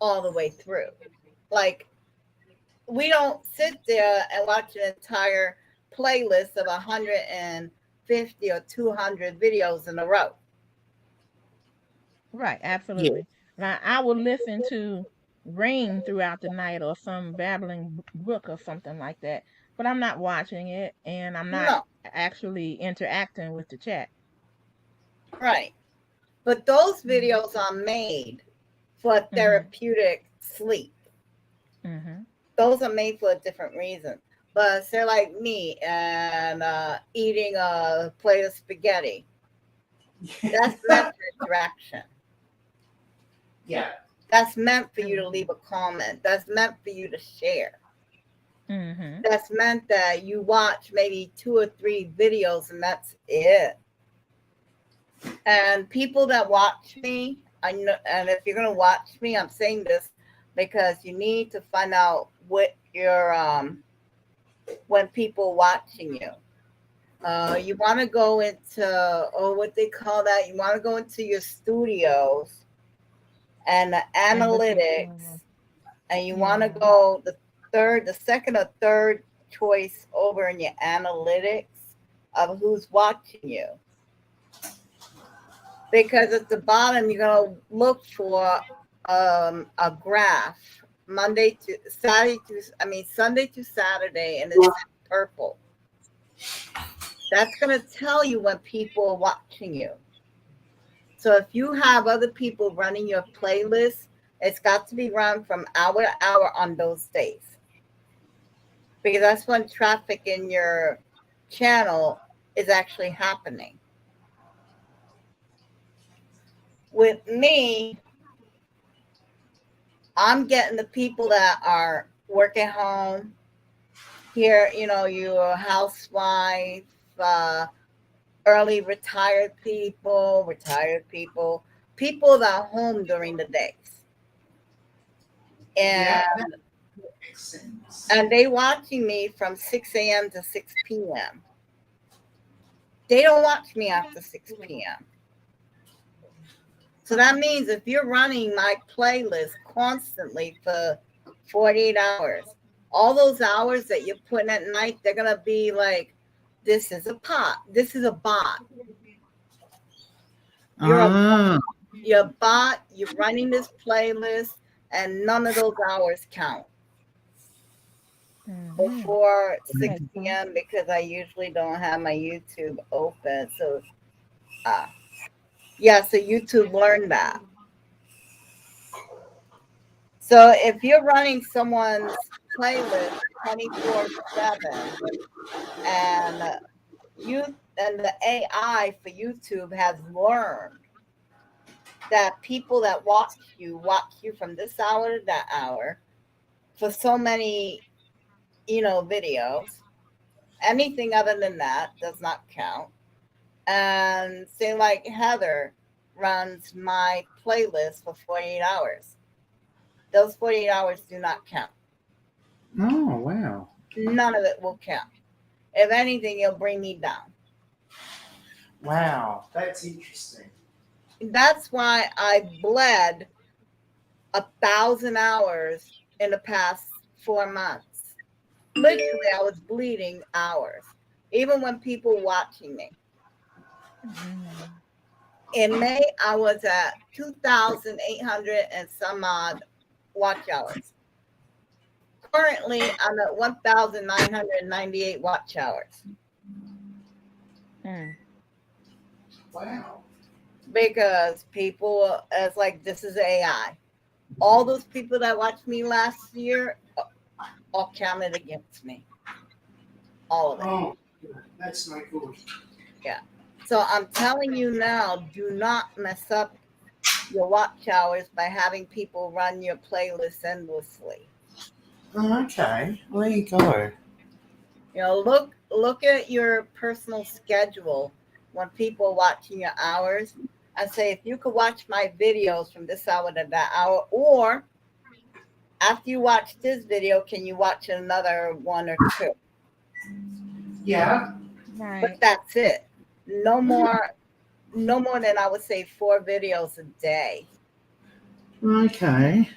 all the way through. Like, we don't sit there and watch an entire playlist of 150 or 200 videos in a row. Right, Yeah. absolutely. Now, I will listen to rain throughout the night or some babbling brook or something like that, but I'm not watching it and I'm not No, actually interacting with the chat. right. But those Mm-hmm. videos are made for Mm-hmm. therapeutic sleep. Mm-hmm. Those are made for a different reason. But say like me and eating a plate of spaghetti, that's meant for interaction. Yeah. That's meant for you to leave a comment. That's meant for you to share. Mm-hmm. That's meant that you watch maybe 2 or 3 videos and that's it. And people that watch me, I know, and if you're gonna watch me, I'm saying this because you need to find out what your when people watching you. You want to go into what they call that. You want to go into your studios and the And look at your, analytics, and you want to yeah. go the second or third choice over in your analytics of who's watching you. Because at the bottom, you're gonna look for a graph Sunday to Saturday, and it's purple. That's gonna tell you when people are watching you. So if you have other people running your playlist, it's got to be run from hour to hour on those days because that's when traffic in your channel is actually happening. With me, I'm getting the people that are working home here, you're a housewife, uh, early retired people that are home during the days. Yeah. And That makes sense. and they watching me from 6 a.m. to 6 p.m. They don't watch me after 6 p.m. So that means if you're running my playlist constantly for 48 hours, all those hours that you're putting at night, they're gonna be like, this is a pot. This is a bot. You're a Ah, you're a bot. You're running this playlist, and none of those hours count Mm-hmm. before 6 Makes sense. p.m. because I usually don't have my YouTube open. So, so YouTube learned that. So if you're running someone's playlist 24/7 and the AI for YouTube has learned that people that watch you from this hour to that hour for so many videos. Anything other than that does not count. And say like Heather runs my playlist for 48 hours. Those 48 hours do not count. Oh, wow. None of it will count. If anything, it'll bring me down. Wow, that's interesting. That's why I bled 1,000 hours in the past 4 months. Literally, I was bleeding hours, even when people watching me. In May, I was at 2,800 and some odd watch hours. Currently, I'm at 1,998 watch hours. Wow. Because people, it's like, this is AI. All those people that watched me last year all counted against me. All of it. Oh, that's no good. Yeah. So I'm telling you now, do not mess up your watch hours by having people run your playlist endlessly. Okay, there you go. Look at your personal schedule when people are watching your hours and say, if you could watch my videos from this hour to that hour, or after you watch this video, can you watch another one or two? Yeah. Right. But that's it. No more than, I would say, 4 videos a day. Okay.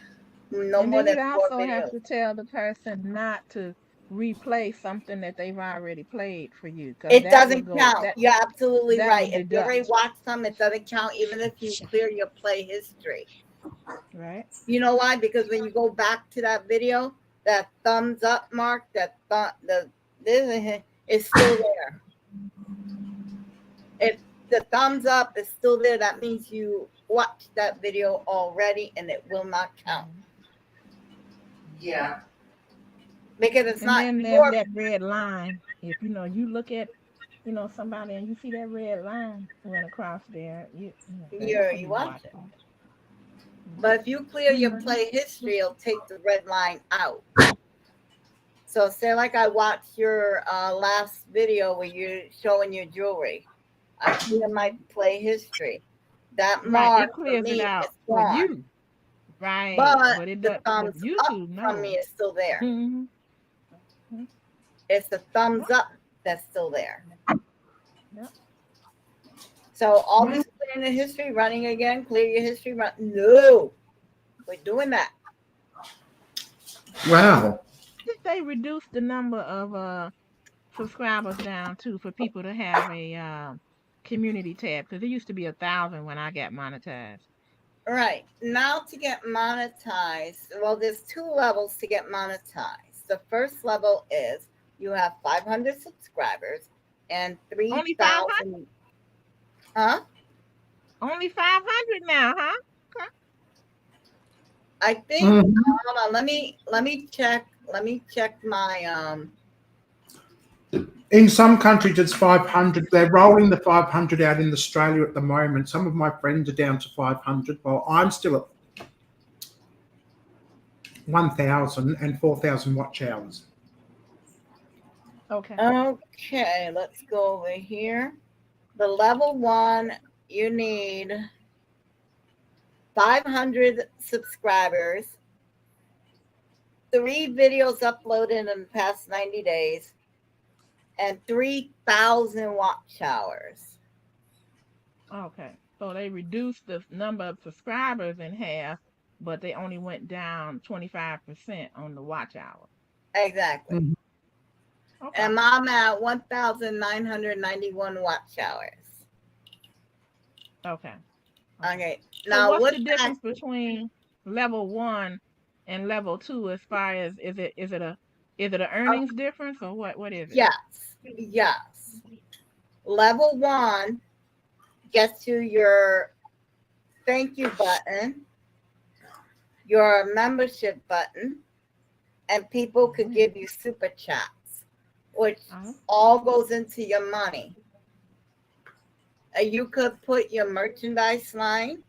No And more then than you 4 also have videos. to tell the person not to replay something that they've already played for you, because It that will doesn't go count. You're absolutely that right. will If you already deduct, watched some, it doesn't count, even if you clear your play history. right? You know why? Because when you go back to that video, that thumbs up mark, is still there. If the thumbs up is still there, that means you watched that video already, and it will not count. Yeah. Because it's And not then there's your. that red line. If you look at somebody and you see that red line run across there, that's when You you watch watch it. them. But if you clear your play history, it'll take the red line out. So say like I watched your last video where you're showing your jewelry. I clear my play history. That Right, it mark for clears it me out is for gone. you. Right, But but it the does. But thumbs up YouTube from me knows. is still there. Mm-hmm. It's the thumbs Yep. up that's still there. Yep. So all this clearing the history, running again, clear your history, run. No, we're doing that. Wow. Did they reduce the number of subscribers down too for people to have a community tab? Because it used to be 1,000 when I got monetized. Right. Now to get monetized, well, there's 2 levels to get monetized. The first level is you have 500 subscribers and Only 500. 3,000. Huh? Only 500 now, huh? Okay. I think. Mhm. Hold on. Let me check. Let me check my In some countries, it's 500. They're rolling the 500 out in Australia at the moment. Some of my friends are down to 500, while I'm still at 1,000 and 4,000 watch hours. Okay. Okay, let's go over here. The level 1, you need 500 subscribers, 3 videos uploaded in the past 90 days, and 3,000 watch hours. Okay. So they reduced the number of subscribers in half, but they only went down 25% on the watch hour. Exactly. Mhm. Okay. And I'm at 1,991 watch hours. Okay. Okay. So Now, what's with the that, difference between level 1 and level 2 as far as is it a earnings difference, or what is it? yes. Level 1 gets you your thank you button, your membership button, and people could give you super chats, which all goes into your money. You could put your merchandise line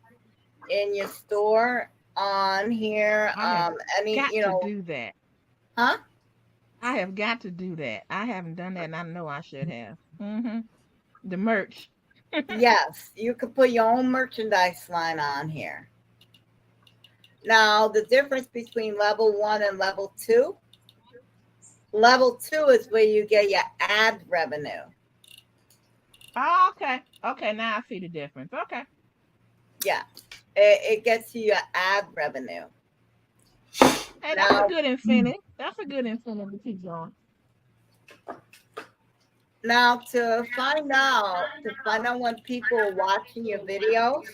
in your store on here. I have Any, got to do that. huh? I have got to do that. I haven't done that, and I know I should have. The merch. Yes, you could put your own merchandise line on here. Now, the difference between level 1 and level 2 is where you get your ad revenue. Oh, okay. Okay, now I see the difference. Okay. Yeah, it gets you your ad revenue. Hey, that's a Now, good incentive. That's a good incentive to keep going. now to find out when people are watching your videos,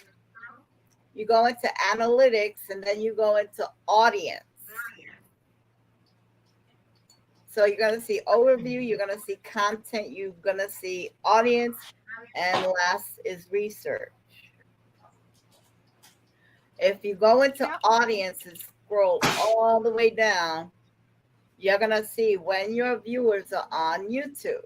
you go into analytics and then you go into audience. So you're going to see overview, you're going to see content, you're going to see audience, and last is research. If you go into Yep. audience and scroll all the way down, you're going to see when your viewers are on YouTube.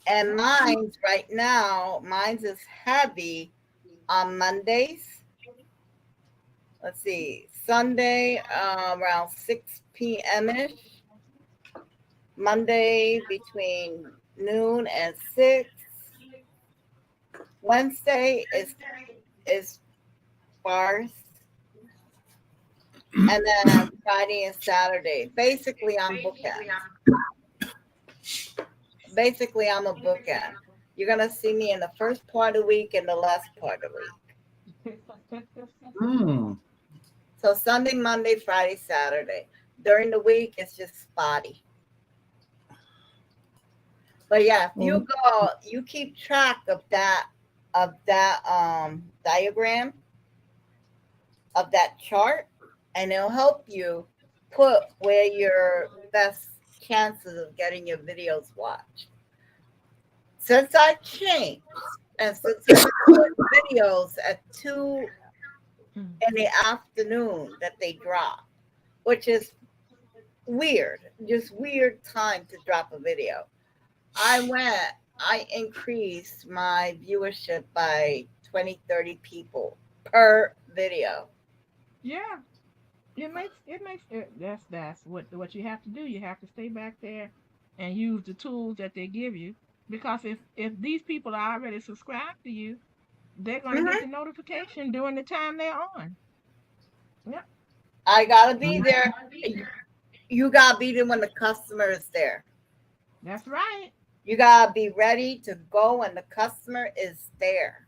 And mine's right now, mine's is heavy on Mondays. Let's see, Sunday around 6 p.m. ish. Monday between noon and 6. Wednesday is sparse. And then Friday and Saturday. Basically, I'm bookend. Basically, I'm a bookend. You're gonna see me in the first part of the week and the last part of the week. Mm. So Sunday, Monday, Friday, Saturday. During the week, it's just spotty. But yeah, if you go, you keep track of that diagram of that chart, and it'll help you put where your best chances of getting your videos watched. Since I changed, and since I put videos at 2 in the afternoon that they drop, which is weird, just weird time to drop a video. I increased my viewership by 20, 30 people per video. Yeah. That's what you have to do. You have to stay back there and use the tools that they give you. Because if these people are already subscribed to you, they're gonna get the Mhm. notification during the time they're on. Yep. I gotta be there. You gotta be there when the customer is there. That's right. You gotta be ready to go when the customer is there.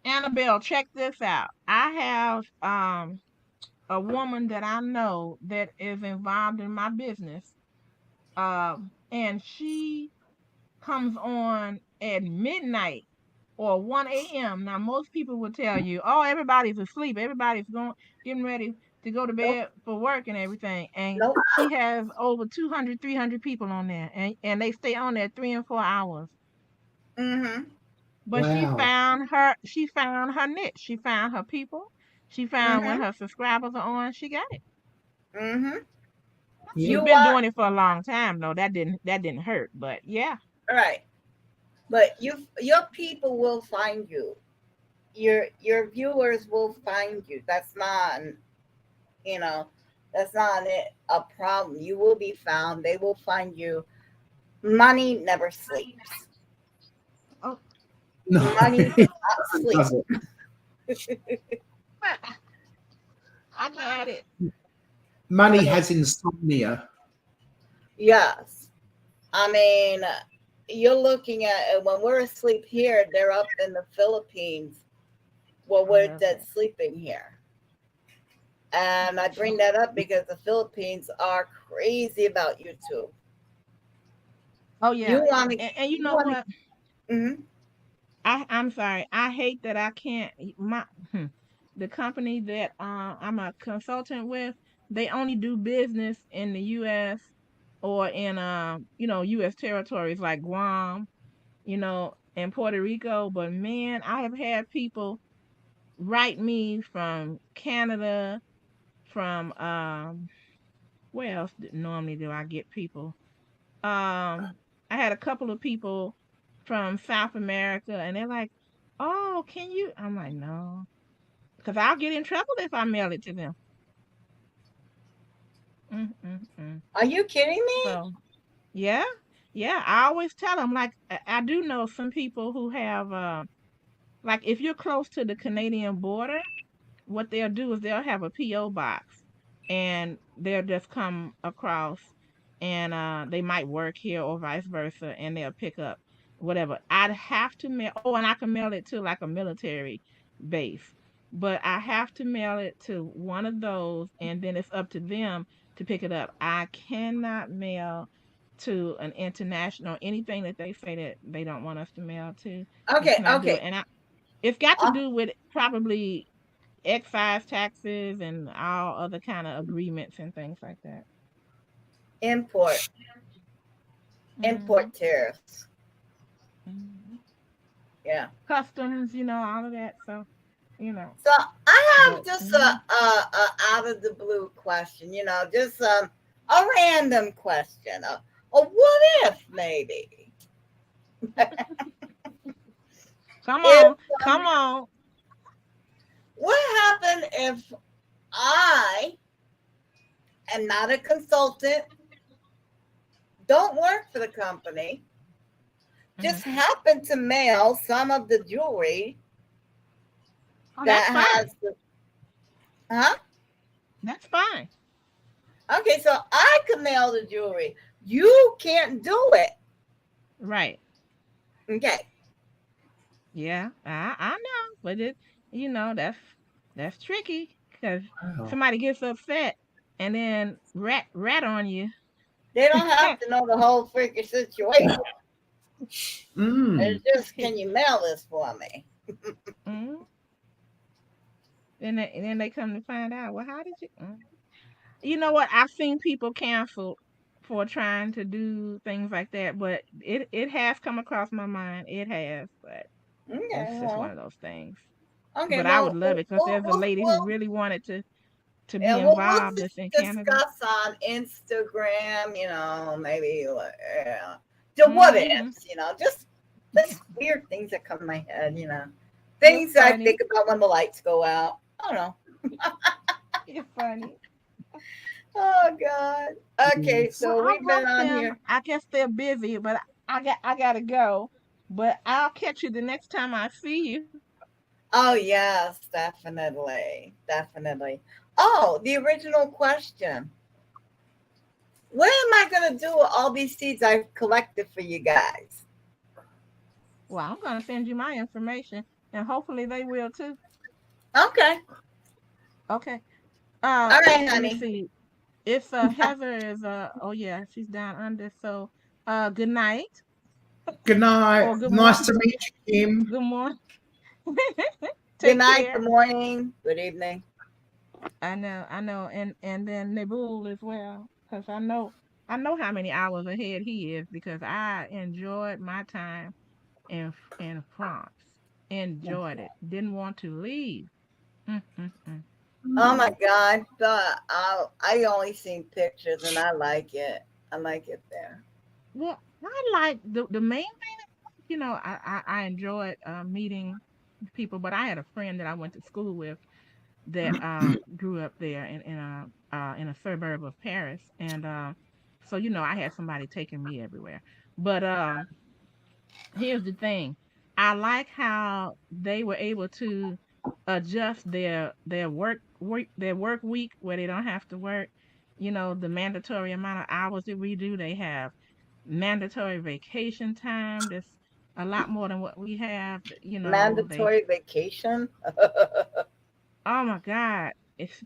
Annabelle, check this out. I have a woman that I know that is involved in my business. And she comes on at midnight or 1 a.m. Now, most people would tell you, oh, everybody's asleep. Everybody's going, getting ready to go to Nope, bed for work and everything. And nope. she has over 200, 300 people on there. And they stay on there 3 and 4 hours. Mm-hmm. But Wow. she found her niche. She found her people. She found when Mm-hmm. her subscribers are on, she got it. Mm-hmm. Yeah. She's You been want doing it for a long time though. That didn't hurt. But yeah. right, but your people will find you. Your viewers will find you. You know, that's not a problem. You will be found. They will find you. Money never sleeps. Oh, No, Money does it not sleep. doesn't. I got it. Money Money, has insomnia. yes. I mean, you're looking at it when we're asleep here, they're up in the Philippines. Well, I we're love dead that. sleeping here. And I bring that up because the Philippines are crazy about YouTube. Oh You yeah. want to, And you you know want what? to, mm-hmm, I'm sorry. I hate that I can't the company that I'm a consultant with, they only do business in the US or in US territories like Guam, and Puerto Rico. But man, I have had people write me from Canada, from where else normally do I get people? I had a couple of people from South America, and they're like, "Oh, can you?" I'm like, "No," because I'll get in trouble if I mail it to them. Mm-mm-mm. Are you kidding me? So yeah, yeah. I always tell them like I do know some people who have like if you're close to the Canadian border, what they'll do is they'll have a PO box, and they'll just come across, and they might work here or vice versa, and they'll pick up whatever. I'd have to mail. Oh, and I can mail it to like a military base, but I have to mail it to one of those, and then it's up to them to pick it up. I cannot mail to an international anything that they say that they don't want us to mail to. I Okay, cannot do it, okay. and it's got to Uh, do with probably excise taxes and all other kind of agreements and things like that. import, Hmm. import tariffs. Hmm. Yeah. Customs, all of that. So, you know, So I have but just a out of the blue question. Just a random question. A what if maybe come if on, come on. what happened if I am not a consultant, don't work for the company, Hmm. just happen to mail some of the jewelry Oh, that's that fine. has the huh? That's fine. Okay, so I could mail the jewelry. You can't do it. Right. Okay. Yeah, I know, but that's tricky because Wow. somebody gets upset and then rat on you. They don't have to know the whole freaking situation. Mm. It's just, can you mail this for me? Mhm. And then they come to find out. Well, how did you? You know what? I've seen people canceled for trying to do things like that, but it has come across my mind. It has, but Okay, it's just one well, of those things. okay, But I would well, love it because there's a lady who we'll really wanted to be yeah, we'll involved that's in Canada. discuss on Instagram, maybe, yeah, the what Mm-hmm. ifs, just weird things that come to my head, You're things I funny. think about when the lights go out. I don't know. You're funny. Oh God. Okay, Well, so I we've been wrote on them. here. I guess they're busy, but I gotta go. But I'll catch you the next time I see you. Oh yes, definitely, definitely. Oh, the original question. What am I gonna do with all these seeds I've collected for you guys? Well, I'm gonna send you my information, and hopefully they will too. Okay. Okay. All right, Let me honey. see. If Heather is oh yeah, she's down under. So good night Good night. or good Nice morning. to meet you, Kim. Good morning. Good Take night, good care. morning, good evening. I know, and then Nabul as well, because I know how many hours ahead he is because I enjoyed my time in France. Enjoyed it. Didn't want to leave. Mm-mm-mm. Oh my God. But I only seen pictures and I like it. I like it there. Well, I like the main thing. I enjoyed meeting people, but I had a friend that I went to school with that grew up there in a suburb of Paris, and so I had somebody taking me everywhere. But here's the thing, I like how they were able to adjust their work week where they don't have to work. The mandatory amount of hours that we do. They have mandatory vacation time. That's a lot more than what we have. They Mandatory vacation. Oh my God. It's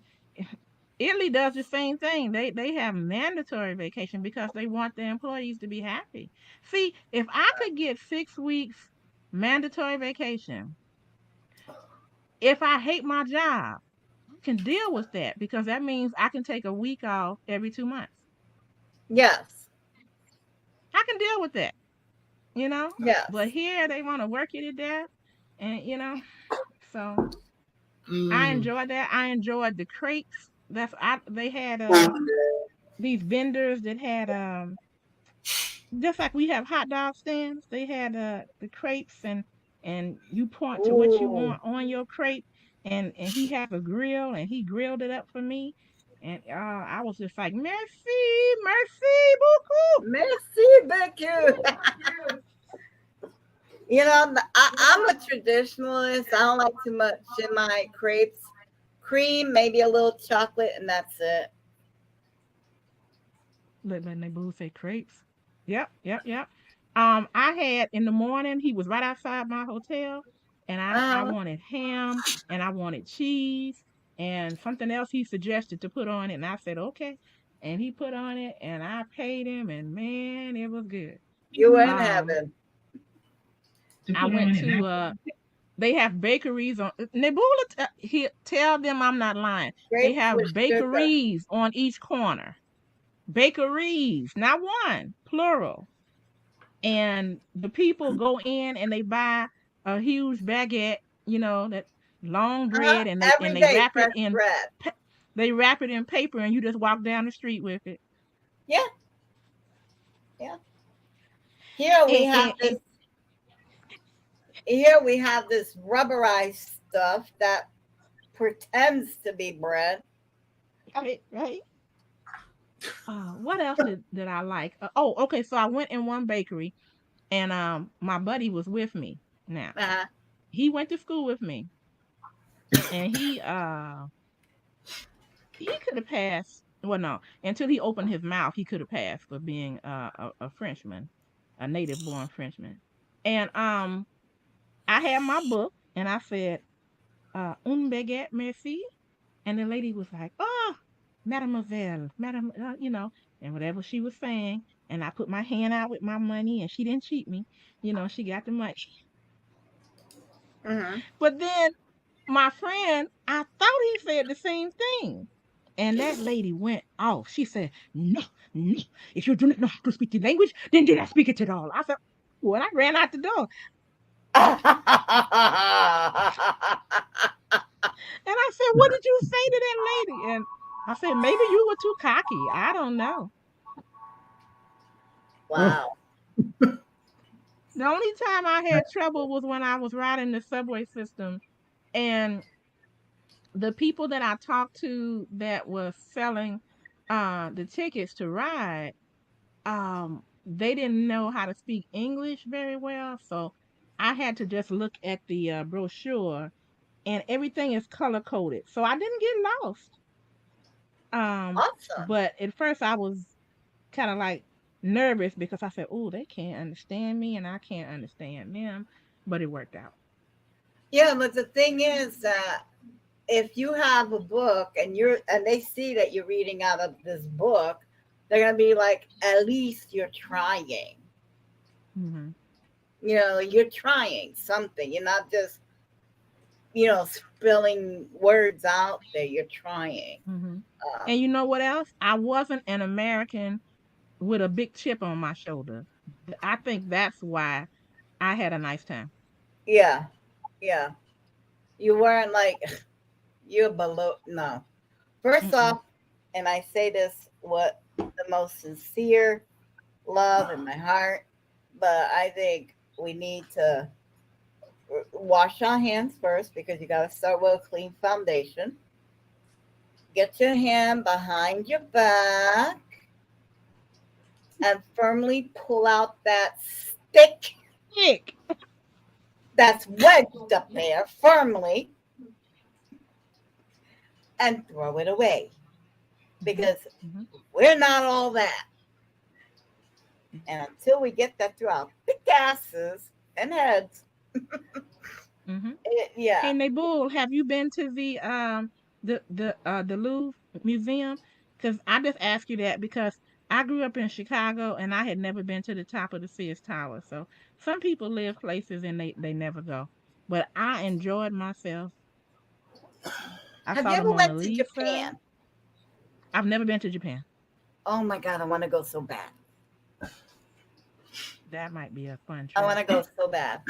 Italy does the same thing. They have mandatory vacation because they want their employees to be happy. See, if I could get 6 weeks mandatory vacation, if I hate my job, I can deal with that because that means I can take a week off every 2 months. Yes. I can deal with that, you know. But Yes. here they want to work you to death, and so I Mm. enjoyed that. I enjoyed the crepes. They had these vendors that had just like we have hot dog stands. They had the crepes, and you point to what you Ooh. want on your crepe, and he has a grill and he grilled it up for me, And I was just like, merci beaucoup. Merci beaucoup. You know, I'm a traditionalist. I don't like too much in my crepes. Cream, maybe a little chocolate, and that's it. Let my boo say crepes. Yep, yep, yep. I had in the morning. He was right outside my hotel, and I Uh, wanted ham and I wanted cheese and something else he suggested to put on it, and I said okay, and he put on it, and I paid him, and man, it was good. you were in Um, heaven. I went to they have bakeries on Nebula. He tell them I'm not lying. They Grapes with have sugar. bakeries on each corner. Bakeries, not one, plural. And the people go in and they buy a huge baguette, that long Uh-huh. bread, and they Every day, wrap it fresh in bread. they wrap it in paper, and you just walk down the street with it. Yeah, yeah. Here we And, have and, this. Here we have this rubberized stuff that pretends to be bread. right, right. What else did I like? Oh, okay. So I went in one bakery, and my buddy was with me. Now Uh-huh. he went to school with me, and he could have passed. Well, no, until he opened his mouth, he could have passed for being a Frenchman, a native born Frenchman. And I had my book, and I said, "Un baguette, merci." And the lady was like, "Oh, mademoiselle, madam," and whatever she was saying. And I put my hand out with my money, and she didn't cheat me. She got the money. Hmm. But then my friend, I thought he said the same thing. And that lady went off. She said, "No, no. If you do not know how to speak the language, then do not speak it at all." I said, well, I ran out the door. And I said, "What did you say to that lady?" And I said, "Maybe you were too cocky. I don't know." Oh, Wow. The only time I had trouble was when I was riding the subway system, and the people that I talked to that was selling the tickets to ride, they didn't know how to speak English very well, so I had to just look at the brochure, and everything is color coded, so I didn't get lost. Um, Awesome. but at first I was kind of like nervous because I said, "Oh, they can't understand me, and I can't understand them," but it worked out. Yeah, but the thing is that if you have a book and they see that you're reading out of this book, they're gonna be like, at least you're trying. Hmm. You know, you're trying something. You're not just, spilling words out there. You're trying. Hmm. Uh, And you know what else? I wasn't an American with a big chip on my shoulder. I think that's why I had a nice time. yeah, yeah. You weren't like you're below. No. First Mm-mm. off, and I say this with the most sincere love in my heart, but I think we need to wash our hands first because you got to start with a clean foundation. Get your hand behind your back and firmly pull out that stick Ick. that's wedged up there firmly and throw it away Hmm. because Hmm. we're not all that. And until we get that through our thick asses and heads, Hmm. yeah. Hey, Nabul, have you been to the Louvre Museum? Because I just asked you that because I grew up in Chicago and I had never been to the top of the Sears Tower. So some people live places and they never go. But I enjoyed myself. I Have you saw the ever Mona went to Lisa. Japan? I've never been to Japan. Oh my God, I want to go so bad. That might be a fun I want trip. to go so bad.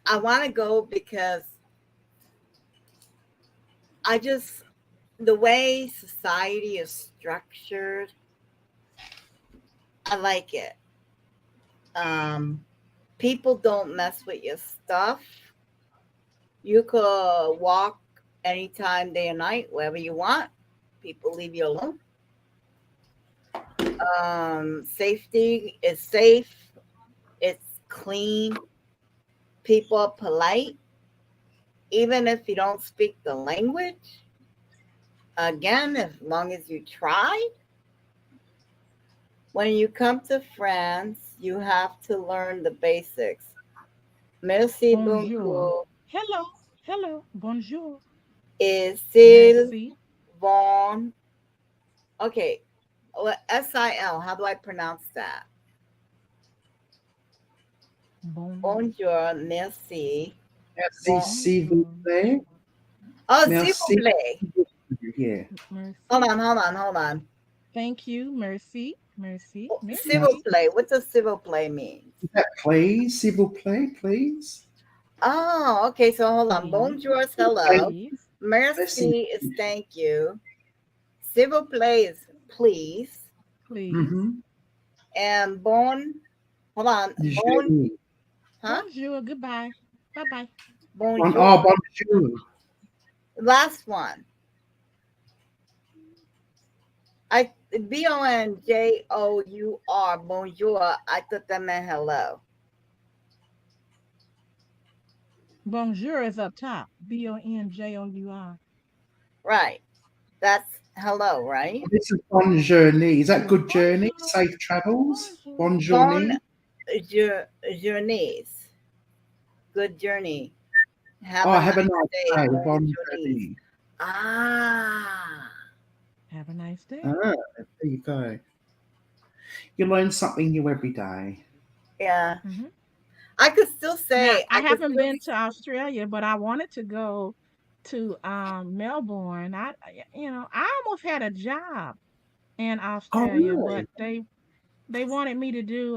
I want to go because I just, the way society is structured, I like it. Um, People don't mess with your stuff. You could walk anytime, day or night, wherever you want. People leave you alone. Safety is safe. It's clean. People are polite, even if you don't speak the language. Again, as long as you try. When you come to France, you have to learn the basics. Merci Bonjour. beaucoup. Hello. Hello. Bonjour. Is Merci. bon. Okay. Well, SIL. How do I pronounce that? Bon. Bonjour. Merci. Merci, s'il vous plaît. Oh, s'il vous Merci. plaît. Yeah. Merci. Hold on. Thank you. Merci. Merci. S'il vous plaît. What does s'il vous plaît mean? Is that please, s'il vous plaît, please? Oh, okay. So hold on. Please. Bonjour is hello. Please. Merci is thank you. S'il vous plaît is please. Please. And bon, hold on. Bonjour. Huh? Bonjour. Goodbye. Bye-bye. Bonjour. Oh, bonjour. Last one. Bonjour. Bonjour. I thought that meant hello. Bonjour is up top. Bonjour. Right. That's hello, right? This is bon journey. Is that good journey? Safe travels? Bon journey? Journeys. Good journey. Have a nice day. Bon journey. Ah. Have a nice day. There you go. You learn something new every day. Yeah. Mm-hmm. I could still say now, I haven't been to Australia, but I wanted to go to Melbourne. I almost had a job in Australia, really? but they wanted me to do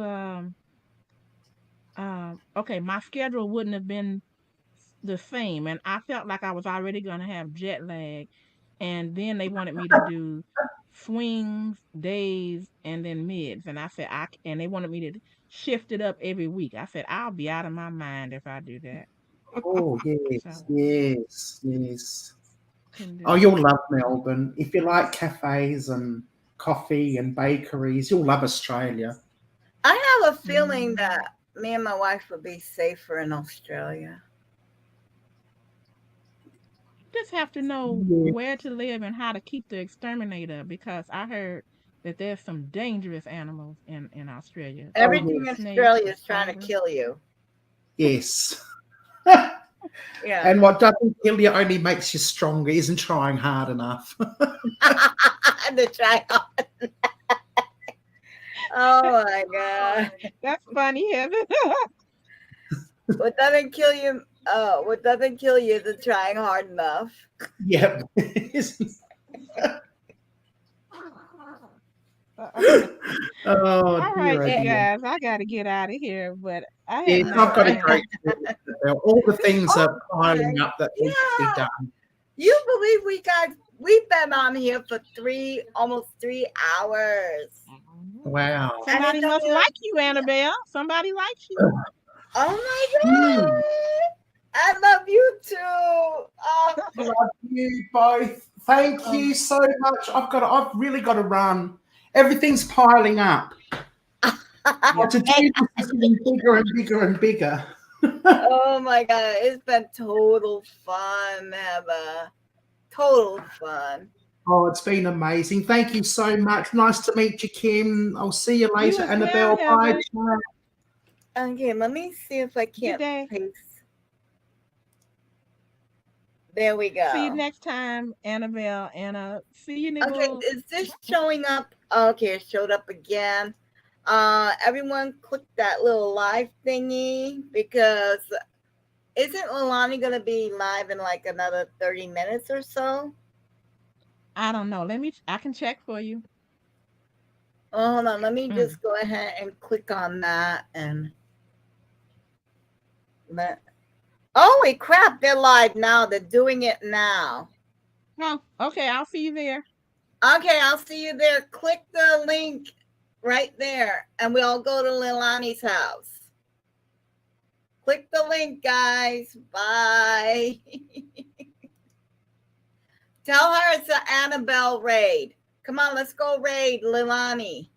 okay, my schedule wouldn't have been the same, and I felt like I was already going to have jet lag, and then they wanted me to do swings, days, and then mids, and I said and they wanted me to shift it up every week. I said I'll be out of my mind if I do that. Oh, yes, So yes. couldn't do Oh, it. you'll love Melbourne. If you like cafes and coffee and bakeries, you'll love Australia. I have a feeling that me and my wife would be safer in Australia. Just have to know where to live and how to keep the exterminator, because I heard that there's some dangerous animals in Australia. Everything in Australia is trying to kill you. Yes. Yeah. And what doesn't kill you only makes you stronger, isn't trying hard enough. To try hard. Oh my God. That's funny, Heather. What doesn't kill you? What doesn't kill you is trying hard enough. Yep. All right, you guys, I got to get out of here, but I've got a great story. All the things are piling up that need to be done. You believe we've been on here for almost 3 hours. Wow. Somebody must like you, Annabelle. Somebody likes you. Oh my God. I love you too. I love you both. Thank you so much. I've really got to run. Everything's piling up. To do this is getting bigger and bigger and bigger. Oh my God. It's been total fun, Heather. Total fun. Oh, it's been amazing. Thank you so much. Nice to meet you, Kim. I'll see you later, Annabelle. Bye. Okay, let me see if I can't paste. There we go. See you next time, Annabelle. Anna, see you, Nicole. Okay, is this showing up? Okay, it showed up again. Everyone click that little live thingy, because isn't Leilani gonna be live in like another 30 minutes or so? I don't know. I can check for you. Oh, hold on. Let me just go ahead and click on that and holy crap, they're live now. They're doing it now. Oh, okay. I'll see you there. Okay, I'll see you there. Click the link right there, and we'll go to Leilani's house. Click the link, guys. Bye. Tell her it's an Annabelle raid. Come on, let's go raid Lilani.